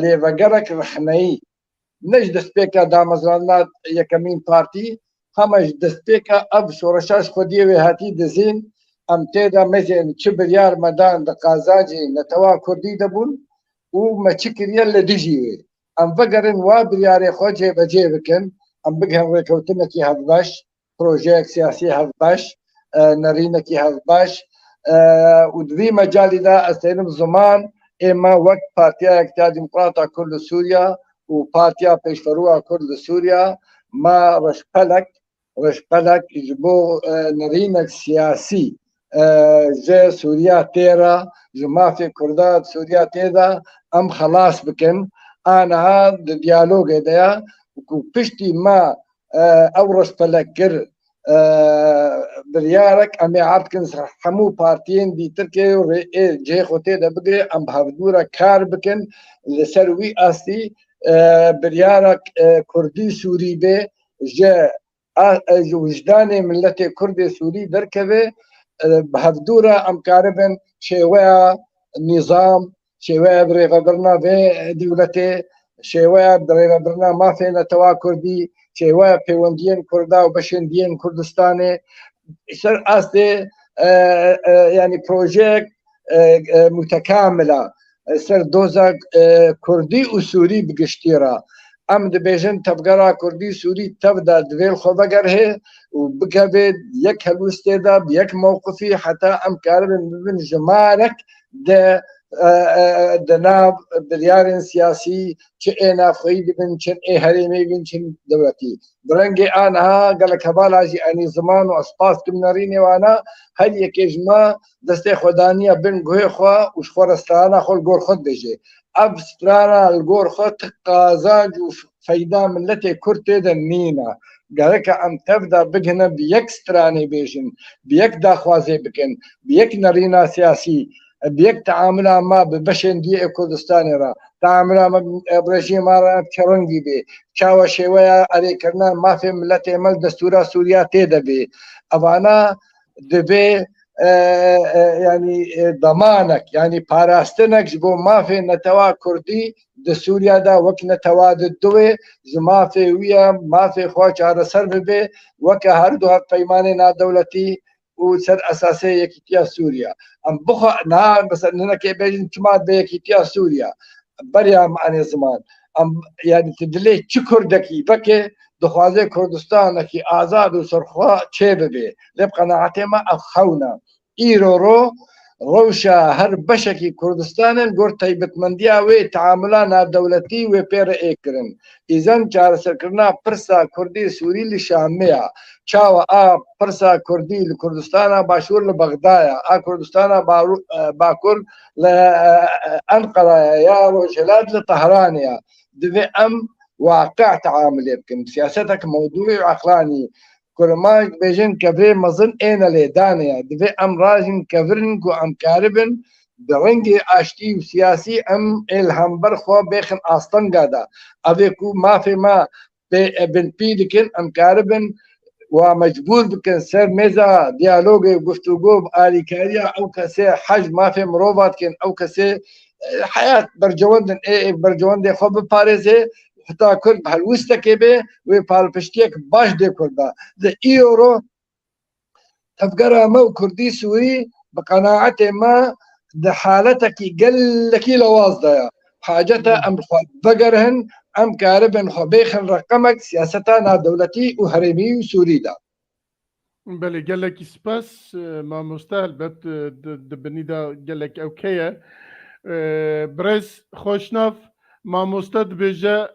لي بقرك رحني نج دسبيكا دامزرانات يكمين بارتي همش دستپیکا اب شورشاش خودی و هاتی دزین ام تیدا مثلا چه بریار مدان د قازاجی نتوا کردی دبون و ما چکریه لدیجی ام وگرن و بریار خوجه بجه بکن ام بگهم رکوتنکی هفباش پروژه سیاسی هفباش نرینکی هفباش ودوی مجالی دا استینم زمان اما وقت پارتیا اکتیا ديمقراطا كرد سوريا وبارتیا پیشفروع كرد سوريا ما رشقلك جبو نرينك سياسي جا سوريا تيرا جما في كردات سوريا تيدا ام خلاص بكن انا هاد ديالوج دا وبشتي ما او رشقلك كر بريارك ام عاركن حمو بارتين دي تركيا جي خوتي دا بقري ام بهدورا كار بكن لسروي اسي بريارك كردي سوري بي جا وجدان ملت كرد سوري دركبه بهدورا ام كاربن شويه نظام شويه بريفبرنا في دولته شويه بريفبرنا ما فينا توا كردي شويه بيوندين كردا وبشندين كردستاني سر اسي يعني بروجيكت متكامله سر دوزا كردي وسوري بقشتيرا ام دبیجن تبگرا کردی سوری تبدا دویل خوبگر ہے وبكبد يك هالوستيدا بيك موقفي حتى ام كارب من جمارك ده دناب بريار سياسي كأنا خيد بن كن هرمي بن كن دولتي برنجي انا قال كبالاجي اني زمان واسباس كمناريني وانا هل يكجما دستي خدانيه بن غوي خوا وش خورستانا خول غور خد بيجي اب سترانا الغور خد قازاج وفايدا ملتي كرتي دنينا قالك ام تبدا بجنا بيك ستراني بيجن بيك داخوازي بكن بيك نارينا سياسي بيك تعاملها ما ببشن دي كردستاني را تعاملها ما برجيم را بشرنجي بي شاوه شوية علي كرنا ما في ملتي مل دستورة سوريا تيدا بي أفانا دبي يعني ضمانك يعني باراستنك جبو ما في نتوا كردي د سوريا دا وك نتوا ددوي ما في ويا ما في خواج على سرب بي وك هردوها قيماني نا دولتي وسر اساسي يكتيا سوريا ام بخا نا مثلا هنا كي بيجن كما بيكتيا سوريا بريا معني زمان ام يعني تدلي تشكردكي بكي دخوازي كردستان كي آزاد وسرخوا تشيببي لبقناعتي ما أخونا إيرورو روشا هر بشكي كردستان قر طيبت منديا وي تعاملانا دولتي وي بير ايكرن إذن جار سركرنا برسا كردي سوري لشامية چاوا برسا كردي لكردستان باشور لبغدايا كردستان باكر لأنقرة يا وجلاد لطهرانيا دفي أم واقع تعامل يمكن سياستك موضوعي وعقلاني كل ما بيجن كبري مظن اين لدانيا دفي ام راجن كبرن كو ام كاربن برنجي اشتي وسياسي ام الهم برخو بيخن اصلا قادا ابيكو ما في ما بن بيدكن ام كاربن ومجبور بكن سر ميزا ديالوجي وقفتوغو بآلي كاريا او كسي حج ما في مروفات كن او كسي حياة برجواندن برجواندن خو بباريزي حتى كل بهالوستا كيبه وبالبشتيك باش دي كردا ذا ايورو تفقرها مو كردي سوري بقناعته ما ده حالتك قل لك لوازدا حاجتها ام بقرهن ام كاربن خبيخن رقمك سياستنا دولتي وهرمي وسوري دا بله قال لك سباس ما مستاهل بت دبنيدا قال لك اوكي برز خوشناف ما مستد بجا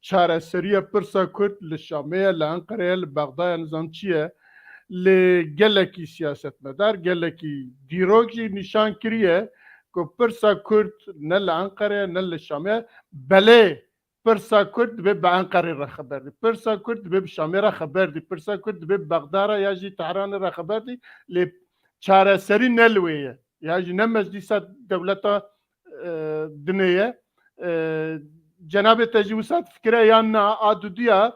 چاره سریه پرسا کرد لشامیه لانقره لبغداد نظام چیه لگلکی سیاست مدار گلکی دیروگی نشان کریه که پرسا کرد نه لانقره نه لشامیه بله پرسا کرد به انقره را خبر دی پرسا کرد به شامیه را خبر دی پرسا کرد به بغداد را یا جی تهران را خبر دی ل چاره سری نلویه یا جی نه مجلس دولت دنیه جناب تجوزات فكرة يانا عدودية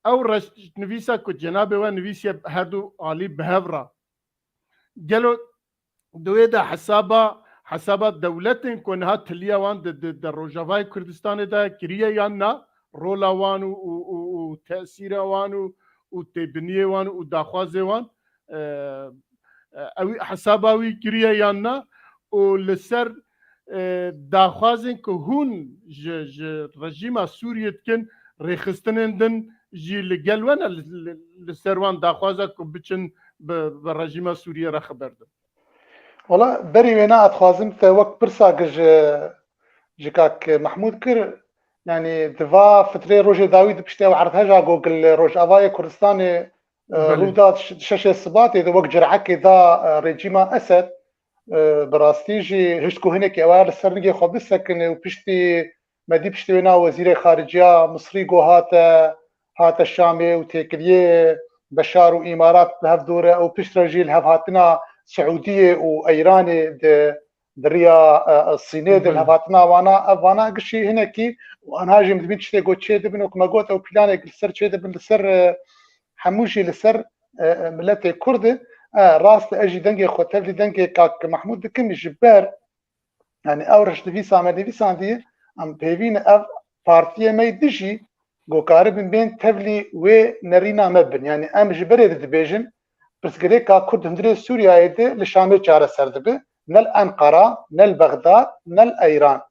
أو رش نفيسا كو جناب ونفيسيا هادو علي بهفرة قالوا دويدا حسابا دولتين كونها تليا وان دا روجافاي كردستان دا كريا يانا رولا وان وتأثير وان وتبنية وان وداخوازي وان أو حساباوي كريا يانا ولسر داخوازن که هون رژیم سوریت کن ریخستنندن جی لگلوان لسروان داخوازا که بچن بالرجيم سوريا را خبر ده. والله بري وينا اتخازم وقت برسا جكاك محمود كر يعني دفا فترة روجي داوود بشتاو عرضها جا جوجل روج افاي كردستان رودا شاشة الصباط اذا وقت جرعك اذا ريجيما اسد براستيجي هشتكو هناك اوار السرنجي خو بسكن وبشتي مدي بشتي وينا وزير خارجية مصري جو هات الشامي وتيكليه بشار وامارات بهف دوره او بشترجي الهف هاتنا سعوديه وايراني دريا الصينيه دل هفاتنا وانا قشي هناكي وانا هاجي مدبين تشتي قوت شي دبن وكما قوت او بلانك لسر شي دبن لسر حموشي لسر ملتي كرد راس اجي دنجي خوتل لي دنجي كاك محمود دكم جبار يعني اورش دفي سامر دفي ساندي ام بيفين اف بارتيه ما يدشي جو قارب بين تبلي ونرينا مبن يعني ام جبري دبيجن بس كريكا كرد هندري سوريا يدي لشامي چاره سردبه نل انقره نل بغداد نل ايران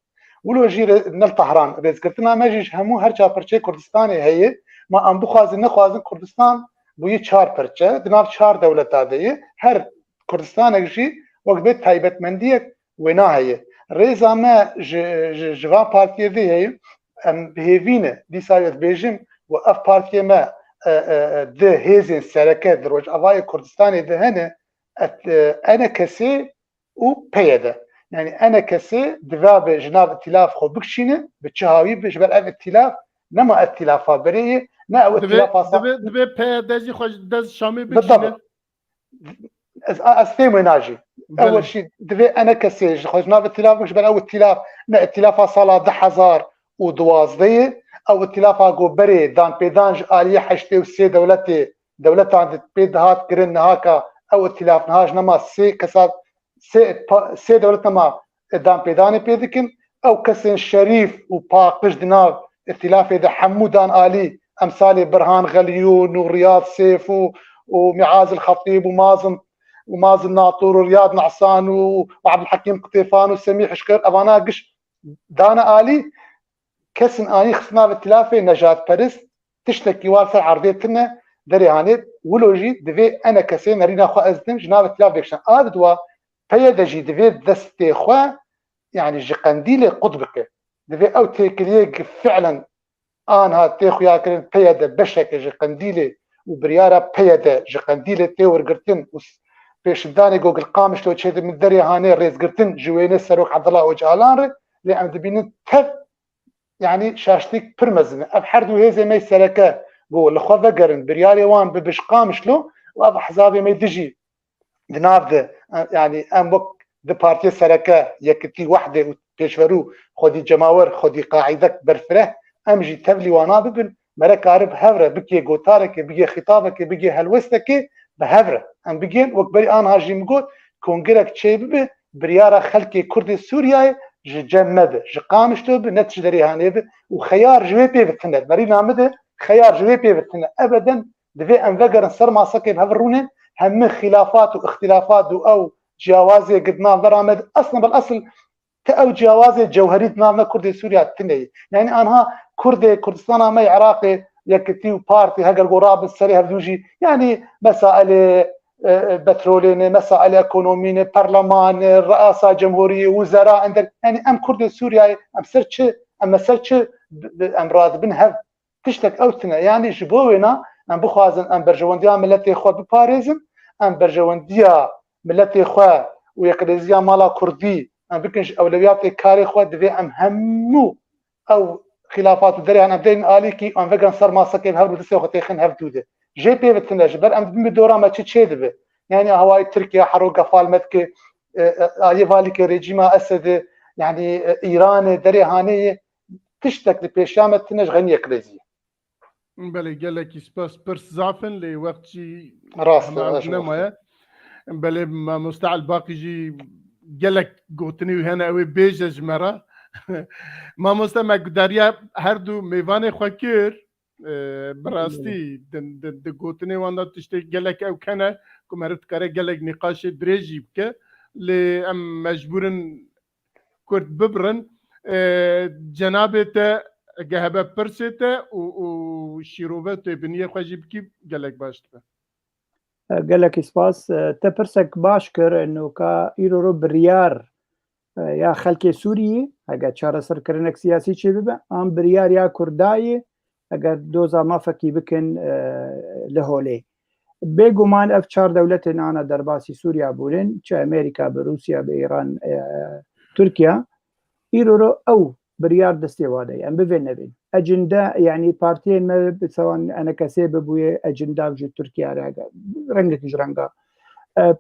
ولو جير نل طهران رز كرتنا ما جيش همو هر چا پرچه کردستان هي ما ام بخوازن نخوازن کردستان بوی 4 پرچه دناف 4 دولت داده هر کردستان جي وقت بيت تایبتمندی ونا هي رزا ما جوا پارتیه دی هي ام بهوینه دی سایت بیجم و اف پارتیه ما ده هيزن سركات دروج افاي كردستاني ده هنا انا كسي وبيدا يعني انا كسي دفاب جناب ائتلاف خو بكشينه بتشهاوي بجبل ائتلاف نما ائتلاف بريه نا او ائتلاف صح دبي بيدا زي خوش دز شامي بكشينه بكشينه اسفيم ناجي اول شيء دبي انا كسي خوش جناب ائتلاف بجبل او ائتلاف نا ائتلاف صاله 10000 ودوازديه او ائتلافا جو بري دان بيدانج آلية حشتي وسي دولتي عند بيد هات كرن هاكا او ائتلاف نهاج نما سي كسات سي دولتنا ما دان بيداني بيدكن او كسن شريف وباقش دناف ائتلاف اذا حمودان آلي امثالي برهان غليون ورياض سيف ومعاذ الخطيب ومازن ناطور ورياض نعسان وعبد الحكيم قطيفان وسميح شكر ابانا قش دانا آلي كسن اني خصنا بالتلافه نجات باريس تشتكي وارثه عرضيتنا دريانيت ولوجي دفي انا كسين رينا خو ازدم جناب تلاف ديكشن ادوا بيدجي دفي دستي خو يعني جقنديل قطبك دفي او تيكليك فعلا انا تيخو يا كرين بيدا بشك جقنديل وبريارا بيدا جقنديل تيور قرتن بيشداني جوجل قامش لو تشيد من دريا هاني ريز قرتن جوينه سروق عبد الله وجالان لي ام دبين تف يعني شاشتك برمزن اب حردو هيزي ما يسلكه قول لخوا فقرن بريالي وان ببش قامش له واب حزابي ما يدجي دناف ده يعني ام وقت دي بارتي سلكه يكتي وحده وبيشورو خدي جماور خدي قاعدك برفره امجي تبلي وانا ببن مرك عرب هفره بكي قوتارك بكي خطابك بكي هلوستك بهفره ام بيجين وكبري انا هاجي مقول كونجرك تشيب بريارة خلكي كردي سوريا جمد قامش توب نتش دري هانيب وخيار جويبي بتند مرينا مده خيار جويبي بتند ابدا دفي ان فقر سر ما سكي بهفرونه هم خلافات واختلافات او جوازي قدنا برامد اصلا بالاصل او جوازي جوهري نامنا كردي سوريا تني يعني انها كردي كردستان ما عراقي يكتي بارتي هاجر قراب السري هفدوجي يعني مسائل بترولين مسائل ايكونوميين برلمان رئاسه جمهوريه وزراء عندك يعني ام كرد سوريا ام سرتش ام راد بنهف تشتك اوتنا يعني جبوينا ام بخوازن ام برجونديا ملتي خو بباريزم ام برجونديا ملتي خو ويقليزيا مالا كردي ام بكنش اولويات كاري خو دفي ام همو او خلافات دري انا بدين اليكي ام فكر صار ما سكن هبل تسوي خطي خن هبدوده جي بي بتنج بر ام بدورا ما تشيدبه يعني هواي تركيا حروقه فالمتك اي فالك ريجيما اسد يعني ايران دري هانيه تشتك لبيشامه تنج غنيه كريزي بله گلکی سپاس پرس زعفن لی وقتی راست نمایه بله ما مستعل باقی جی گلک گوتنی و هنه اوی بیجج مرا ما مستمع دریا هر دو میوان خوکر براستی د گوتنی واندا تشتی گلک او کنه کمرت کاره گلک نقاش دریجی بکه لی ام مجبورن کرد ببرن جنابت جهبه پرسته و شیروبه تو بنیه خواجی بکی گلک باشته قال لك سپاس تپرسك باش كر انه كا ايرو بريار یا خلک سوریه اگر چاره سرکردنک سیاسی چه ببه ام بریار یا کردای اگر دوزا مافکی بکن لهوله بگومان اف چهار دولت نانا در باسی سوریا بولن چه امریکا به روسیا به ایران ترکیا ایرو رو او بریار دستی واده ام ببین نبین اجندا يعني بارتين ما سواء انا كسيب بويا اجندا جو تركيا رنگك جرنگا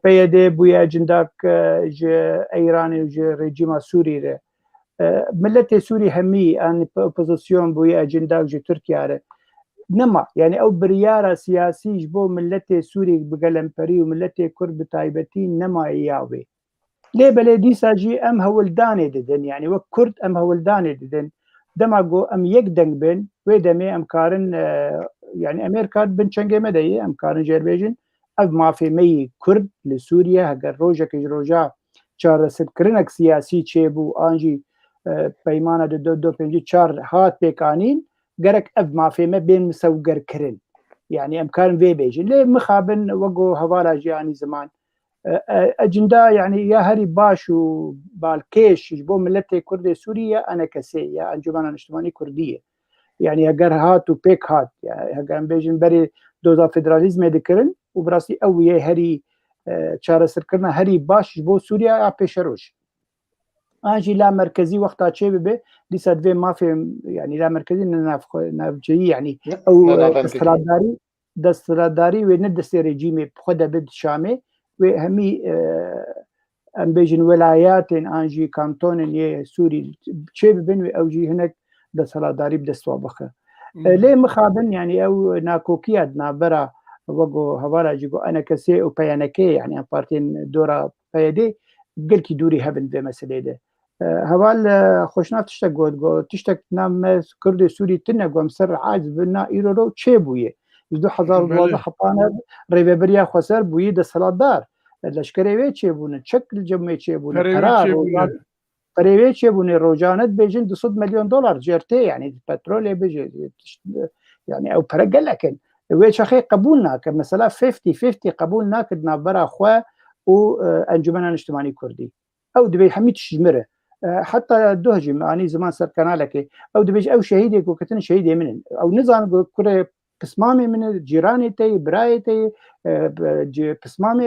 پیده بویا اجنداک جه ایرانی و جه رژیم سوری ره ملت سوری همی ان اپوزیسیون بویا اجنداک جه ترکیه ره نما يعني او بريارة سياسي جبو ملت سوري بقلمبري وملت كرد بتايبتي نما ياوي ليه بلدي ساجي ام هولداني ددن يعني وكرد ام هولداني ددن دماغو ام يقدن بين ويدمي ام كارن يعني امريكا بنشنجي مدي ام كارن جيربيجن اف ما في مي كرد لسوريا هجر روجا كجروجا چار سكرنك سياسي چيبو انجي پیمانه دو پنجی چار هات بيكانين قرك اف ما في ما بين مسوقر كرن يعني امكان في بيجن ليه مخابن وقو هوالا جياني زمان اجندا يعني يا هري باشو بالكيش جبو ملتي كردي سوريا انا كسي يا انجمن اجتماعي كرديه يعني اگر هات وبيك هات يعني اگر بيجن بري دوزا فدراليزم دكرن وبراسي او يا هري چاره سرکرنا هري باش جبو سوريا پیشروش انجي لا مركزي وقتها چه به دي سدوي ما في يعني لا مركزي نافجي يعني او دستراداري وندس ريجيمي خود بد شامي وهمي ام بيجن ولايات انجي كانتون يه سوري چه بن او جي هناك دستراداري بدستوا بخه ليه مخابن يعني او ناكوكياد نابرا وقو هوالا جيجو انا كسي او بيانكي يعني بارتين دورا بيدي قلكي دوري هبن في مسألة ده هوال خوشناف تشتك گود تشتك نام كرد سوري تنه گوم سر عاجز بنا ايرو چه بويه 2012 حطانا ريبريا خسر بويه د سلادار لشکری وی چه بونه شکل جمعی چه بونه قرار پریوی چه بونه روجانت بیجن 200 مليون دولار جرتي يعني بترول بيجي يعني او فرق لكن وی شخي قبولنا كمثلا 50 قبولنا كدنا برا خو و انجمن اجتماعي كردي او دبي حميد شجمره حتى دهجم يعني زمان صار كنالك او دبي او شهيدك وكتن شهيدي من او نظام كره قسمامي من جيراني تي برايتي قسمامي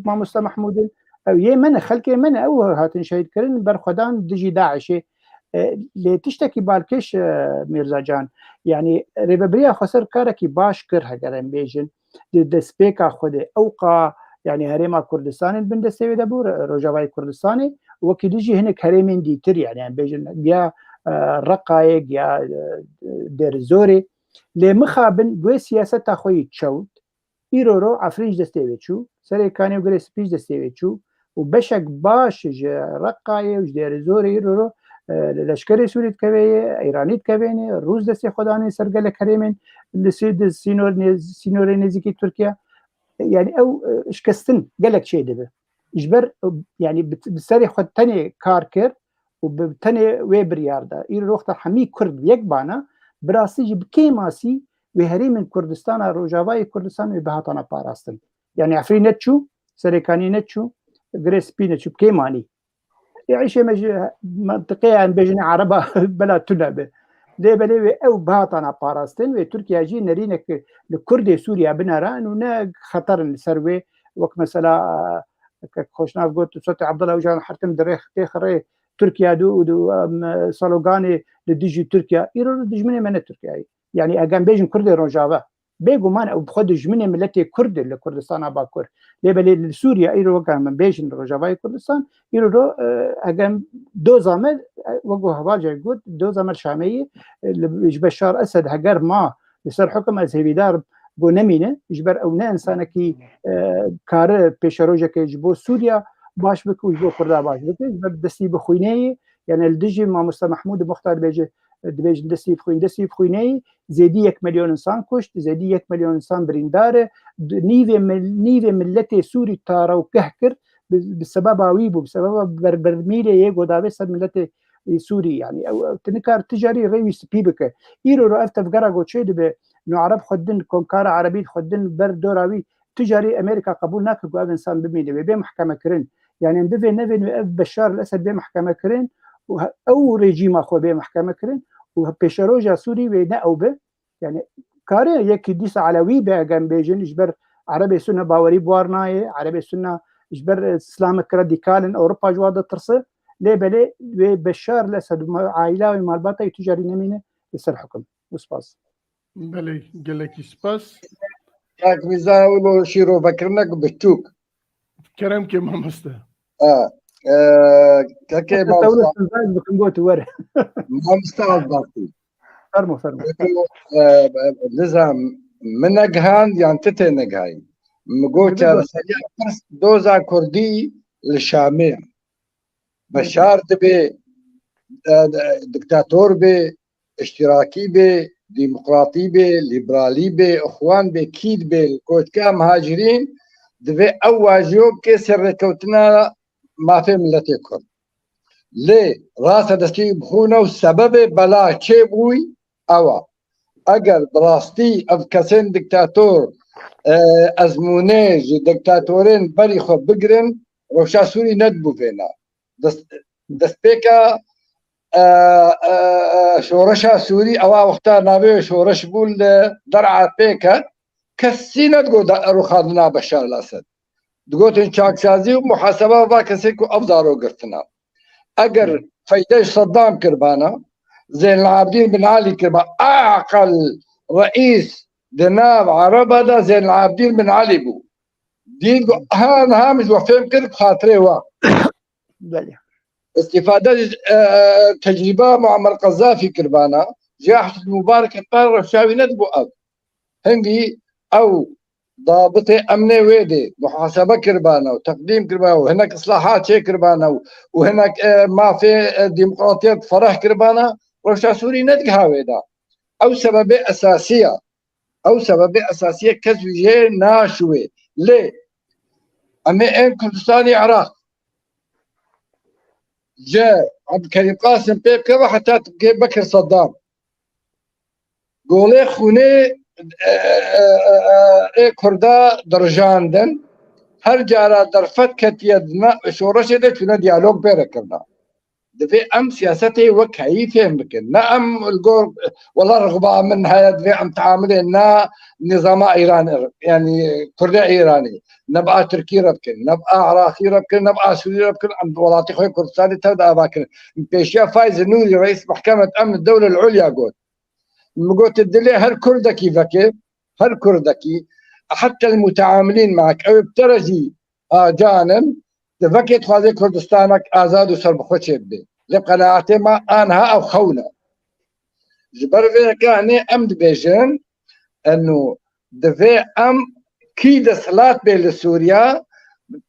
ما مستر محمود او يمن خلكي من او هاتن شهيد كرن برخدان دجي داعش اللي تشتكي بالكش ميرزا جان يعني ريبريا خسر كاركي باش كرها قرن بيجن دسبيكا خده اوقا يعني هريما كردستان بندسي دبور روجاواي كردستاني وكيدجي هناك هريمين ديتر يعني بيجن يا رقايق يا درزوري لمخابن بو سياسه اخوي تشود ايرورو عفريج دستيويتشو سري كاني وغري سبيج دستيويتشو وبشك باش رقايق درزوري ايرورو لشکری سوریت کوي ایرانیت کوي روس دستی خداني سرګل کریمن لسید سينور نزيكي تركيا يعني او شكستن قالك شيء ده اجبر يعني بسري خد تاني كاركر وبتاني ويبر ياردا يروح وقت حمي كرد يكبانا براسي بكيماسي وهري من كردستان روجاواي كردستان وبهاتنا باراستن يعني عفرينتشو سريكاني نتشو غريسبي نتشو بكيماني يعيش منطقيا عن بيجن عربة بلا تنبه دي بلي او بهاتنا باراستن وتركيا جي نرينك لكرد سوريا بناران ونا خطر سروي وقت مثلا خوشناف قلت صوت عبد الله وجان حرتم دريخ تخري تركيا دو سلوغاني لديجي تركيا يرو دجمني من تركيا يعني اجان بيجن كرد روجافا بيجو مان او بخد جمني ملتي كرد لكردستان باكور لبلي سوريا يرو كان من بيجن روجافا كردستان يرو اجان دو زامل وقو هواجا قلت دو زامل شاميه بشار اسد هجر ما يصير حكم ازهبيدار بو نمینه اجبر او نه انسان کی کار پیشروجه که جبو سوریا باش بکو جبو کرده باش بکو اجبر دستی بخوینه يعني الدجي ما مستر محمود مختار بيجي دستی بخوینه زیدی 1 مليون انسان کشت زیدی 1 مليون انسان برینداره نیوه ملت سوری تارو كهكر بسبب عويبو بسبب برميله يجو دابس ملت سوري يعني او تنكار تجاري غير سبيبك يرو رأفت فقرا قوتشي دبي نو عرب خدن كونكار عربي خدن بر دوراوي تجاري امريكا قبول ناكل هذا انسان بمينه بمحكمه كرين يعني بفي نفي بشار الاسد بمحكمه كرين او ريجيم اخو بمحكمه كرين وبيشروجا سوري ونا به يعني كاري يكي ديس علوي بأجن بيجن إجبر عربي سنة باوري بوارناي عربي سنة إجبر إسلام راديكال أوروبا جواد ترصه ليه بلي بشار الأسد عائلة ومالباتا يتجاري نمينه يصير حكم وسباس بله جلك سباس كاك ميزان ولو شيرو بكرنك بتوك كرم كي ما مسته كاكي الدولة الزايد بكمبوت ورا ما مستعد باقي فرمو لازم من نجهان يعني تتي نجهاي مقوت رسالة فرس دوزا كردي للشامية بشار دبي دكتاتور بي اشتراكي بي ديمقراطي بي ليبرالي بي اخوان بي كيد بي كوت كام مهاجرين دبي اواجيوب كي سر كوتنا ما في ملتي كرد ليه راس دستي بخونه والسبب بلا تشي بوي اوا اگر براستي اف كسين دكتاتور ازمونيج دكتاتورين بري خو بقرن روشا سوري ندبو فينا دست بيكا شورشا سوري او وقتا نابي شورش بول درعا بيكا كسينا تقول روخادنا بشار الاسد تقول انشاك سازي ومحاسبه با كسيكو افضارو قرتنا اگر فايدش صدام كربانا زين العابدين بن علي كربان اعقل رئيس دناب عرب هذا زين العابدين بن علي بو دين هان هامش وفهم كرب خاطري وا استفادة تجربة معمر قذافي كربانا جاء حسن مبارك قال رشاوي ندبو أب هنجي أو ضابط أمني ويدي محاسبة كربانا وتقديم كربانا وهناك إصلاحات شيء كربانا وهناك ما في ديمقراطية فرح كربانا رشا سوري ندقها ويدا أو سبب أساسية كزوجي ناشوي ليه أمي إن كردستاني عراق جاء عبد الكريم قاسم بيبكر حتى تبقى بكر صدام قولي خوني كردا درجاندن هر جارا درفت كتيدنا شورش ده شنو ديالوج بيركرنا دفي ام سياستي وكيف يمكن نعم الجور والله رغبه من هذا دفي ام تعاملنا نظام ايراني يعني كردي ايراني نبقى تركي ربكن نبقى عراقي ربكن نبقى سوري ربكن ام ولاتي خوي كردستاني تبدا اماكن بيشيا فايز النوري رئيس محكمه امن الدوله العليا قلت الدليل هل كردكي فكيف هل كردكي حتى المتعاملين معك او بترجي جانب تفكت خازي كردستانك آزاد وسرب خوشي بدي لقناعتي ما أنها أو خونة جبر في كاني أمد بيجن أنه دفع أم كيد صلاة بين سوريا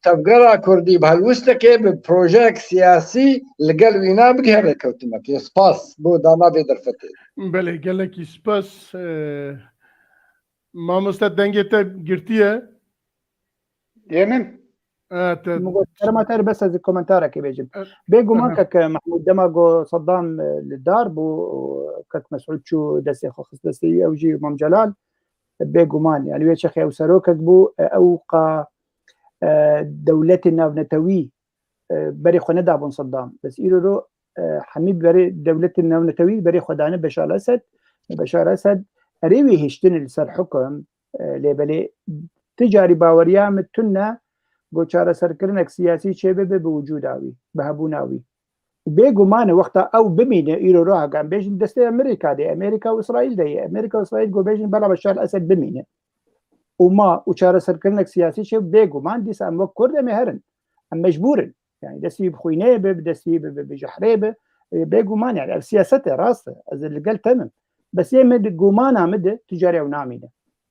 تبقى كردي بهالوستكي ببروجيكت سياسي لقلبنا بقهر كوتمك يسباس بو داما بيدر فتي بله قالك يسباس ما مستدنجته قرتيه يمن ما تعرف بس هذه كومنتارك بيجي بيجو ماكك محمود دماغو صدام للدار بو كت مسعود شو دسي خص دسي او جي امام جلال بيجو مان يعني ويا شيخ او سروكك بو اوقا دولتنا ونتوي بري خندا بن صدام بس يرو حميد بري دولتنا ونتوي بري خدانه بشار الاسد ريوي هشتن لسر حكم لبلي تجاري باوريا متنا بو چاره سرکردنك سیاسی چه به وجود آوی به هبون آوی بگمان وقتا او بمینه ایرو راه گام بیشن دسته امریکا دی امریکا و اسرائیل دی امریکا و اسرائیل گو بیشن بلا بشار الاسد بمینه وما و چاره سرکردنك سیاسی چه بگمان دیس ام کرد مهرن ام مجبورن يعني دسي بخوينه بدسي بجحريبه بگمان يعني السياسه راسه از اللي قال تمام بس يمد گمان مد تجاري ونامينه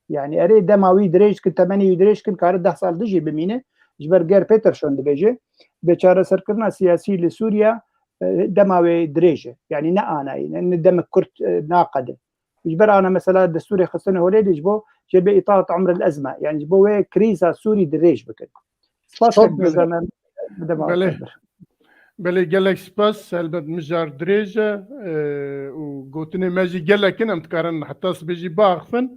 يعني اريد دماوي دريج كنت 8 دريج كنت كار 10 سال دجي بمينه جبر جير بيترشون دبيجي بچاره سرکردنا سیاسی لسوريا دماوي دريجه يعني نا انا ان دم كرت ناقده جبر انا مثلا دستوري خصني هوليد جبو جبي اطاله عمر الازمه يعني جبو كريزه سوري دريج بكل صفات زمان بله قالك سباس البد مجار دريجه وقوتني ماجي قالك انا متكرن حتى بيجي باغفن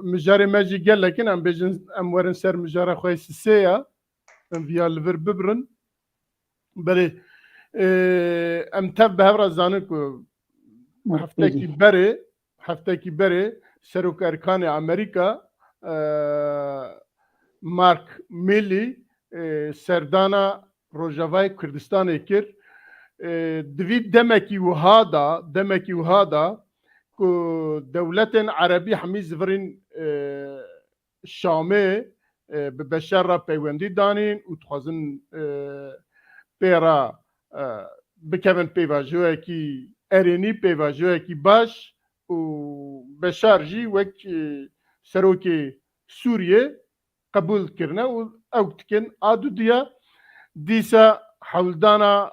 مجاري ماجي قال لكن ام بيجن ام ورن سر مجاري خوي سيا ام فيا الفر ببرن بلي ام تبه هبرا زانكو هفتاكي بري سروك اركان امريكا مارك ميلي سردانا روجاوای کردستان کر دوید دمکی وهادا کو دولت عربی همی زفرین شامه به بشار را پیوندی دانین و تخوازن پیرا بکمن پیواجوه کی ارینی پیواجوه کی باش و بشار جی وک سروک سوریه قبول کرنه و او تکن آدو دیا دیسا حولدانا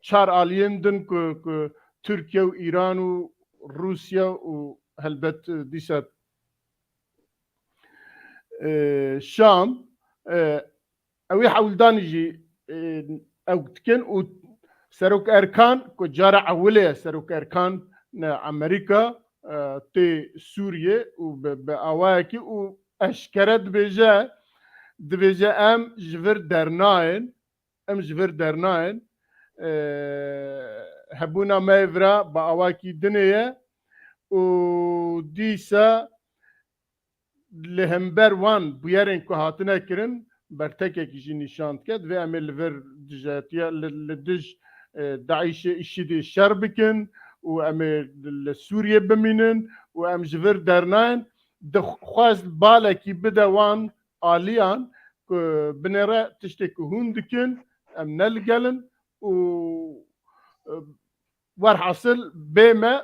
چار آلیندن که ترکیه و ایران و روسیا و هلبت دیسا شام اوی حولدانی جی او تکن و سروک ارکان که جارع اوله سروک ارکان امریکا تی سوریه و به آواکی و اشکرت دبیجه ام جور درناین هبونا مایورا با آواکی دنیه و دیسا لهمبر وان بیارن که هاتنه کرن برتکه کشی نشاند کد و امی لور دجاتیا لدج داعش اشید شر بکن و امی لسوریه بمینن و ام جور درناین دخواست بالکی بده وان آلیان که بنره تشتی که هون دکن ام نلگلن و ورحصل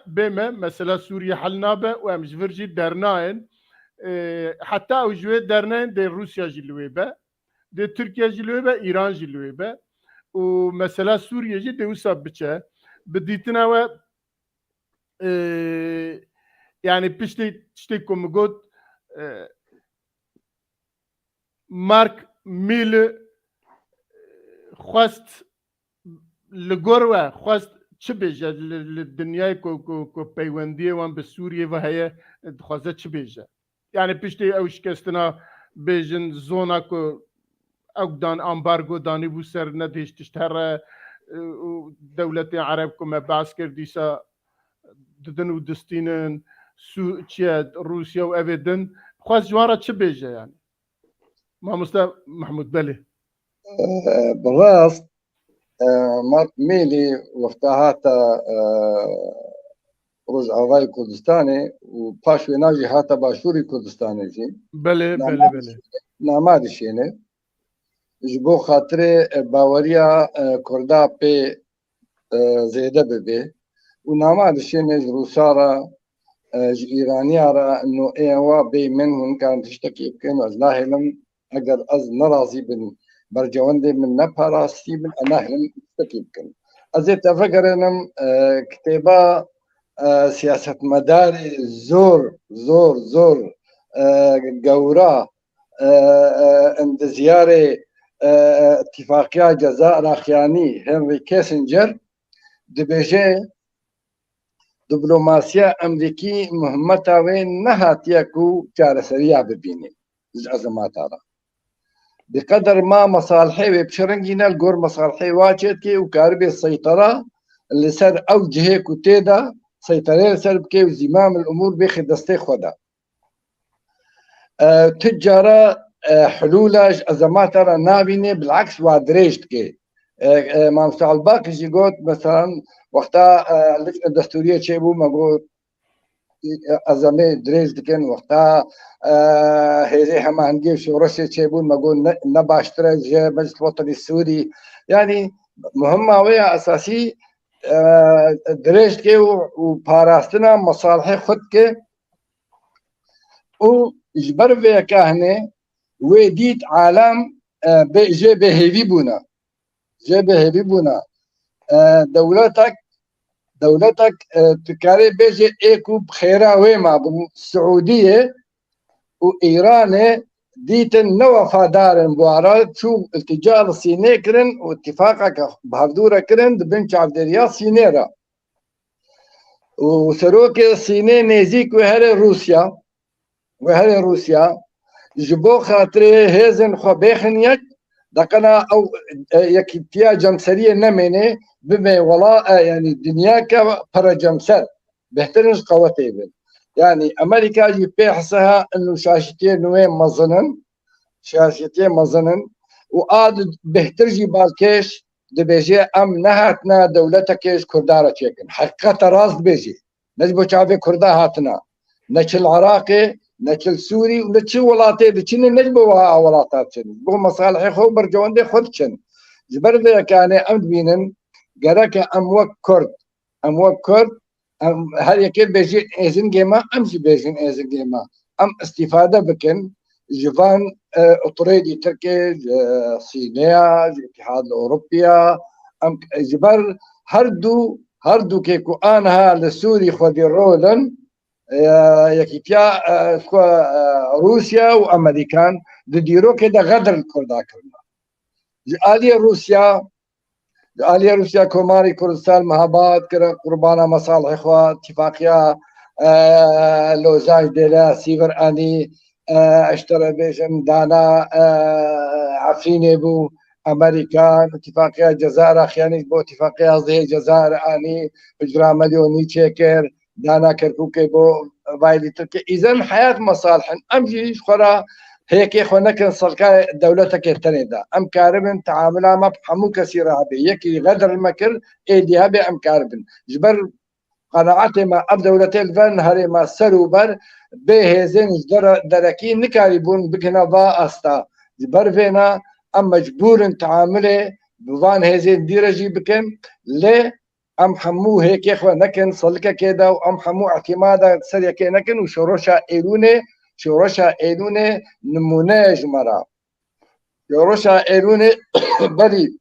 بما مثلا سوريا حل نابه وام جفرجي درناين حتى او جوي درناين دي روسيا جلويبه دي تركيا جلويبه ايران جلويبه ومثلا سوريا جي دي وساب بچه بديتنا و يعني بشتي كوم قلت مارك ميل خواست لگوروه خواست چه بیجه لدنیای کو پیوندیه وان به سوریه و هیه خواسته چه بیجه یعنی پشتی او شکستنا بیجن زونا کو او دان امبارگو دانی بو سر ندهشتشت هر دولت عرب کو مبعث کردیسا ددن و دستینن چیه روسیا و اویدن خواست جوارا چه بیجه يعني ما مستر محمود بله بالراست مارك ميلي وقتها روجاوای کردستاني وباشوي ناجي هاتا باشوري كردستاني جي بله نامادشينه جبو خاطر باوريا كردا بي زيده ببي ونامادشينه روسارا ايرانيارا انه ايوا بي منهم كان تشتكي بكين ازلاهلم اگر از نرازي بن برجوندي من نباراستي من اناهلم تشتكي بكين ازيت افكر انم كتابه سياسة مداري زور قورا عند زيارة اتفاقية جزائر أخياني هنري كيسنجر دبيجي دبلوماسيا أمريكي مهمتا وين نهاتيكو جارسريا ببيني الأزمات هذا بقدر ما مصالحي بشرنجينا الجور مصالحي واجد كي وكاربي السيطرة اللي صار أوجهه كتيدا سيطرة سرب كي وزمام الأمور بيخي دستي خدا تجارة حلولاج أزمات ترى نابيني بالعكس وادريجت كي ما مستعل باقي جي قلت مثلا وقتها اللجنة الدستورية شيبو ما قلت أزمة دريجت كن وقتها هذي هما هنجيب شورشة شيبو ما قلت نباشترة جي مجلس الوطني السوري يعني مهمة ويا أساسي دريج كي وباراستنا مصالح خد كي وجبر فيها كاهنة وديت عالم جي بهيبي بونا دولتك تكاري بيجي ايكو بخيرا ويما بالسعودية وإيران ديتن نوى فادارن بوارات شو التجار الصيني كرن واتفاقك بهردورة كرن دبن شعب دريا صينيرا وسروك الصيني نزيك وهر روسيا جبو خاطري هزن خو بيخنيك دقنا او يكتيا جمسريه نمنه بما ولا يعني الدنيا كبر جمسر بهترنج قوتي بن يعني امريكا يبيحسها انه شاشتين وين مظنن وقاد بهترجي بالكيش دبيجي ام نهاتنا دولتكيش كردارة تشيكن حقيقة راست بيجي نجبو شعبي كردا هاتنا نشل عراقي نشل سوري ونشل ولاتي بچين نجبو ولاتات چن بو مصالحي خو برجوان دي خود چن جبر ذا كان امد بينن قراك ام وك كرد هل يكيد بيجي ايزن جيما امشي بيجين ايزن جيما ام استفادة بكن جفان اطريدي تركي صينيا الاتحاد الاوروبي ام جبر هردو كيكو انها لسوري خودي رولن يكيتيا روسيا وامريكان ديرو كده غدر الكردا كرنا آلية روسيا كوماري كردستان مهابات كرا قربانا مصالح اخوة اتفاقيا لوزاج ديلا سيفر اني اشترى بيجن دانا عفريني بو امريكان اتفاقيا جزائر اخياني بو اتفاقيا زي جزائر اني اجرا مليوني تشيكر دانا كركوكي بو بايدي تركي اذا حياة مصالح امجي خورا هيك يا اخوانا كان صلكا دولتك التنيدا ام كاربن تعاملها ما بحمو كثيرة بي يكي غدر المكر ايديها بي ام كاربن جبر قناعتي ما اب دولتي الفن هري ما سروبر بهزين دركي نكاريبون بكنا با استا جبر فينا ام مجبور تعامله بوان هزين ديرجي بكن ليه ام حمو هيك يا اخوانا كان صلكا كده وام حمو اعتمادا سريع كنكن وشروشا ايلونه نمونه جمرا شروشا ايلونه بلي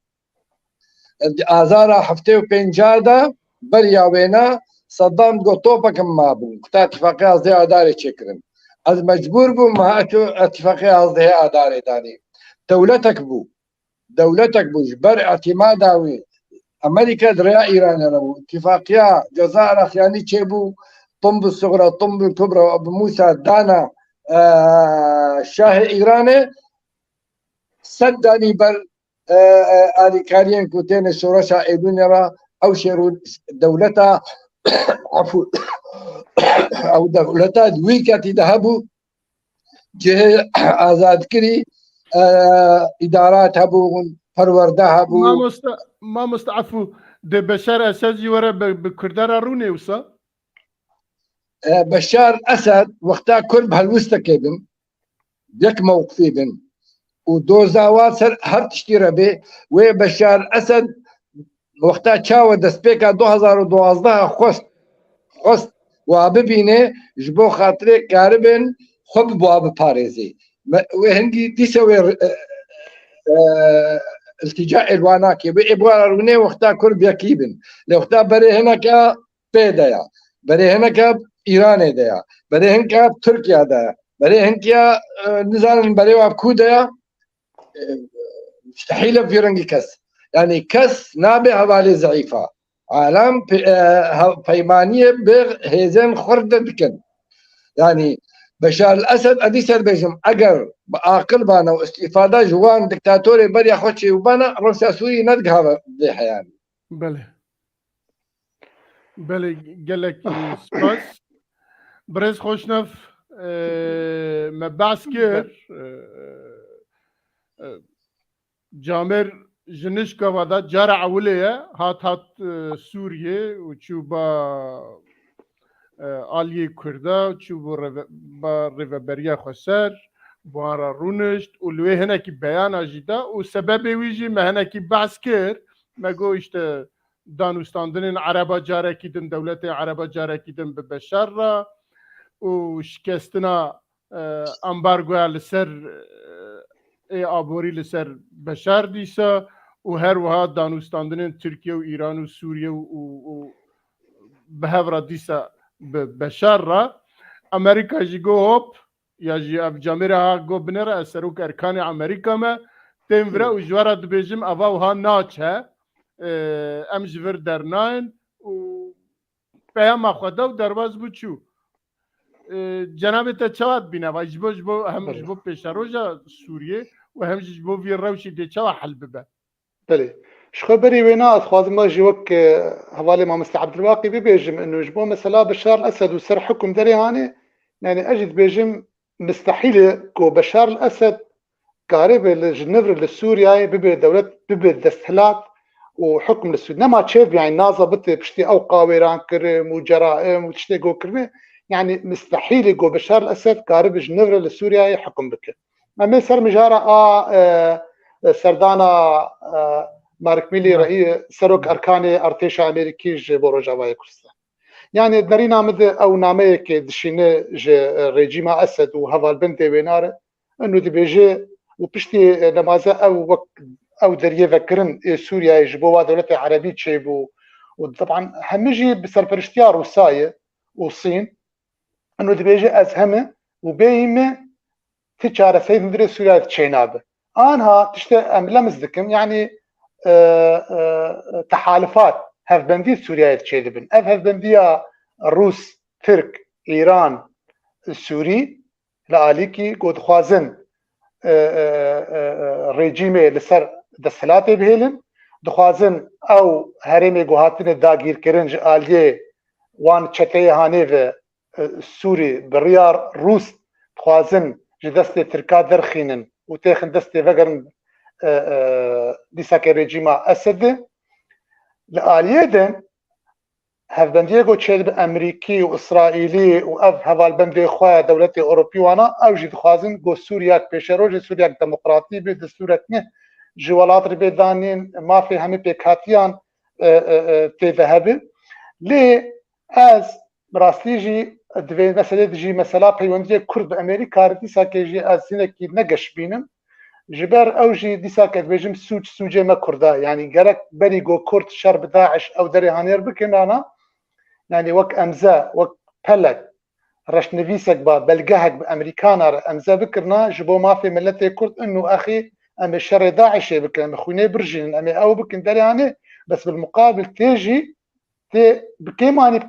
آزارا هفته و پنجادا بلي ياوينا صدام گو توپك ما بو كتا اتفاقي ازده اداري چكرن از مجبور بو ما اتفاقي ازده اداري داني دولتك بو جبر اعتماداوي امريكا دريا ايران ربو اتفاقيا جزائر اخياني چبو طنب الصغرى طنب الكبرى ابو موسى دانا شاه ايراني صدقني بر آليكاريين كوتين شورشا ايدونيرا او شيرو دولتا عفو او دولتا دويكاتي ذهبوا جه آزاد كري ادارات هبون پرورده هبو ما مستعفو ده بشار اساسي ورا بكردارا روني وصا بشار اسد وقتا كل بهالوستا كيبن يك موقفي بن ودوزاوات سر هر تشتيره به وبشار اسد وقتا تشاو دسبيكا 2012 خست واببينه جبو خاطري قاربن خب بواب باريزي وهنجي ديسوي التجاء الواناكي بإبغار روني وقتا كل بيكيبن لوقتا بري هناك بيدايا بري هناك ايران دايا بري هناك تركيا دايا بري هناك نزال بري وابكو دايا مستحيل في رنجي كس يعني كس نابع حوالي ضعيفة عالم بيمانية بهزين خردة بكن يعني بشار الأسد أدي سر بيجم أجر بعقل بانا واستفادة جوان دكتاتوري بريا خوشي وبانا روسيا سوري ندقها بليحة يعني بله قالك سباس برز خوشنف ما باسكر جامر جنشكا ودا جارة عولية هات سوريا وشوبا آلیه کرده چوب ریوبریا خسر بارا رونشت و لوی هنکی بیان آجیده و سبب ویجی مهنکی بحث کرد مگو اشته دانستاندن عربا جاره کیدن دولت عربا جاره کیدن به بشر را و شکستنا امبارگویا لسر آبوری لسر بشر دیسا و هر وها دانستاندن ترکیه و ایران و سوریه و به هفرا دیسا بشار را امریکا جی گو هوب یا جی اب جامره ها گو بنره سروک ارکان امریکا ما تنفره و جوارا دبیجم اوا و ها ناچ ها ام جور در ناین و پیام خدا و درواز بود چو جناب تا چواد بینا و جبو هم جبو پیش روزا سوریه و هم جبو وی روشی دی چوا حل ببه بله شخو بري وينا خوازم ما جوك حوالي ما مستر عبد الواقي بيجم انه جبو مثلا بشار الاسد وسر حكم دري هاني يعني اجد بيجم مستحيل كو بشار الاسد قارب الجنفر للسوريا ببي دولة ببي دستهلات وحكم للسود نما تشيف يعني نازا بشتي او قاويران كرم وجرائم وتشتي جو كرمه يعني مستحيل يقو بشار الاسد قارب الجنفر للسوريا حكم بك ما سر مجارة سردانا مارك ميلي رئيس سروك اركاني ارتيشا امريكي بوروجاواي كردستان يعني درينا مد او ناميك دشينه ريجيما اسد وهذا البنت بينار انه دبيجي وبشتي نمازه او وقت او دريه ذكرن سوريا يجبوا دولة عربية شيبو وطبعا همجي بسربرشتيار وسايه والصين انه دبيجي ازهمه وبيمه تجاره سيد مدري سوريا تشينابه انها تشتي لمزدكم يعني تحالفات هفبندية سوريا تشيدبن هفبندية الروس ترك ايران السوري لاليكي قد خوازن ريجيمي لسر دستهلاتي بهيلن دخوازن او هرمي قوهاتن داگير كرنج آليه وان چتي هاني سوري بريار روس دخوازن جدست تركا درخينن وتاخن دستي فقرن ديساكي ريجيما اسد لآليدن هفبنديه قو تشيد بأمريكي وإسرائيلي وأف هفال بندي خواه دولتي أوروبي وانا أو جي دخوازن قو سورياك بيشروج سورياك ديمقراطي بي دستورتنه جوالات ربي دانين ما في همي بيكاتيان تذهبي لي از براستيجي دوين مسألة دجي مسألة بيوندية كرد بأمريكا رديسا كيجي از سينكي نقش بينم جبر اوجي ديساك بيجم سوجي ما كردا يعني قالك بري جو كرد شرب داعش او دري هانير بكن انا يعني وك امزا وك بلد رش نفيسك با بلقاهك بامريكانا امزا بكرنا جبو ما في ملتي كرد انه اخي ام الشر داعش بكن خويني برجين ام او بكن دري هاني بس بالمقابل تيجي تي بكيماني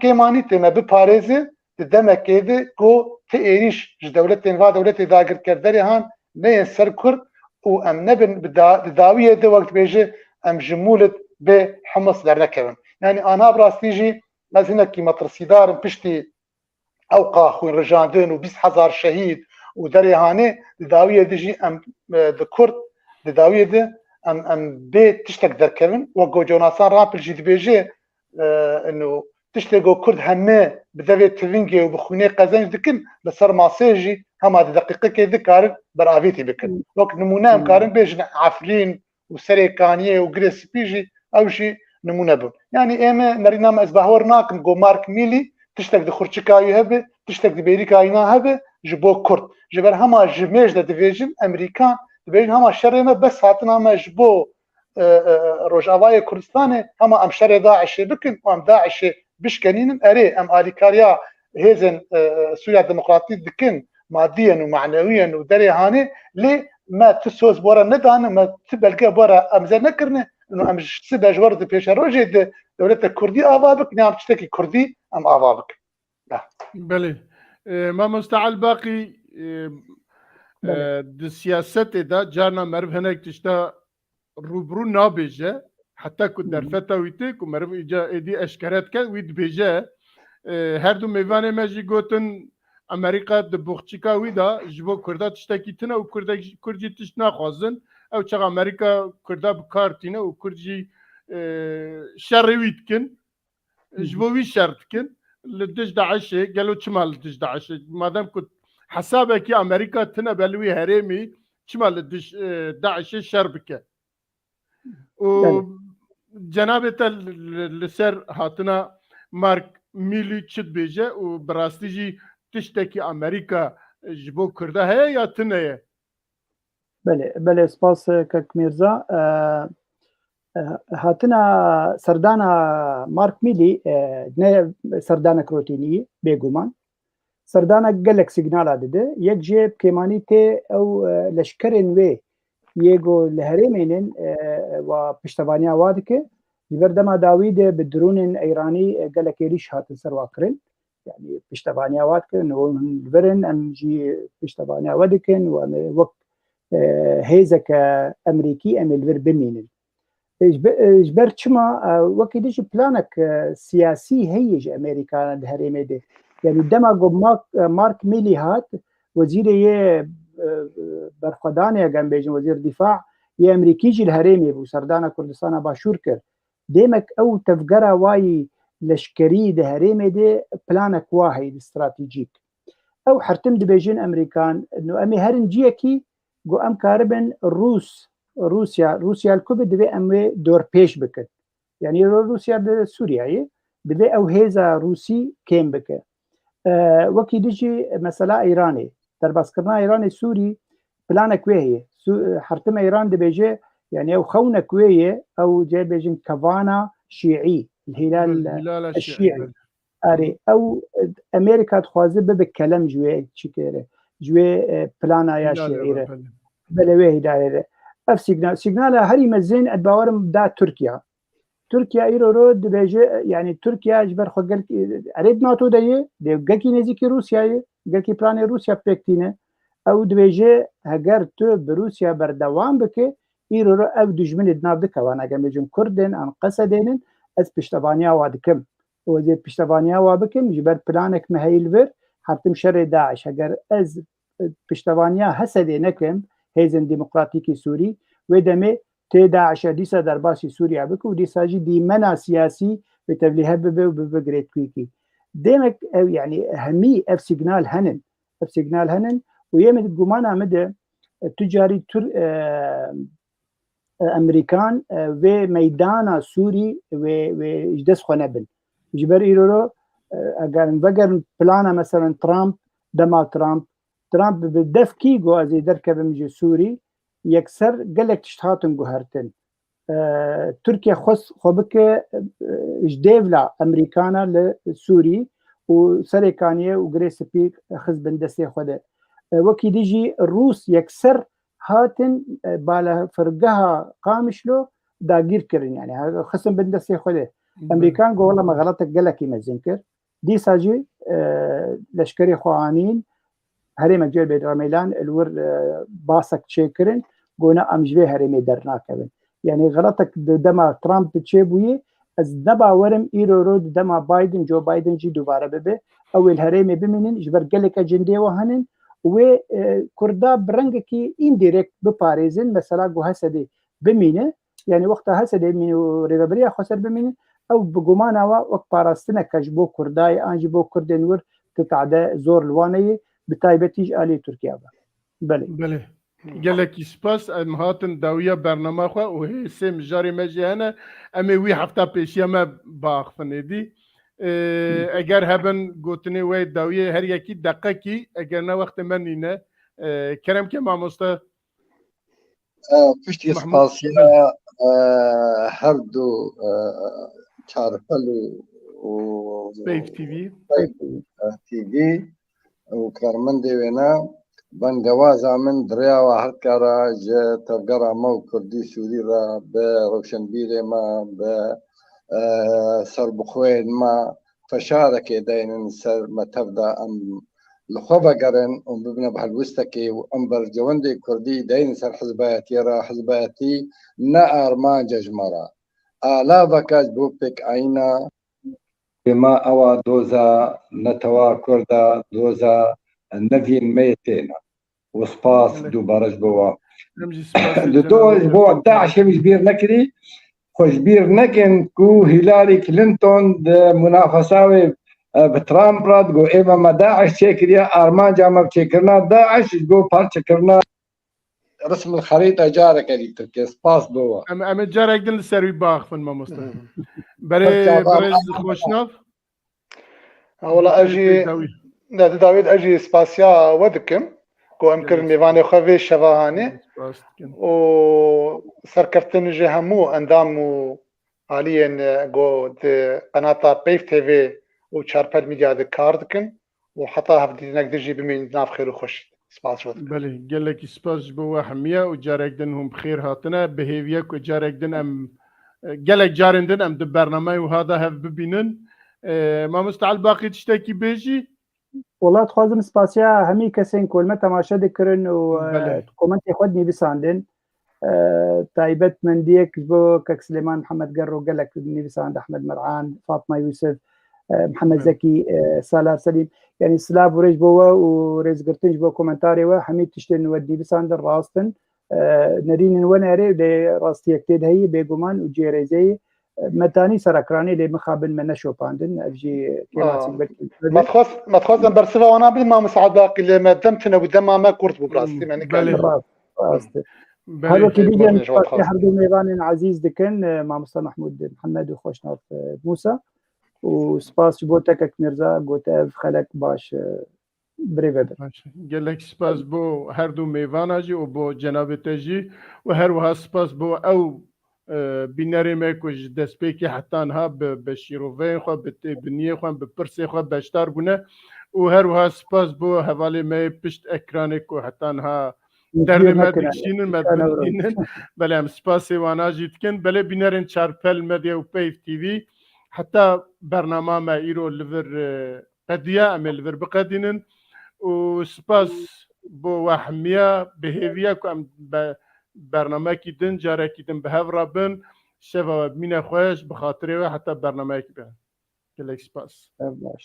تي ما بباريزي تدمك كده كو تيريش دولتين فا دولتي داقر كردري هان نين سر كرد وام نبن بداويه دي وقت بيجي ام جمولت بحمص درنكبن يعني انا براستيجي لازم كي مترسيدار بشتي اوقا خوين رجاندين و20000 شهيد ودري هاني بداويه ديجي ام دكرد بداويه دي ام بيت تشتك دركبن وقو جوناثان رامبل جي بيجي انه تشتغو كرد همه بدوي تفينجي وبخوني قزنج دكن بسر ماسيجي هما دقيقه كي ذكر برافيتي بكن وقت نمونه مقارن بيج عفرين وسريكانيه وجريس بيجي او شيء نمونه بو يعني ايما مرينا ما ازبهورناك جو مارك ميلي تشتك دخرچكاي هبه تشتك دبيريكاينا هبه جبو كرد جبر هما جميج ديفيجن امريكان دبيجن هما شرنا بس هاتنا ما جبو روجاواي كردستان هما ام شر داعش بكن وام داعش بشكنين اري ام اليكاريا هيزن سوريا الديمقراطيه دكن ماديا ومعنويا ودري هاني لي ما تسوز بورا ندان ما تبلقى بورا ام نكرنا انه ام سبا جورد بيش روجد دوله الكردي افابك نعم تشتكي كردي ام افابك لا بله ما مستعل باقي السياسه دا جانا مرف هناك تشتا روبرو نابجه حتى كنت درفتا ويتك ومرف اجا ايدي اشكرات كان ويد بيجا هر دو میوانه مجی گوتن امریکا د بوخچیکا ویدا جبو کردا تشتکی تنه و کردی تشت نخوازن او چه امریکا کردا بکارتینه و کردی شر ویدکن جبو وی شرط کن لدش داعش قالوا شمال لدش داعش مادام كنت حسابك يا امريكا تنا بلوي هرمي شمال لدش داعش شربكه وجنابه لسر هاتنا مارك ميلي تشد بيجه وبراستيجي تشتكي امريكا جبو كرده هي يا تنيه بله سپاس کک میرزا هاتنا سردانا مارك ميلي نه سردانا كروتيني بيغومان سردانا گلک سيگنال داده یک جيب كيماني تي او لشكرن وي يگو لهرمينن و پشتوانيا وادكه بردما داوید بدرون ایرانی گلکی ریش هاتن سروا کرن يعني پشتوانیا واد کن و ورن ام جی پشتوانیا واد کن و وقت هیزک امریکی ام الور بمینن اجبر چما وقتی دیش پلانک سیاسی هیج امریکا دهریم ده يعني دما جو مارك ميلي هات وزير يه برخدان يا جنبيج وزير دفاع يا امريكي جي الهريمي بو سردانا كردستان باشور كر ديمك او تفجرا واي لشكري ده هريمي دي بلانك واحد استراتيجيك او حرتم دبيجين امريكان انه امي هرنجيكي جو ام كاربن روسيا الكوبي دبي امي دور بيش بكت يعني روسيا سوريا دبي او هيزا روسي كيم بكت وكي ديجي مسألة إيراني ترباس كرنا إيراني سوري بلانك وهي حرتم إيران دي بيجي يعني أو خونك وهي أو جاي بيجين كفانا شيعي الهلال الشيعي أري أو أمريكا تخوازي بكلام جوي تشكيره جوي بلانا يا شيعيره بلويه دايره أف سيجنال هري مزين أدباورم دا تركيا ایرو دبیجه يعني تركيا اجبر خو گل عرب ناتو دی گکی نزیکی روسیه گکی پلان روسیا پکتینه او دبیجه اگر تو بروسیا بردوام بکه ایرو او دجمن دناب دکوان اگر مجن کردن ان قصدن از پشتوانیا وادکم و دی پشتوانیا وابکم جبر پلانک مهیل ور حتم شر داعش اگر از پشتوانیا حسد نکم هیزن ديمقراطيكي سوري ودمه داعش ديسا در باسي سوريا بك وديسا جي دي منع سياسي بتبليها ببقريت كويكي ديمك يعني همي اف سيجنال هنن ويمد قمانا مدى تجاري امريكان و ميدانا سوري و اجدس خنبن جبر ايرو اگر بقر بلانا مثلا دمال ترامب بدف كيغو ازي دركب مجي سوري يكسر قالك تشتهاتن جوهرتن تركيا خبك جديفلا امريكانا لسوري وسريكانيه وغريس بيك خز بندسي خده وكي ديجي الروس يكسر هاتن بالا فرقها قامشلو داغير كرن يعني خصم بندسي خده امريكان قول والله ما غلطك قالك يمزنكر دي ساجي لشكري خوانين هري مجال بيت رميلان الور باسك تشيكرن قونا امجبي هري درنا كبن يعني غلطك دما ترامب تشيبوي از دبا ورم ايرو رود دما بايدن جو بايدن جي دوباره ببه اول هريمي بمنن جبر قالك اجندي وهنن و كردا برنگكي انديريكت بباريزن مثلا جو هسدي بمينه يعني وقتها هسدي من ريبريا خسر بمينه او بغمانا وقت باراستنا كجبو كرداي انجبو كردن ور تتعدى زور الوانيه بتايبتيج آلي تركيا بله قالك سباس ام هاتن داوية برنامه خو وهي سيم جاري مجيانا امي وي هفتا بيشيا ما باخفني دي اگر هبن قوتني وي داوية هر يكي دقيقي اگر نا وقت منينا كرم كي ماموستا پشتی سپاسیا هردو چارپلو و بيف تي في وكارمندي وينا بنجوازا من دريا واحد كارا جا تفقرا مو كردي سوري را بروشن بيري ما سربخوين ما فشارك دين سر ما تبدا ام لخوبا قرن ام ببنا بحلوستكي وام برجوندي كردي دين سر حزباتي را حزباتي نا ارمان ججمرا آلا بكاج بوبك عينا بما أوا دوزا نتوا كردا دوزا نفين ميتين وسباس دو برج بوا دوز بوا داعش مش بير نكري خوش بير نكن كو هيلاري كلينتون منافساوي بترامب راد جو إما ما داعش تشكريا أرمان جامع تشكرنا داعش جو بارش كرنا رسم الخريطة جارك اللي تركي سباس بوا أما جارك دل السروي باخ فن ما مصطفى برز خوشناف والله اجي داويد اجي سباسيا ودكم كو امكر ميفاني خوي شفاهاني و سركفتن جي همو اندامو حاليا جو قناه بيف تي في و شاربل ميديا دكاردكن وحتى هفدي نقدر بمين ناف خير وخش سباس ودكم بله قال لك سباس بوا حميه وجارك دنهم بخير هاتنا بهيفيك وجارك دن ام gelek carindin em di bername û hada hev bibînin. Mamoste Elbaqî tiştekî bêjî? والله دخوازم سپاسیا هەمی کەسێن کۆلمە تەماشا دەکردن و بله. کۆمەنتی خۆت نویساندن تایبەت مندیەک بۆ کەک سلێمان محەممەد گەڕ و گەلک نویساند ئەحمەد مەرعان فاطمە یوسف محەممەد زەکی سالار سەلیم یعنی سلااف ڕێژ بۆەوە و ڕێزگرتنج بۆ کۆمنتارێەوە هەمی تشتێن وە دیویساندن ڕاستن نەرینن وەنارێ لێ ڕاستیەک تێ هەیە بێگومان و جێرەزەی مەتانی سەرکرانی لێ مخابن مە نەشۆپاندن ئەفژی مەخوازم بەرسەوەنا بن مامۆستا عەلباقی لێمە دەمتنە بوو دەمامە کورت بوو ڕاستی هەروەکی دیگەن هەردوو میوانên عزیز dikin مامۆستا محمود محەممەد و خۆشناف موسا و سپاس بۆ تەکەک میرزا گوتە ev xelek baş birê vebin gelek spas بۆ هەردوو mêvana jî û بۆ cenabê te jî û her wiha spas بۆ ew bînerê me ku ji destpêkê hetanha bi şîroveyên xwe bi têbiniyê xwe bi pirsê xwe beşdar bûne û her wiha spas bۆ hevalê me pişt ekranê ku hetanha derê me dişînin me bindînin belê em spasê wana jî dikin belê bînerên Çarpel Medya û Peyv TV heta bernama me îro li vir qediya em ê li vir biqedînin û spas بۆ وەحمیە بهێویە ku em bernamekî din carekî din bi hev rabin şeva bimîne xweş bi xatirê we heta bernameyekî be gelek spas baş